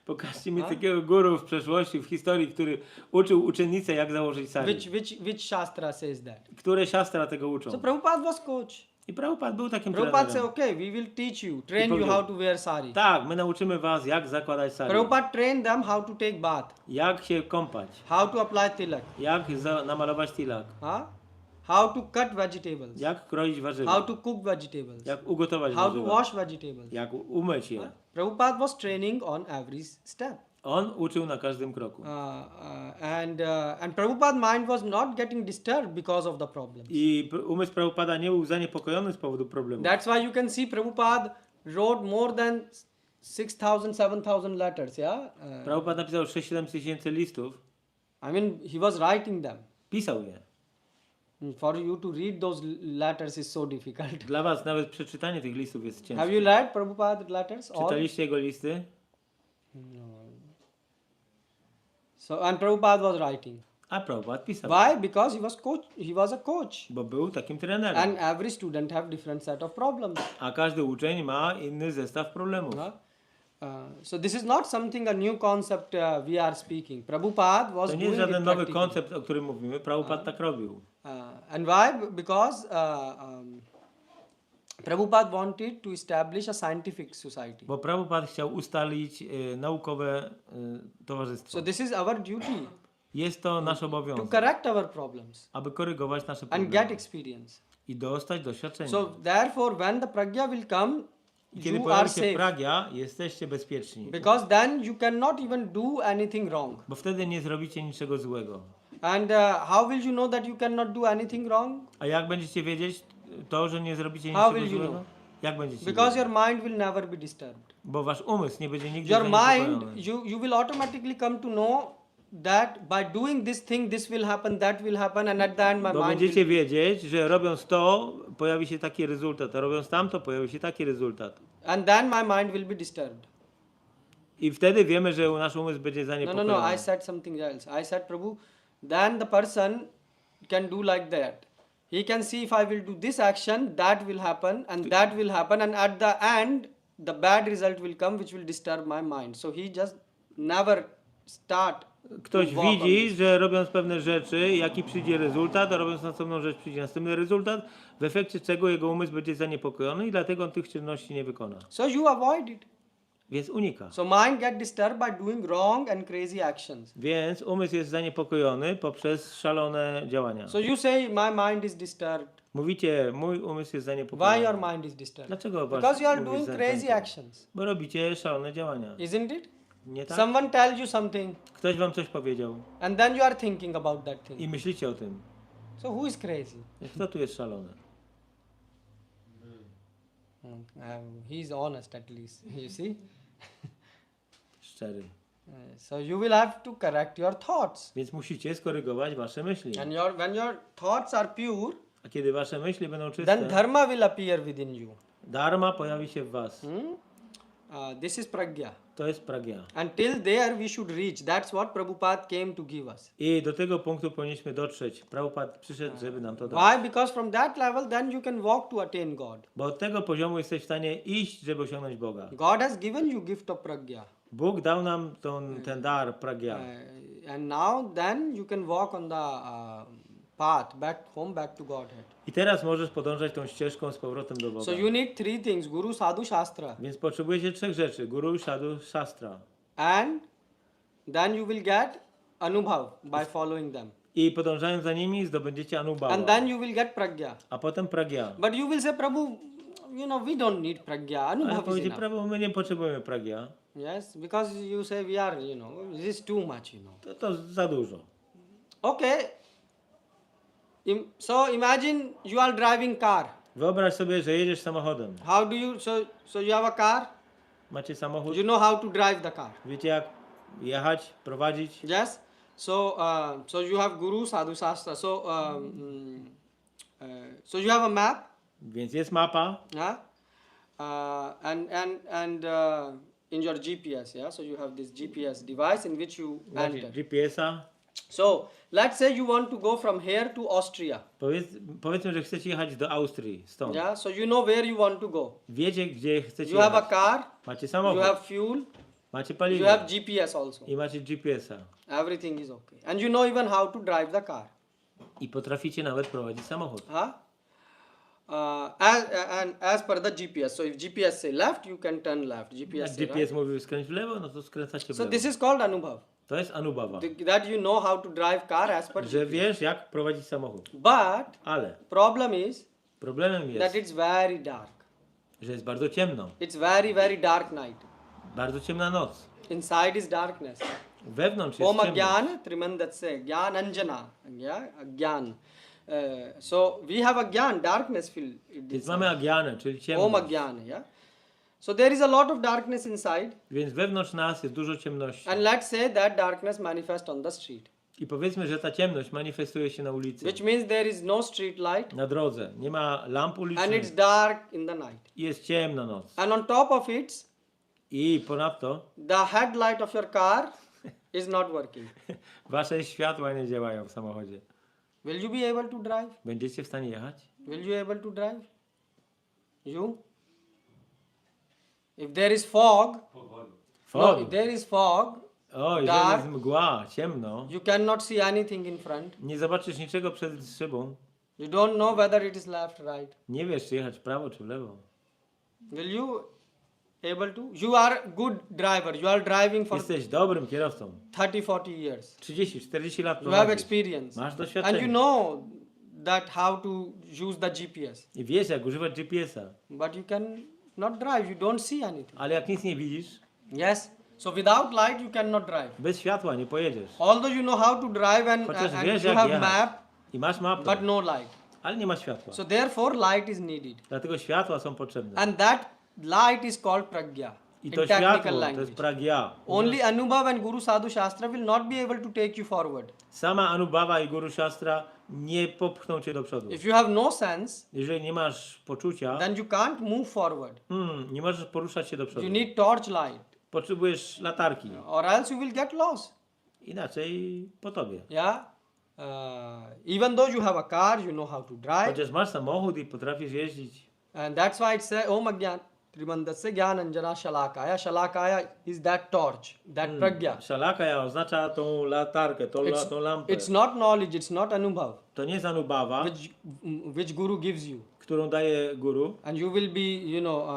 Pokażcie mi takiego guru w przeszłości, w historii, który uczył uczennicę, jak założyć sari. Which shastra says that? Które siastra tego uczą. So Prabhupada was coach. I Prabhupada był takim Prabhupada said, trenerem. okay, we will teach you, train you how to wear sari. Tak, my nauczymy was, jak zakładać sari. Prabhupada trained them how to take bath, Jak się kąpać. how to apply tilak, Jak namalować tilak. how to cut vegetables, Jak kroić warzywa. how to cook vegetables, Jak ugotować how to warzywa. wash vegetables. Jak umyć je. Prabhupada was training on every step. On uczył na każdym kroku. And Prabhupada's mind was not getting disturbed because of the problems. I umysł Prabhupada nie był zaniepokojony z powodu problemu. That's why you can see Prabhupada wrote more than 6,000, 7,000 letters, yeah? Prabhupada napisał 6-7 tysięcy listów. I mean, he was writing them. Pisał je. For you to read those letters is so difficult. Dla was nawet przeczytanie tych listów jest ciężkie. Have you read Prabhupada's letters? All? Czytaliście jego listy? So, and Prabhupada was writing. A Prabhupada pisał. Why? Because he was a coach. Bo był takim trenerem. And every student have different set of problems. A każdy uczeń ma inny zestaw problemów. So this is not something, a new concept we are speaking. Prabhupada was To nie doing jest żaden it nowy practically. koncept, o którym mówimy. Prabhupada tak robił. And why? Because Prabhupada wanted to establish a scientific society. Bo Prabhupada chciał ustalić naukowe towarzystwo. So this is our duty Jest to nasz to obowiązek, correct our problems aby korygować nasze and get problemy experience. i dostać doświadczenia. So therefore, when the pragya will come, I kiedy you pojawi are się safe. pragya, jesteście bezpieczni. Because then you cannot even do anything wrong. Bo wtedy nie zrobicie niczego złego. And how will you know that you cannot do anything wrong? A jak będziecie wiedzieć to, że nie zrobicie How niczego will you złego? know? Jak będziecie Because wiedzieć? your mind will never be disturbed. Bo wasz umysł nie będzie nigdy Your mind, zaniepokojony. you will automatically come to know that by doing this thing, this will happen, that will happen, and at the end my Bo mind będziecie will... wiedzieć, że robiąc to, pojawi się taki rezultat, a robiąc tamto, pojawi się taki rezultat. And then my mind will be disturbed. I wtedy wiemy, że nasz umysł będzie zaniepokojony. No, I said something else. I said, Prabhu, then the person can do like that. He can see if I will do this action, that will happen, and that will happen, and at the end, the bad result will come, which will disturb my mind. So he just never start. Ktoś to walk on widzi, this. że robiąc pewne rzeczy, jaki przyjdzie rezultat, a robiąc następną rzecz przyjdzie następny rezultat, w efekcie czego jego umysł będzie zaniepokojony i dlatego on tych czynności nie wykona. So you avoid it. Więc unika. So mind get disturbed by doing wrong and crazy actions. Więc umysł jest zaniepokojony poprzez szalone działania. So you say my mind is disturbed. Mówicie, mój umysł jest Why zaniepokojony. your mind is disturbed? Dlaczego wasz Because you are umysł doing jest crazy zaniepokojony? actions. Bo robicie szalone działania. Isn't it? Nie tak? Someone tells you something Ktoś wam coś powiedział and then you are thinking about that thing. i myślicie o tym. So who is crazy? Kto tu jest szalony? He's honest at least. You see? Szczery. So you will have to correct your thoughts. Więc musicie skorygować wasze myśli. And when your thoughts are pure, A kiedy wasze myśli będą czyste, then dharma will appear within you. dharma pojawi się w was. This is pragya. To jest pragya. Until there we should reach. That's what Prabhupada came to give us. I do tego punktu powinniśmy dotrzeć. Prabhupada przyszedł, żeby nam to dać. Why? Because from that level then you can walk to attain God. Bo od tego poziomu jesteś w stanie iść, żeby osiągnąć Boga. God has given you gift of pragya. Bóg dał nam ten dar pragya. And now then you can walk on the path back home, back to Godhead. I teraz możesz podążać tą ścieżką z powrotem do Boga. So you need three things: Guru, Sadhu, Shastra. Więc potrzebujecie trzech rzeczy. Guru, sadhu, shastra. And then you will get anubhav by following them. I podążając za nimi zdobędziecie anubhava. And then you will get pragya. A potem pragya. But you will say, Prabhu, we don't need pragya. Ale Anubhav is powiecie, enough. Prabhu, my nie potrzebujemy pragya. Yes, because you say we are, this is too much, To za dużo. Okay. So imagine you are driving car. Wyobraź sobie, że jedziesz samochodem. How do you, so you have a car? Macie samochód? You know how to drive the car. Wiecie jak jechać, prowadzić? Yes. So so you have guru, sadhu, shastra. So you have a map. Więc jest mapa. Yeah. And in your GPS, yeah. So you have this GPS device in which you Macie enter. GPS-a. So let's say you want to go from here to Austria. Powiedzmy, że chcecie jechać do Austrii stąd. Yeah. So you know where you want to go. Wiecie, gdzie chcecie You have a jechać. car. Macie You samochód. have fuel. Macie You paliwo. have GPS also. I macie GPS-a. Everything is okay. And you know even how to drive the car. I potraficie nawet prowadzić samochód. Huh? As per the GPS. So if GPS say left, you can turn left. Jak GPS say GPS right. mówi skręć w lewo, no to skręcacie w So lewo. this is called anubhav. To jest anubhava. That you know how to drive car as per Że GPS. wiesz, jak prowadzić samochód. But Ale problem is problemem that jest, it's very dark. że jest bardzo ciemno. It's very, very dark night. Bardzo ciemna noc. Inside is darkness. Wewnątrz jest Om ciemno. agyan trimandatse gyan anjana. Yeah, agyan. So we have agyan, darkness filled. Więc mamy agianę, czyli Om ciemność. agyan, yeah. So there is a lot of darkness inside, Więc wewnątrz nas jest dużo ciemności. and let's say that darkness manifests on the street, I powiedzmy, że ta ciemność manifestuje się na ulicy. which means there is no street light, Na drodze. Nie ma lamp and ulicznych. it's dark in the night. I jest ciemna noc. And on top of it, I ponadto the headlight of your car is not working. wasze światła nie działają w samochodzie. Will you be able to drive? Będziecie w stanie jechać? Will you able to drive? You? If there is fog, no, if there is fog, O, jeżeli dark. jest mgła, ciemno, you cannot see anything in front. nie zobaczysz niczego przed szybą. You don't know whether it is left, right. Nie wiesz, czy jechać w prawo, czy w lewo. Will you able to? You are good driver. You are driving for Jesteś dobrym kierowcą. 30-40 years. 30-40 lat You have prowadzisz. experience. Masz And you doświadczenie. know that how to use the GPS. I wiesz, jak używać GPS-a. But you can not drive. You don't see anything. Ale jak nic nie widzisz, Yes. So without light you cannot drive. bez światła nie pojedziesz. Although you know how to drive Chociaż and wiesz, you jak have jechać. map, I masz mapę, but no light. ale nie ma światła. So therefore light is needed. Dlatego światła są potrzebne. And that light is called pragya I in to technical światło, to language. jest pragya. Only Anubhav and Guru Sadhu Shastra will not be able to take you forward. Sama Anubhava i Guru Shastra nie popchną cię do przodu. If you have no sense, Jeżeli nie masz poczucia, then you can't move forward. nie możesz poruszać się do przodu. You need torch light, Potrzebujesz latarki. or else you will get lost. Inaczej po tobie. Yeah. Even though you have a car, you know how to drive, Chociaż masz samochód i potrafisz jeździć. and that's why it says Om Agyan Trimandasya Gyananjana Shalakaya. Shalakaya is that torch, that pragya. Szalaka oznacza tą latarkę, tą lampę. It's not knowledge, it's not Anubhav, To nie jest Anubhava, which Guru gives you, którą daje guru. and you will be, you know,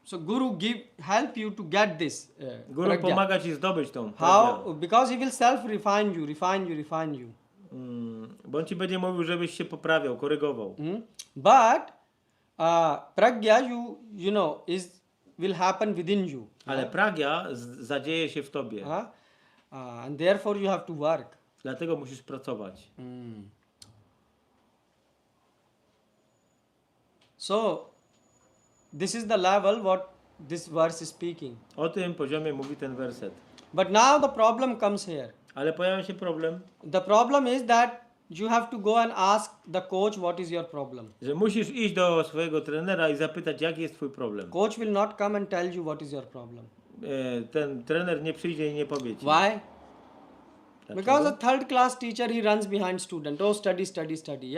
so Guru help you to get this Guru pragya. pomaga ci zdobyć tą How? pragya. Because he will self-refine you. Bo on ci będzie mówił, żebyś się poprawiał, korygował. But pragya, you know, will happen within you. Ale pragya zadzieje się w tobie. And therefore you have to work. Dlatego musisz pracować. So this is the level what this verse is speaking. O tym poziomie mówi ten werset. But now the problem comes here. Ale pojawia się problem, The problem is that you have to go and ask the coach what is your problem. że musisz iść do swojego trenera i zapytać, jaki jest twój problem. Coach will not come and tell you what is your problem. Ten trener nie przyjdzie i nie powie ci. Why? Dlaczego? Because a third class teacher, he runs behind student. Oh, study,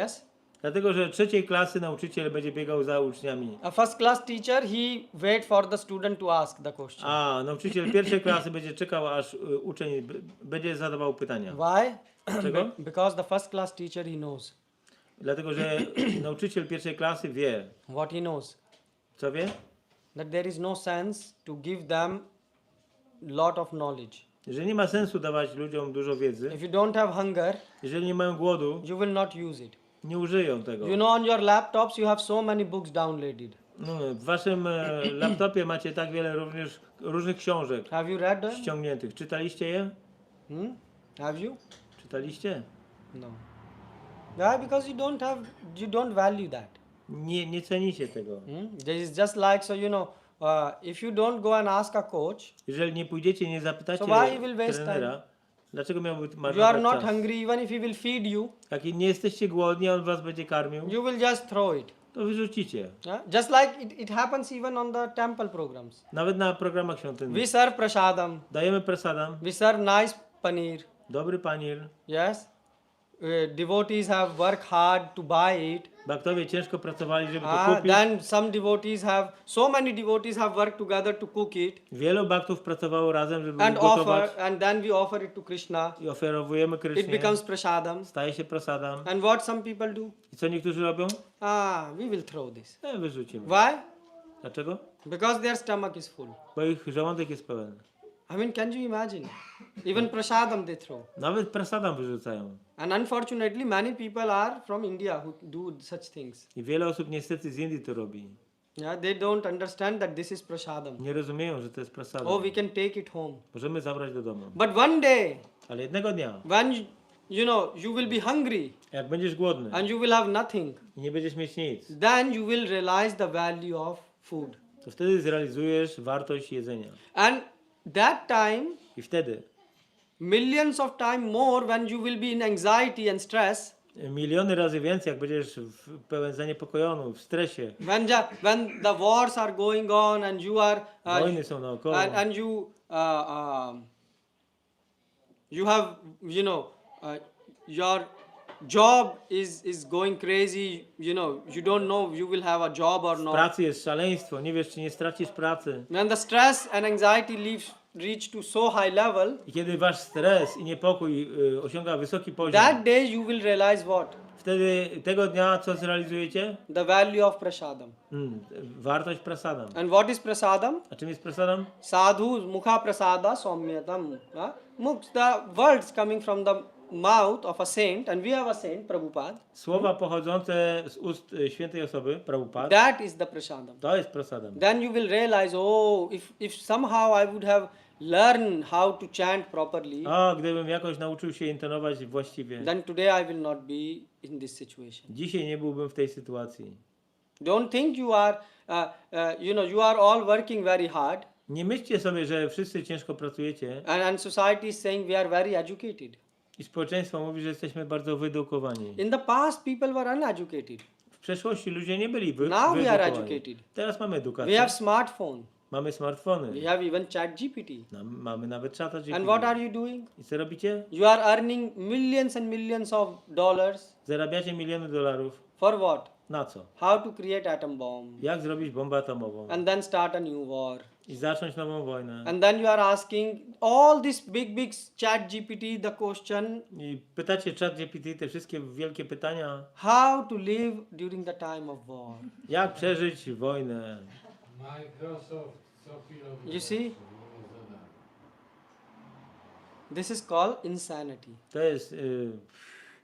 yes? Dlatego, że trzeciej klasy nauczyciel będzie biegał za uczniami. A first class teacher, he wait for the student to ask the question. A nauczyciel pierwszej klasy będzie czekał, aż uczeń będzie zadawał pytania. Why? Dlaczego? Because the first class teacher, he knows. Dlatego, że nauczyciel pierwszej klasy wie. What he knows? Co wie? That there is no sense to give them lot of knowledge. Że nie ma sensu dawać ludziom dużo wiedzy. If you don't have hunger, Jeżeli nie mają głodu, you will not use it. nie użyją tego. You know, on your laptops, you have so many books downloaded. No, w waszym laptopie macie tak wiele również różnych książek Have you read them? ściągniętych. Czytaliście je? Have you? Czytaliście? No. Why? Because you don't value that. Nie cenicie tego. This is just like, so if you don't go and ask a coach, Jeżeli nie pójdziecie, nie zapytacie So why you will waste trenera, dlaczego miałby you are marnować not czas? hungry, even if he will feed you, Jak nie jesteście głodni, a on was będzie karmił, you will just throw it. to wyrzucicie. Yeah? Just like it happens even on the temple programs. Nawet na programach We świątynnych. serve prasadam, Dajemy prasadam, we serve nice paneer. dobry panir. Yes, devotees have worked hard to buy it. Baktowie ciężko pracowali, żeby to kupić. Then some devotees so many devotees have worked together to cook it Wielu baktów pracowało razem, żeby and gotować. and then we offer it to Krishna. I oferowujemy It Krysznie. becomes prasadam. Staje się prasadam. And what some people do? I co niektórzy robią? We will throw this. Wyrzucimy. Why? Dlaczego? Because their stomach is full. Bo ich żołądek jest pełen. I mean, can you imagine? Even prasadam they throw. Nawet prasadam wyrzucają. And unfortunately, many people are from India who do such things. I wiele osób niestety z Indii to robi. Yeah, they don't understand that this is prasadam. Nie rozumieją, że to jest prasadam. Oh, we can take it home. Możemy zabrać do domu. But one day, Ale jednego dnia, when you will be hungry jak będziesz głodny and you will have nothing, i nie będziesz mieć nic, then you will realize the value of food. to wtedy zrealizujesz wartość jedzenia. And that time, I wtedy millions of time more when you will be in anxiety and stress, miliony razy więcej, jak będziesz pełen zaniepokojony, w stresie, when the wars are going on and you are wojny są naokoło, and you have your job is going crazy, you don't know you will have a job or w not. pracy jest szaleństwo, nie wiesz, czy nie stracisz pracy. When the stress and anxiety reach to so high level, I kiedy wasz stres i niepokój osiąga wysoki poziom, that day you will realize what? wtedy tego dnia co zrealizujecie? The value of prasadam. Wartość prasadam. And what is prasadam? A czym jest prasadam? Sadhu mukha prasada somyatam. The words coming from the mouth of a saint, and we have a saint, Prabhupada. Słowa pochodzące z ust świętej osoby, Prabhupada, That is the prasadam. to jest prasadam. Then you will realize, if somehow I would have learned how to chant properly, O, gdybym jakoś nauczył się intonować właściwie, then today I will not be in this situation. dzisiaj nie byłbym w tej sytuacji. Don't think you are, you are all working very hard, Nie myślcie sobie, że wszyscy ciężko pracujecie and society is saying we are very educated. i społeczeństwo mówi, że jesteśmy bardzo wyedukowani. In the past, people were uneducated. W przeszłości ludzie nie byli Now we are wyedukowani. educated. Teraz mamy We edukację. have smartphone. Mamy smartfony. We have even chat GPT. Mamy nawet czata GPT. And what are you doing? I co robicie? You are earning millions and millions of dollars. Zarabiacie miliony dolarów. For what? Na co? How to create atom bomb. Jak zrobić bombę atomową? And then start a new war. I zacząć nową wojnę. And then you are asking all this big chat GPT the question, I pytacie czat GPT te wszystkie wielkie pytania. how to live during the time of war. Jak przeżyć wojnę? You see? This is called insanity. To jest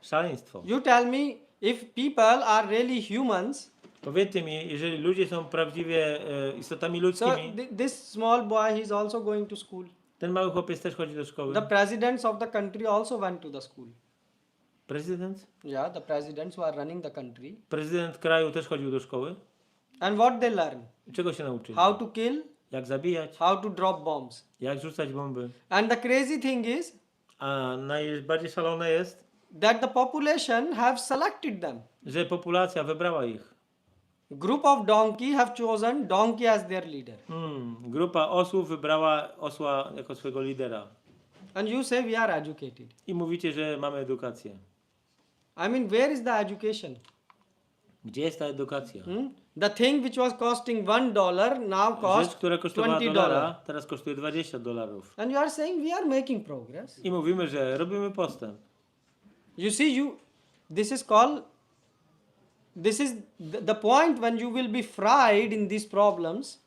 szaleństwo. You tell me, if people are really humans, Powiedzcie mi, jeżeli ludzie są prawdziwie istotami ludzkimi, this small boy, he's also going to school. ten mały chłopiec też chodzi do szkoły. The presidents of the country also went to the school. Prezydent? Yeah, the presidents who are running the country. Prezydent kraju też chodził do szkoły. And what they learn? Czego się nauczyli? How to kill, Jak zabijać, how to drop bombs. jak rzucać bomby. And the crazy thing is A najbardziej szalone jest, that the population have selected them. że populacja wybrała ich. Group of donkey have chosen donkey as their leader. Grupa osłów wybrała osła jako swojego lidera. And you say we are educated. I mówicie, że mamy edukację. I mean, where is the education? Gdzie jest ta edukacja? The thing which was costing $1 now Rzecz, costs która kosztowała $20. dolara, teraz kosztuje $20. And you are saying we are making progress. I mówimy, że robimy postęp. You see, this is the point when you will be fried in these problems.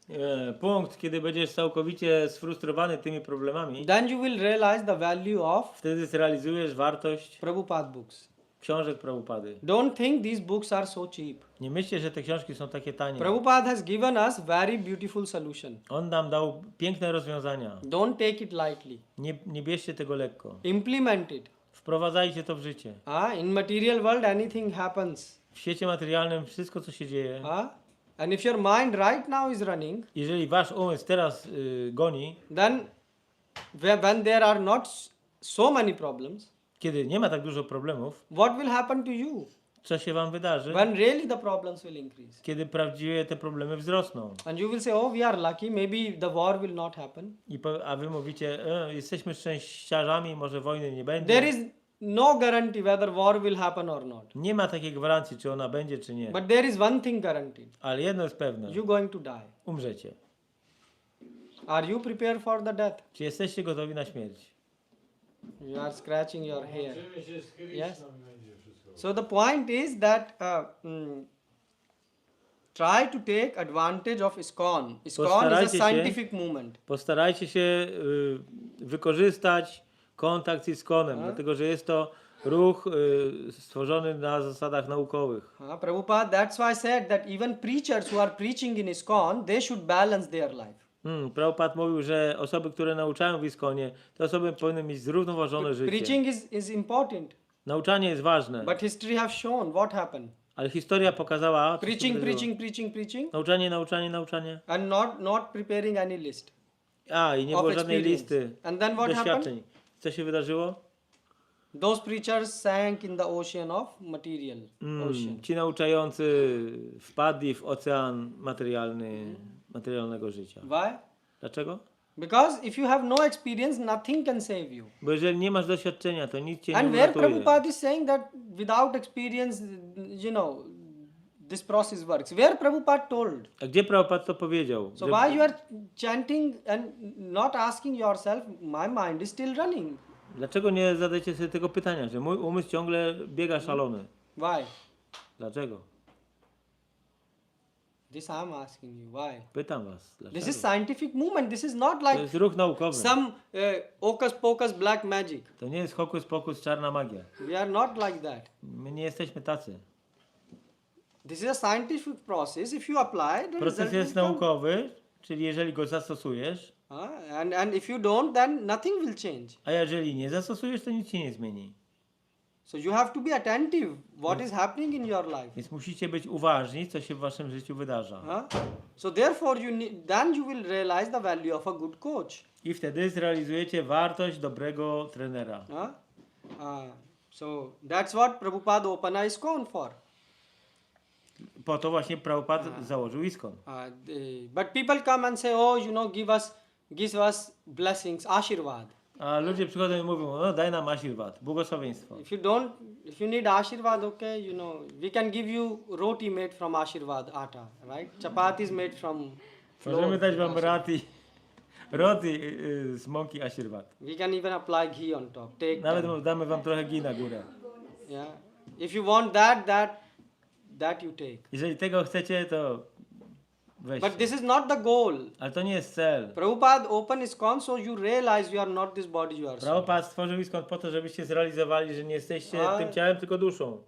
Punkt, kiedy będziesz całkowicie sfrustrowany tymi problemami, Then you will realize the value of wtedy zrealizujesz wartość Prabhupada books. książek Prabhupady. Don't think these books are so cheap. Nie myślcie, że te książki są takie tanie. Prabhupada has given us very beautiful solution. On nam dał piękne rozwiązania. Don't take it lightly. Nie bierzcie tego lekko. Implement it. Wprowadzajcie to w życie. In material world anything happens. W świecie materialnym wszystko, co się dzieje, And if your mind right now is running, jeżeli wasz umysł teraz goni, then when there are not so many problems, kiedy nie ma tak dużo problemów, what will happen to you? co się wam wydarzy? When really the problems will increase. Kiedy prawdziwie te problemy wzrosną. And you will say, oh, we are lucky, maybe the war will not happen. A wy mówicie, jesteśmy szczęściarzami, może wojny nie będzie. There is no guarantee whether war will happen or not. Nie ma takiej gwarancji, czy ona będzie, czy nie. But there is one thing guaranteed. Ale jedno jest pewne. You're going to die. Umrzecie. Are you prepared for the death? Czy jesteście gotowi na śmierć? You are scratching your hair. Łączymy się z Krishną Yes. i będzie wszystko. So the point is that try to take advantage of ISKCON. ISKCON is a Postarajcie się- scientific movement. Postarajcie się wykorzystać kontakt z ISKCONem, dlatego że jest to ruch stworzony na zasadach naukowych. Prabhupada, that's why I said that even preachers who are preaching in ISKCON, they should balance their life. Prabhupada mówił, że osoby, które nauczają w ISKCONie, te osoby powinny mieć zrównoważone życie. Preaching is important, Nauczanie jest ważne, but history have shown what happened. ale historia pokazała, co się Preaching, wydarzyło. preaching, Nauczanie. and not preparing any list I nie of było żadnej experience. listy And then what happened? doświadczeń. Co się wydarzyło? Those preachers sank in the ocean of material. Ocean. Ci nauczający wpadli w ocean materialnego życia. Why? Dlaczego? Because if you have no experience, nothing can save you. Bo jeżeli nie masz doświadczenia, to nic cię nie And where uratuje. Prabhupada is saying that without experience, this process works. Where Prabhupada told. A gdzie Prabhupada to powiedział? So Że- why you are chanting and not asking yourself, my mind is still running. Dlaczego nie zadajecie sobie tego pytania, że mój umysł ciągle biega szalony? Why? Dlaczego? This I am asking you. Why? Pytam was. This Dlaczego? is scientific movement. This is not To like jest ruch naukowy. some hocus pocus black magic. To nie jest hokus pokus, czarna magia. We are not like that. My nie jesteśmy tacy. This is a scientific process. If you apply, the Proces result jest will come. naukowy, czyli jeżeli go zastosujesz, And if you don't, then nothing will change. a jeżeli nie zastosujesz, to nic się nie zmieni. So you have to be attentive. What is happening in your life? Więc musicie być uważni, co się w waszym życiu wydarza. So therefore, then you will realize the value of a good coach. I wtedy zrealizujecie wartość dobrego trenera. So that's what Prabhupada opened ISKCON for. Po to właśnie Prabhupada założył ISKCON. But people come and say, oh, give us blessings, ashirvad. A ludzie przychodzą i mówią, no daj nam ashirvad, błogosławieństwo. If you need ashirvad, okay, we can give you roti made from ashirvad atta, right? Chapatis made from flour. Możemy dać wam roti z mąki ashirvad. We can even apply ghee on top. Take Nawet that. damy wam trochę ghee na górę. Yeah. If you want that you take. Jeżeli tego chcecie, to weźcie. But this is not the goal. Ale to nie jest cel. Prabhupada opened ISKCON so you realize you are not this body, you are soul. Prabhupada stworzył ISKCON po to, żebyście zrealizowali, że nie jesteście tym ciałem, tylko duszą.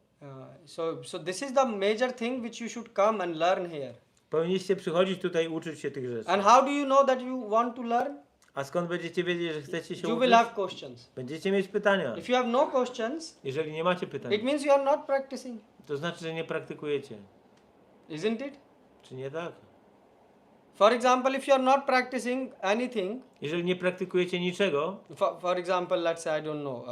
So this is the major thing which you should come and learn here. Powinniście przychodzić tutaj i uczyć się tych rzeczy. And how do you know that you want to learn? A skąd będziecie wiedzieć, że chcecie się You uczyć? will have questions. Będziecie mieć pytania. If you have no questions, Jeżeli nie macie pytań, it means you are not practicing. to znaczy, że nie praktykujecie. Isn't it? Czy nie tak? For example, if you are not practicing anything, Jeżeli nie praktykujecie niczego, for example, let's say, I don't know,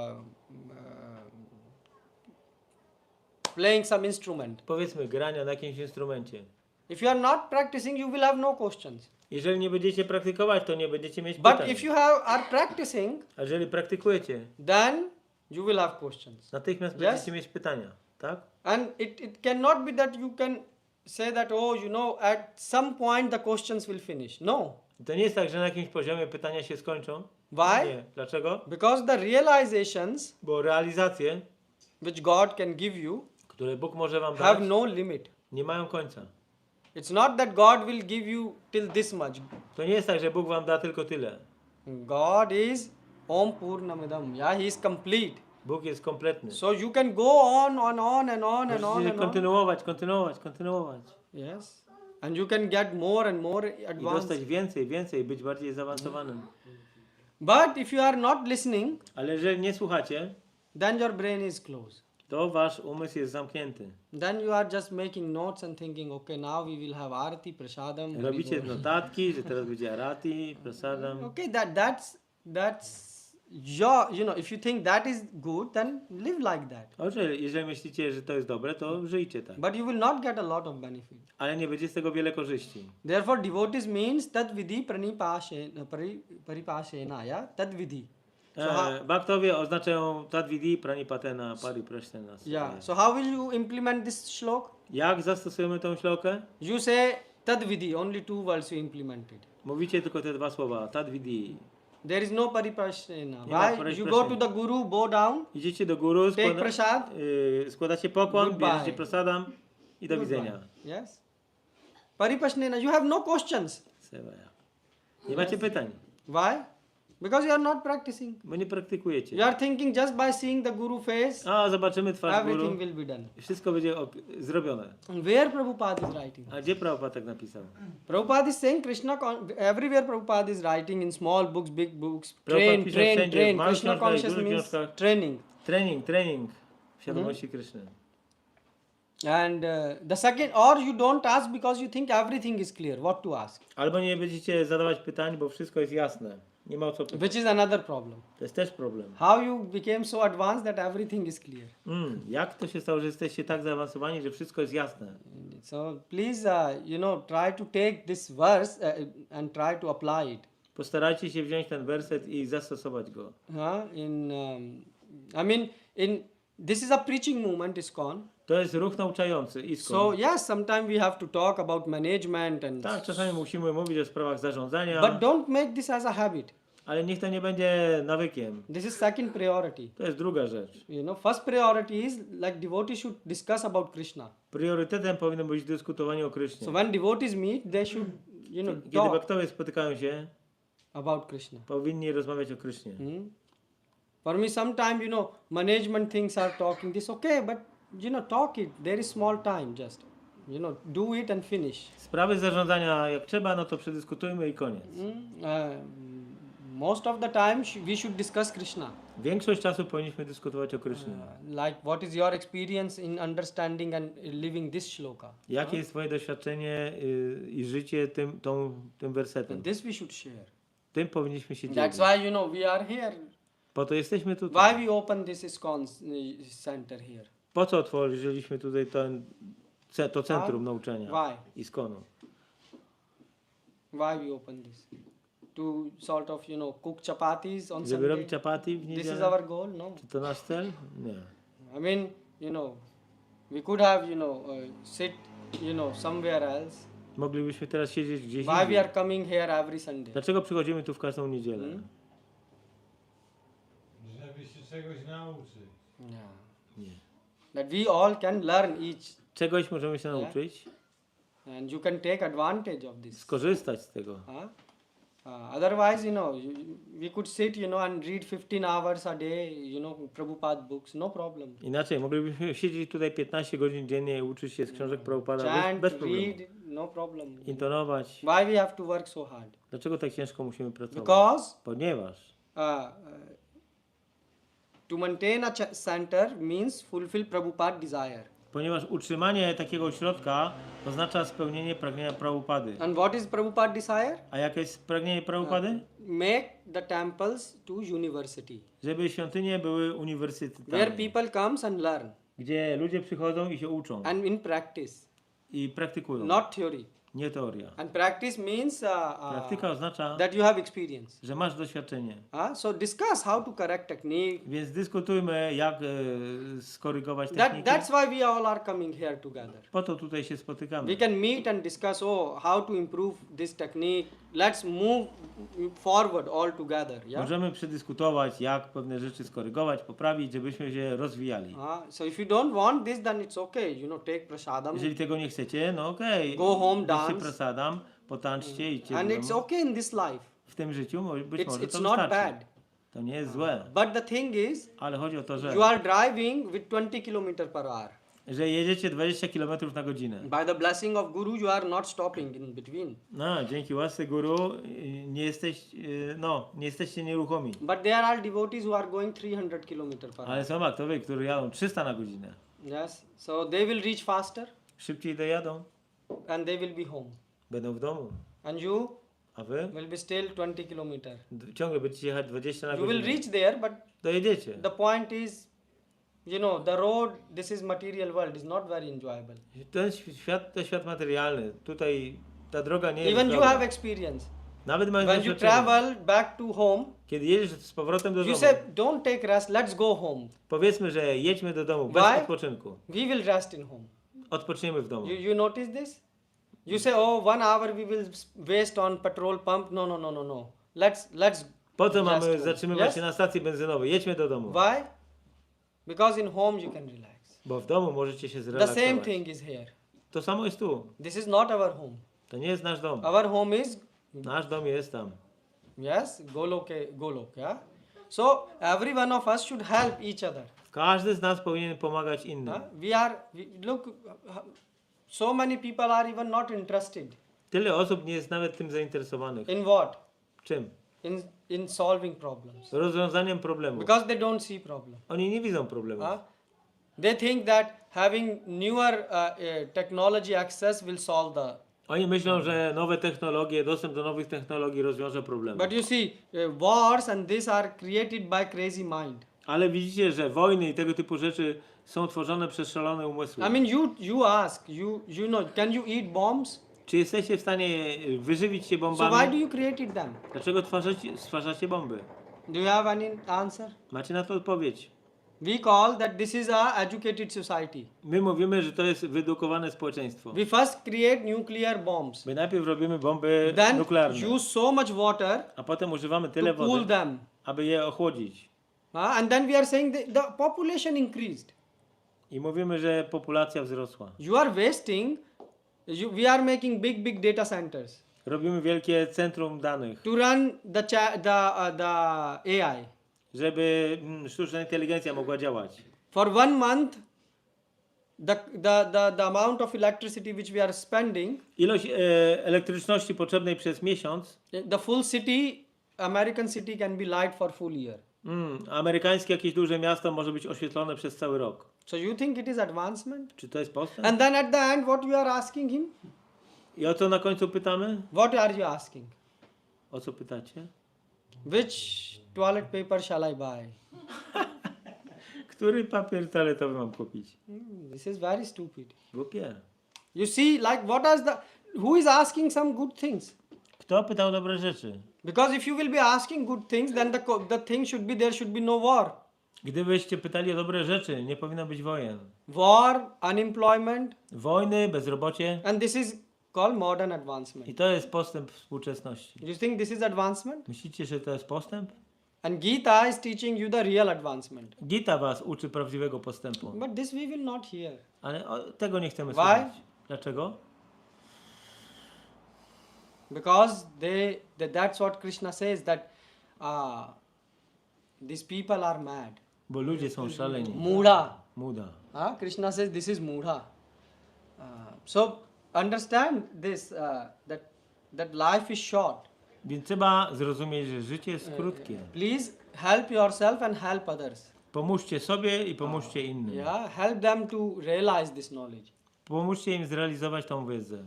playing some instrument. powiedzmy grania na jakimś instrumencie. If you are not practicing, you will have no questions. Jeżeli nie będziecie praktykować, to nie będziecie mieć But pytań. if you are practicing, A jeżeli praktykujecie, then you will have questions. natychmiast Yes? będziecie mieć pytania. Tak? And it cannot be that you can say that, at some point the questions will finish. No. I to nie jest tak, że na jakimś poziomie pytania się skończą. Why? Nie. Dlaczego? Because the realizations Bo realizacje, which God can give you które Bóg może wam have dać, no limit. nie mają końca. It's not that God will give you till this much. To nie jest tak, że Bóg wam da tylko tyle. God is Om Purnamidam. Yeah, He is complete. Bóg jest kompletny. So you can go on and on and on and on Możecie and on. kontynuować. Yes. And you can get more and more I advanced. dostać więcej, być bardziej zaawansowanym. But if you are not listening, Ale jeżeli nie słuchacie, then your brain is closed. to wasz umysł jest zamknięty. Then you are just making notes and thinking, okay, now we will have arati, prasadam. Robicie Hari Bol. notatki, że teraz będzie arati, prasadam. Okay, that's your, if you think that is good, then live like that. Oczywiście, jeżeli myślicie, że to jest dobre, to żyjcie tak. But you will not get a lot of benefit. Ale nie będzie z tego wiele korzyści. Therefore, devotees means tad vidhi paripashena, yeah? Tad vidhi. Bhaktowie oznaczają tadvidi, pranipatena, pariprashtena. Yeah. So how will you implement this shlok? Jak zastosujemy tą ślokę? You say tad vidhi, only 2 words you implemented. Mówicie tylko te 2 słowa, tadvidi. There is no paripashena. Nie ma Why? You paripashena. go to the guru, bow down, Idziecie do guru, take prasad. składacie pokłon, Goodbye. bierzecie prasadam i do Goodbye. widzenia. Yes. Paripashena, you have no questions. Nie macie pytań, Why? Because you are not practicing. bo nie praktykujecie. You are thinking just by seeing the guru face, A, zobaczymy twarz guru, everything will be done. wszystko będzie zrobione. And where Prabhupada is writing? A gdzie Prabhupada tak napisał? Prabhupada is saying Krishna, everywhere Prabhupada is writing in small books, big books, Prabhupada train, pisze train, wszędzie, train. w małych Krishna książkach i conscious dużych means książkach. training. Trening świadomości Kryszny. And the second, or you don't ask because you think everything is clear. What to ask? Albo nie będziecie zadawać pytań, bo wszystko jest jasne. Nie ma o co pytać. Which is another problem. To jest też problem. How you became so advanced that everything is clear. Jak to się stało, że jesteście tak zaawansowani, że wszystko jest jasne? So please, try to take this verse and try to apply it. Postarajcie się wziąć ten werset i zastosować go. This is a preaching movement, ISKCON. To jest ruch nauczający, So ISKCON. yes, sometimes we have to talk about management and. Tak, czasami musimy mówić o sprawach zarządzania, But don't make this as a habit. ale niech to nie będzie nawykiem. This is second priority. To jest druga rzecz. First priority is like devotees should discuss about Krishna. Priorytetem powinno być dyskutowanie o Krysznie. So when devotees meet, they should, Kiedy talk bhaktowie spotykają się, about Krishna. powinni rozmawiać o Krysznie. For me, sometimes management things are talking this okay, but talk it. There is small time, just do it and finish. Sprawy zarządzania jak trzeba, no to przedyskutujmy i koniec. Most of the time we should discuss Krishna. Większość czasu powinniśmy dyskutować o Krysznie. Like what is your experience in understanding and living this shloka? Jakie jest twoje doświadczenie i życie tym wersetem? And this we should share. Tym powinniśmy się That's dzielić. why we are here. Po to jesteśmy tutaj. Why we open this ISKCON center here? Po co otworzyliśmy tutaj to centrum nauczania Why? ISKCON-u? Why we open this? To sort of cook chapatis on Żeby Sunday. robić chapati w This is niedzielę? our goal, no. Czy to nasz cel? Nie. We could have sit somewhere else. Moglibyśmy teraz siedzieć gdzieś Why we indziej. are coming here every Sunday? Dlaczego przychodzimy tu w każdą niedzielę? Żeby się czegoś nauczyć. Yeah. Nie. That we all can learn each, Czegoś możemy się nauczyć, and you can take advantage of this. skorzystać z tego. Otherwise, we could sit, and read 15 hours a day, Prabhupada books, no problem. Inaczej, moglibyśmy siedzieć tutaj 15 godzin dziennie i uczyć się z książek Prabhupada Chant, bez problemu. read, no problem. Intonować. Why we have to work so hard? Dlaczego tak ciężko musimy pracować? Because Ponieważ to maintain a center means fulfill Prabhupada desire. Ponieważ utrzymanie takiego ośrodka oznacza spełnienie pragnienia Prabhupady. And what is Prabhupada desire? A jakie jest pragnienie Prabhupady? Make the temples to university, Żeby świątynie były where uniwersytetami, people comes and learn gdzie ludzie przychodzą i się uczą and in practice, i praktykują, not theory. nie teoria. And practice means Praktyka oznacza, that you have experience. że masz doświadczenie. So discuss how to correct technique. Więc dyskutujmy, jak skorygować technikę. That's why we all are coming here together. Po to tutaj się spotykamy. We can meet and discuss, how to improve this technique. Let's move forward all together. Yeah. Możemy przedyskutować, jak pewne rzeczy skorygować, poprawić, żebyśmy się rozwijali. So if you don't want this, then it's okay. Take prasadam. Jeżeli tego nie chcecie, no okej. Go home, Weźcie dance. prasadam, potańczcie, idźcie And do it's domu. okay in this life. W tym życiu być może It's to not wystarczy. bad. To nie jest złe. But the thing is, Ale chodzi o to, że you are driving with 20 km per hour. że jedziecie 20 km na godzinę. By the blessing of Guru, you are not stopping in between. No, dzięki łasce guru nie jesteście nieruchomi. But there are devotees who are going 300 km per hour. Ale są aktowie, którzy jadą 300 na godzinę. Yes. So they will reach faster Szybciej dojadą, and they will be home. będą w domu. And you A wy will be still 20 km. ciągle będziecie jechać 20 na You will godzinę. reach there, but Dojedziecie. the point is, the road, this is material world, is not very enjoyable. Ten świat to świat materialny. Tutaj ta droga nie jest Even you dobra. have experience. Nawet mając When you doświadczenie. travel back to home, Kiedy jedziesz z powrotem do you domu, say, don't take rest, let's go home. powiedzmy, że jedźmy do domu bez Why? odpoczynku. We will rest in home. Odpoczniemy w domu. You notice this? You say, oh, 1 hour we will waste on petrol pump. No. Let's Po co rest mamy home. zatrzymywać Yes? się na stacji benzynowej? Jedźmy do domu. Why? Because in home you can relax. Bo w domu możecie się The same zrelaksować. thing is here. To samo jest tu. This is not our home. To nie jest nasz dom. Our home is, Nasz dom jest tam. yes, Golok, yeah? So every one of us should help each other. Każdy z nas powinien pomagać innym. Look, so many people are even not interested. Tyle osób nie jest nawet tym zainteresowanych. In what? Czym? In solving problems. Rozwiązaniem problemu. Because they don't see problem. Oni nie widzą problemu. They think that having newer technology access will solve the. Oni myślą, że nowe technologie, dostęp do nowych technologii rozwiąże problemy. But you see, wars and this are created by crazy mind. Ale widzicie, że wojny i tego typu rzeczy są tworzone przez szalone umysły. I mean, you ask, you know, can you eat bombs? Czy jesteście w stanie wyżywić się So why do bombami? you created them? Dlaczego stwarzacie bomby? Do you have any answer? Macie na to odpowiedź. We call that this is a educated society. My mówimy, że to jest wyedukowane społeczeństwo. We first create nuclear bombs. My najpierw robimy bomby Then nuklearne, use so much water a potem używamy tyle to cool wody, them. aby je ochłodzić. And then we are saying the population increased. I mówimy, że populacja wzrosła. You are wasting. We are making big data centers Robimy wielkie centrum danych, to run the AI. żeby sztuczna inteligencja mogła działać. For 1 month, the amount of electricity which we are spending, Ilość elektryczności potrzebnej przez miesiąc, the full city, American city can be light for full year. amerykańskie jakieś duże miasto może być oświetlone przez cały rok. So you think it is advancement? Czy to jest postęp? And then at the end, what you are asking him? I o co na końcu pytamy? What are you asking? O co pytacie? Which toilet paper shall I buy? Który papier toaletowy mam kupić? This is very stupid. Głupie. You see, like who is asking some good things? Kto pytał dobre rzeczy? Because if you will be asking good things, then the thing should be there should be no war. Gdybyście pytali o dobre rzeczy, nie powinno być wojen. War, unemployment, Wojny, bezrobocie. and this is called modern advancement. I to jest postęp współczesności. You think this is advancement? Myślicie, że to jest postęp? And Gita is teaching you the real advancement. Gita was uczy prawdziwego postępu. But this we will not hear. Ale tego nie chcemy Why? słuchać. Dlaczego? Because that's what Krishna says, that these people are mad. Bo ludzie są szaleni. Mudha. Muda. Krishna says this is mudha. So understand this, that life is short. Więc trzeba zrozumieć, że życie jest krótkie. Please help yourself and help others. Pomóżcie sobie i pomóżcie innym. Yeah, help them to realize this knowledge. Pomóżcie im zrealizować tą wiedzę.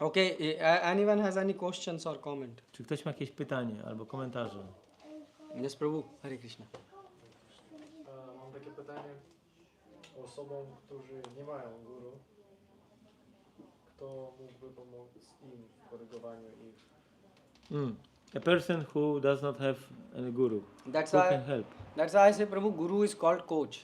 Okay, anyone has any questions or comment? Czy ktoś ma jakieś pytanie albo komentarze? Yes, Prabhu. Hare Krishna. Mam takie pytanie osobom, którzy nie mają guru. Kto mógłby pomóc im w korygowaniu ich? A person who does not have any guru. That's Who why can help? I say, Prabhu, Guru is called coach.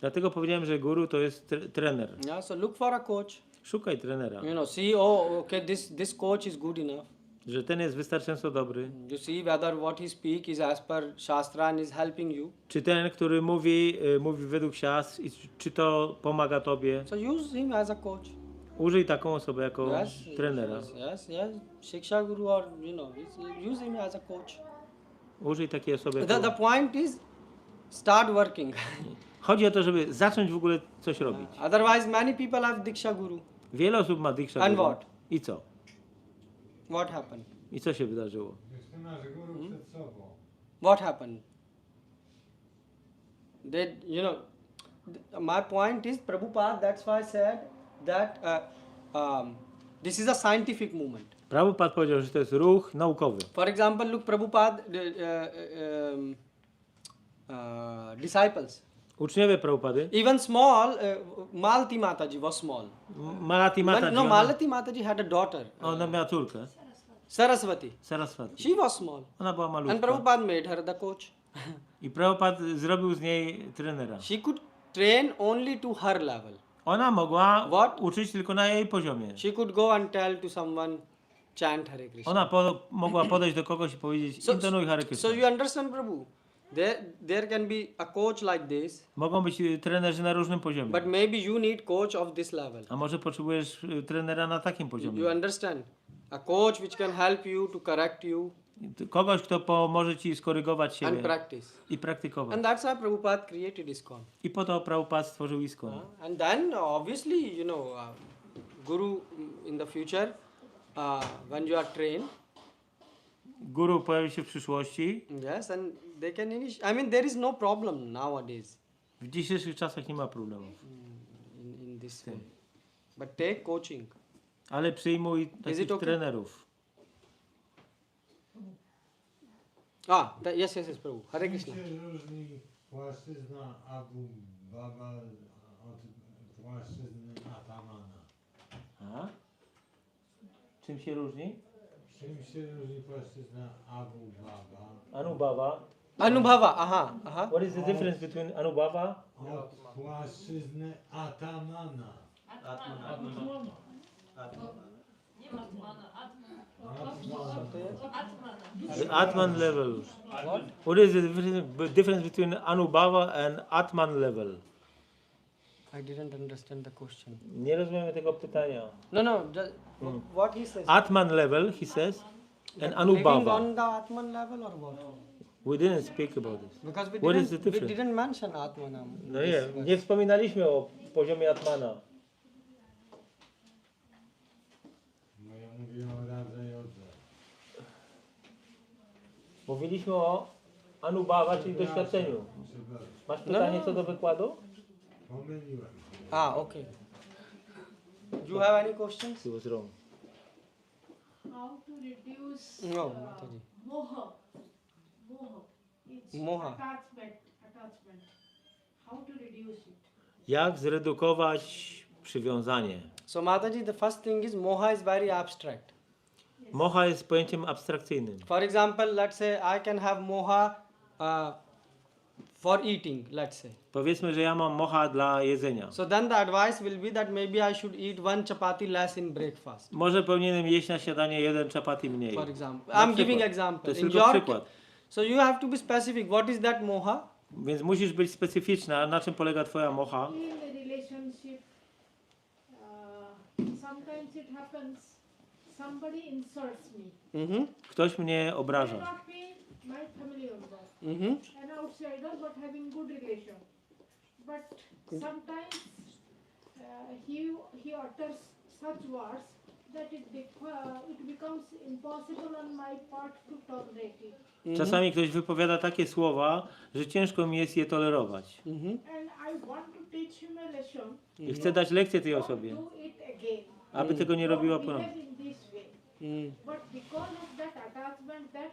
Dlatego powiedziałem, że guru to jest trener. Yeah, so look for a coach. Szukaj trenera. See, okay, this coach is good enough. Że ten jest wystarczająco dobry. You see whether what he speak is as per Shastra and is helping you. Czy ten, który mówi według siastr, i czy to pomaga tobie? So use him as a coach. Użyj taką osobę jako trenera. Yes. Shiksha Guru, or use him as a coach. Użyj takiej osoby The jako... point is, start working. Chodzi o to, żeby zacząć w ogóle coś robić. Otherwise, many people have Diksha Guru. Wiele osób ma Diksha And Guru. what? I co? What happened? I co się wydarzyło? Jeszcze masz guru przed sobą. What happened? They, my point is, Prabhupada, that's why I said that this is a scientific movement. Prabhupada powiedział, że to jest ruch naukowy. For example, look, Prabhupada disciples. Uczniowie Prabhupady, Even small, Malati Mataji was small. Malati Mataji, No, Malati Mataji had a daughter, ona miała córkę, Saraswati. Saraswati. She was small. Ona była And malutka. Prabhupada made her the coach. I Prabhupada zrobił z niej trenera. She could train only to her level. Ona mogła What? uczyć tylko na jej poziomie. She could go and tell to someone, chant Hare Krishna. Ona mogła podejść do kogoś i powiedzieć, intonuj Hare Krishna. So you understand, Prabhu? There can be a coach like this, Mogą być trenerzy na różnym poziomie. but maybe you need coach of this level. A może potrzebujesz trenera na takim poziomie. You understand? A coach which can help you to correct you Kogoś, kto pomoże ci skorygować and siebie practice. i praktykować. And that's why Prabhupada created ISKCON. I po to Prabhupada stworzył ISKCON. And then obviously, Guru in the future, when you are trained, Guru pojawi się w przyszłości. yes, and they can I mean, there is no problem nowadays W dzisiejszych czasach nie ma problemów. in this way. But take coaching. Ale przyjmuj it takich okay? trenerów. Yes, Prabhu. Hare Krishna. Czym się różni płaszczyzna Abu Baba od płaszczyzny Atamana? A? Czym się różni? Czym się różni płaszczyzna Abu Baba Anubhava. Anubhava, aha. What is the difference between Anubhava? od płaszczyzny Atamana? The Atman level. What is the difference between Anubhava and Atman level? I didn't understand the question. Nie rozumiem tego pytania. No, what he says. Atman level, he says, and Living Anubhava. on the Atman level or what? We didn't speak about this. Because What is the we difference? didn't mention Atman. No nie wspominaliśmy o poziomie Atmana. No ja mówię o Radze Jodze. Mówiliśmy o Anubhava, czyli doświadczeniu. Przepraszam, Masz pytanie co do wykładu? pomyliłem. Okay. You have any questions? He was wrong. How to reduce No, Mataji. moha. It's Moha. attachment. How to reduce it? Jak zredukować przywiązanie? So Mataji, the first thing is moha is very abstract. Moha jest pojęciem abstrakcyjnym. For example, let's say I can have moha for eating, let's say. Powiedzmy, że ja mam moha dla jedzenia. So then the advice will be that maybe I should eat one chapati less in breakfast. Może powinienem jeść na śniadanie jeden chapati mniej. For example, Na I'm giving przykład. example. To jest In tylko your przykład. So you have to be specific. What is that moha? Więc musisz być specyficzna. Na czym polega twoja moha? In a relationship, sometimes it happens, somebody insults me. Ktoś mnie May obraża. not be my family member, an outsider, but having good relation. But sometimes he utters such words that it becomes impossible on my part to tolerate it. Czasami ktoś wypowiada takie słowa, że ciężko mi jest je tolerować. And I want to teach him a lesson. I chcę dać lekcję tej Don't osobie, do it again. aby tego nie robiła Don't ponownie. behave in this way. But because of that attachment, that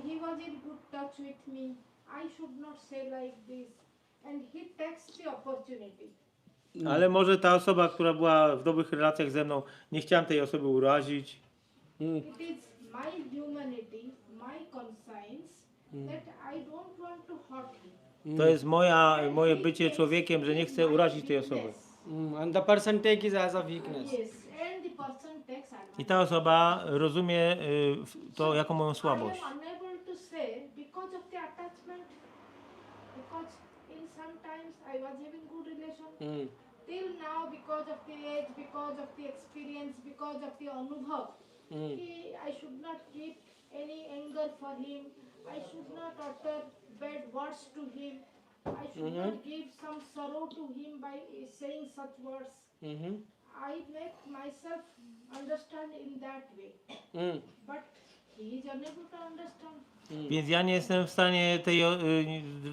he was in good touch with me, I should not say like this, and he takes the opportunity. Ale może ta osoba, która była w dobrych relacjach ze mną, nie chciałem tej osoby urazić. It is my humanity, my conscience, that I don't want to hurt him. To jest moje bycie człowiekiem, że nie chcę urazić tej osoby. And the person take it as a weakness. Yes, and the person takes advantage. I ta osoba rozumie to jako moją I słabość. am unable to say because of the attachment, because in sometimes I was having good relation. Till now, because of the age, because of the experience, because of the anubhav, I should not keep any anger for him. I should not utter bad words to him. I should not give some sorrow to him by saying such words. I make myself understand in that way. But he is unable to understand. Więc ja nie jestem w stanie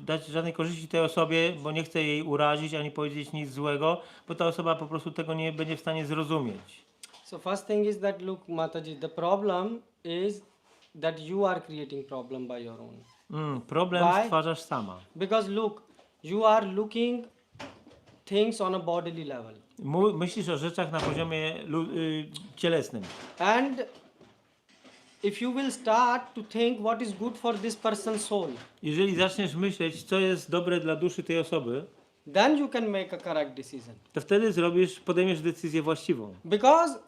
dać żadnej korzyści tej osobie, bo nie chcę jej urazić ani powiedzieć nic złego, bo ta osoba po prostu tego nie będzie w stanie zrozumieć. So first thing is that, look, Mataji, the problem is that you are creating problem by your own. Problem Why? stwarzasz sama. Because look, you are looking things on a bodily level. Myślisz o rzeczach na poziomie cielesnym. And if you will start to think what is good for this person's soul, Jeżeli zaczniesz myśleć, co jest dobre dla duszy tej osoby, then you can make a correct decision. to wtedy podejmiesz decyzję właściwą. Because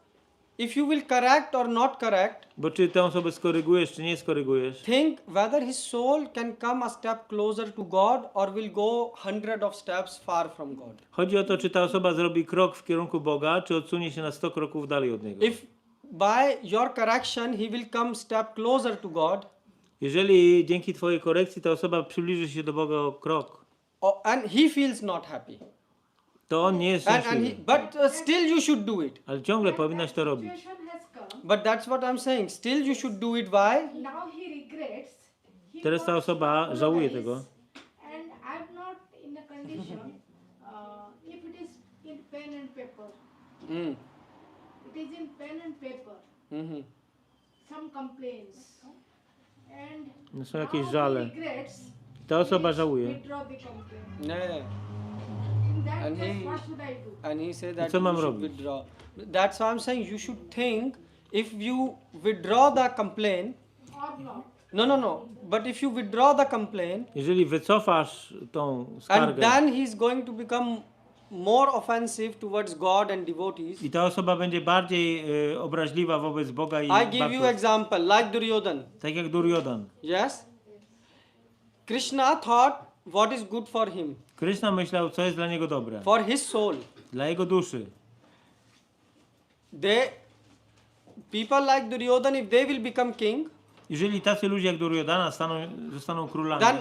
if you will correct or not correct, Bo czy tę osobę skorygujesz, czy nie skorygujesz, think whether his soul can come a step closer to God or will go 100 of steps far from God. chodzi o to, czy ta osoba zrobi krok w kierunku Boga, czy odsunie się na 100 kroków dalej od Niego. If by your correction he will come step closer to God, Jeżeli dzięki Twojej korekcji ta osoba przybliży się do Boga o krok, and he feels not happy, to on nie jest szczęśliwy. but still you should do it. Ale ciągle powinnaś to robić. Situation has come. But that's what I'm saying. Still you should do it. Why? Now he regrets. He Teraz ta wants to osoba żałuje apologize, tego. And I'm not in a condition. If it is in pen and paper, it is in pen and paper. Some complaints. And No są jakieś now żale. he regrets. Ta osoba He żałuje. withdraw the complaint. Yeah. In that And case, he- what should I do? And he said that co you mam should robić? withdraw. That's why I'm saying you should think if you withdraw the complaint. Or not? No. But if you withdraw the complaint, Jeżeli wycofasz tą and skargę then he's going to become more offensive towards God and devotees. i ta osoba będzie bardziej obraźliwa wobec Boga i I give you bhaktos, example like Duryodhan. tak jak Duryodan. Yes. Krishna thought what is good for him, Krishna myślał, co jest dla niego dobre, for his soul. dla jego duszy. People like Duryodhan, if they will become king, Jeżeli tacy ludzie jak Duryodana zostaną królami, then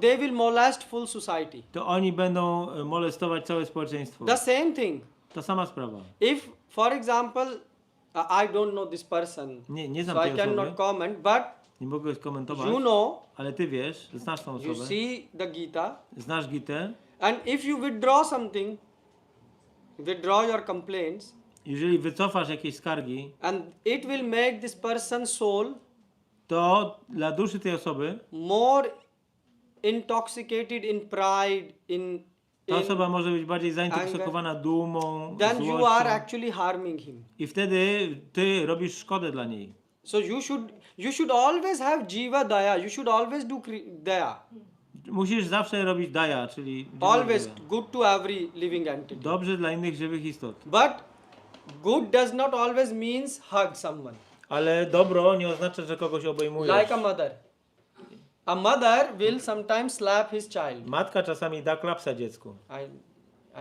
they will molest full society. to oni będą molestować całe społeczeństwo. The same thing. Ta sama sprawa. If, for example, I don't know this person, Nie znam so I tej osoby, cannot comment, but nie mogę skomentować, you know, ale ty wiesz, znasz tą you osobę, see the Gita, znasz Gitę. and if you withdraw something, withdraw your complaints, Jeżeli wycofasz jakieś skargi, and it will make this person's soul to dla duszy tej osoby more intoxicated in pride, ta osoba może być bardziej zaintoksykowana dumą, then you are złością actually harming him. i wtedy ty robisz szkodę dla niej. So you should always have jiva daya. You should always do daya. Musisz zawsze robić daja, czyli Always good to every living entity. dobrze dla innych żywych istot. But good does not always means hug someone. Ale dobro nie oznacza, że kogoś obejmujesz. Like a mother. A mother will sometimes slap his child. Matka czasami da klapsa dziecku.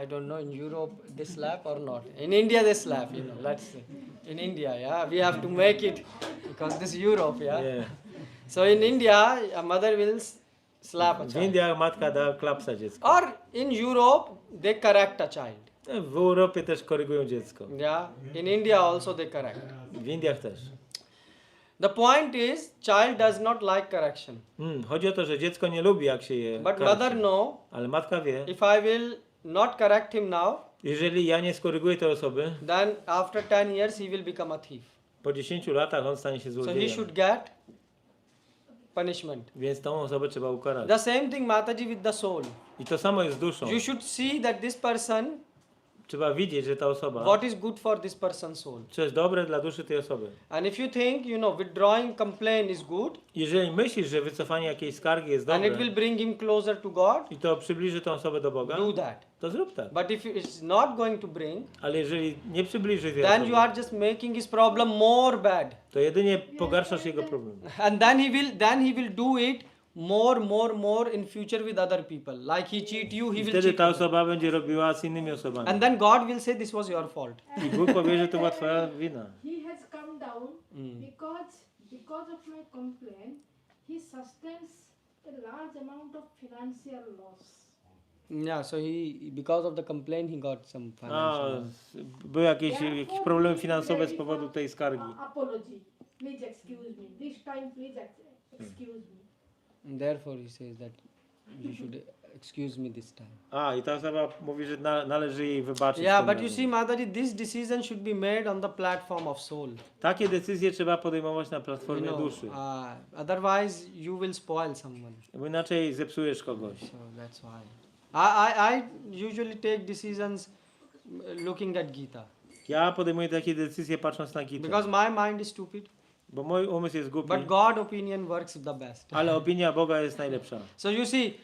I don't know in Europe they slap or not. In India they slap, let's say. In India, yeah, we have to make it because this is Europe, yeah. Nie. So in India, a mother will slap a W child. Indiach matka da klapsa dziecku. Or in Europe, they correct a child. W Europie też korygują dziecko. Yeah, in India also they correct. W Indiach też. The point is, child does not like correction. Chodzi o to, że dziecko nie lubi, jak się je But karci. mother know, Ale matka wie, if I will not correct him now, jeżeli ja nie skoryguję tej osoby, then after 10 years he will become a thief. po 10 latach on stanie się So he złodziejem. should get punishment. Więc tą osobę trzeba ukarać. The same thing, Mataji, with the soul. I to samo jest z duszą. You should see that this person, Trzeba widzieć, że ta osoba, what is good for this person's soul. co jest dobre dla duszy tej osoby. And if you think, withdrawing complaint is good, Jeżeli myślisz, że wycofanie jakiejś skargi jest and it dobre will bring him closer to God, i to przybliży tą osobę do Boga, do that. to zrób tak. But if it's not going to bring, Ale jeżeli nie przybliży tej then osoby, you are just making his problem more bad. to jedynie pogarszasz jego problem. And then he will do it more in future with other people. Like he cheat you, he I will wtedy cheat ta you. osoba będzie robiła z innymi osobami. And then God will say this was your fault. I Bóg powie, że to była twoja wina. He has come down because of my complaint. He sustains a large amount of financial loss. Yeah, so because of the complaint, he got some No, financial. były jakieś problemy finansowe z powodu tej skargi. Apology. Please excuse me. This time, please excuse me. And therefore, he says that you should excuse me this time. A, i ta osoba mówi, że należy jej wybaczyć. Yeah, tym but you razem. see, Mataji, this decision should be made on the platform of soul. Takie decyzje trzeba podejmować na platformie duszy. Otherwise, you will spoil someone. Bo inaczej zepsujesz kogoś. So that's why. I usually take decisions looking at Gita. Ja podejmuję takie decyzje patrząc na Gitę. Because my mind is stupid, Bo mój umysł jest głupi. but God's opinion works the best. Ale opinia Boga jest najlepsza. So you see,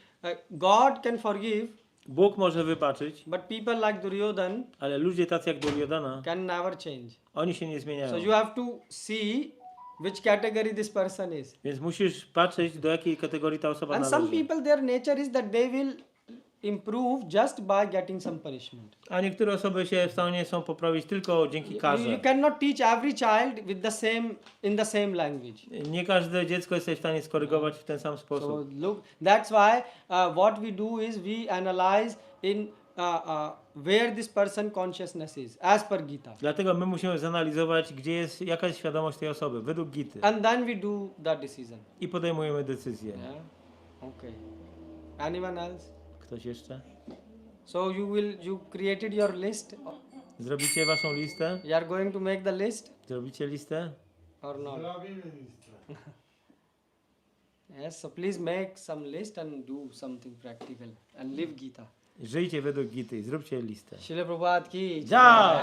God can forgive, Bóg może wybaczyć, but people like Duryodhan ale ludzie tacy jak Duryodhana, can never change. oni się nie zmieniają. So you have to see which category this person is. Więc musisz patrzeć, do jakiej kategorii ta osoba And some należy. people, their nature is that they will improve just by getting some punishment. A niektóre osoby się w stanie są poprawić tylko dzięki You karze. cannot teach every child with in the same language. Nie każde dziecko jesteś w stanie skorygować w ten sam So sposób. look, that's why what we do is we analyze in where this person consciousness is as per Gita, Dlatego my musimy zanalizować, gdzie jest jakaś świadomość tej osoby, według Gity. and then we do the decision. I podejmujemy decyzję. Yeah. Okay. Anyone else? Ktoś jeszcze? So you created your list. Zrobicie waszą listę? You are going to make the list Zrobicie listę? or not? Zrobimy listę. Yes. So please make some list and do something practical and live Gita. Żyjcie według Gity, zróbcie listę. Srila Prabhupada ki Jai!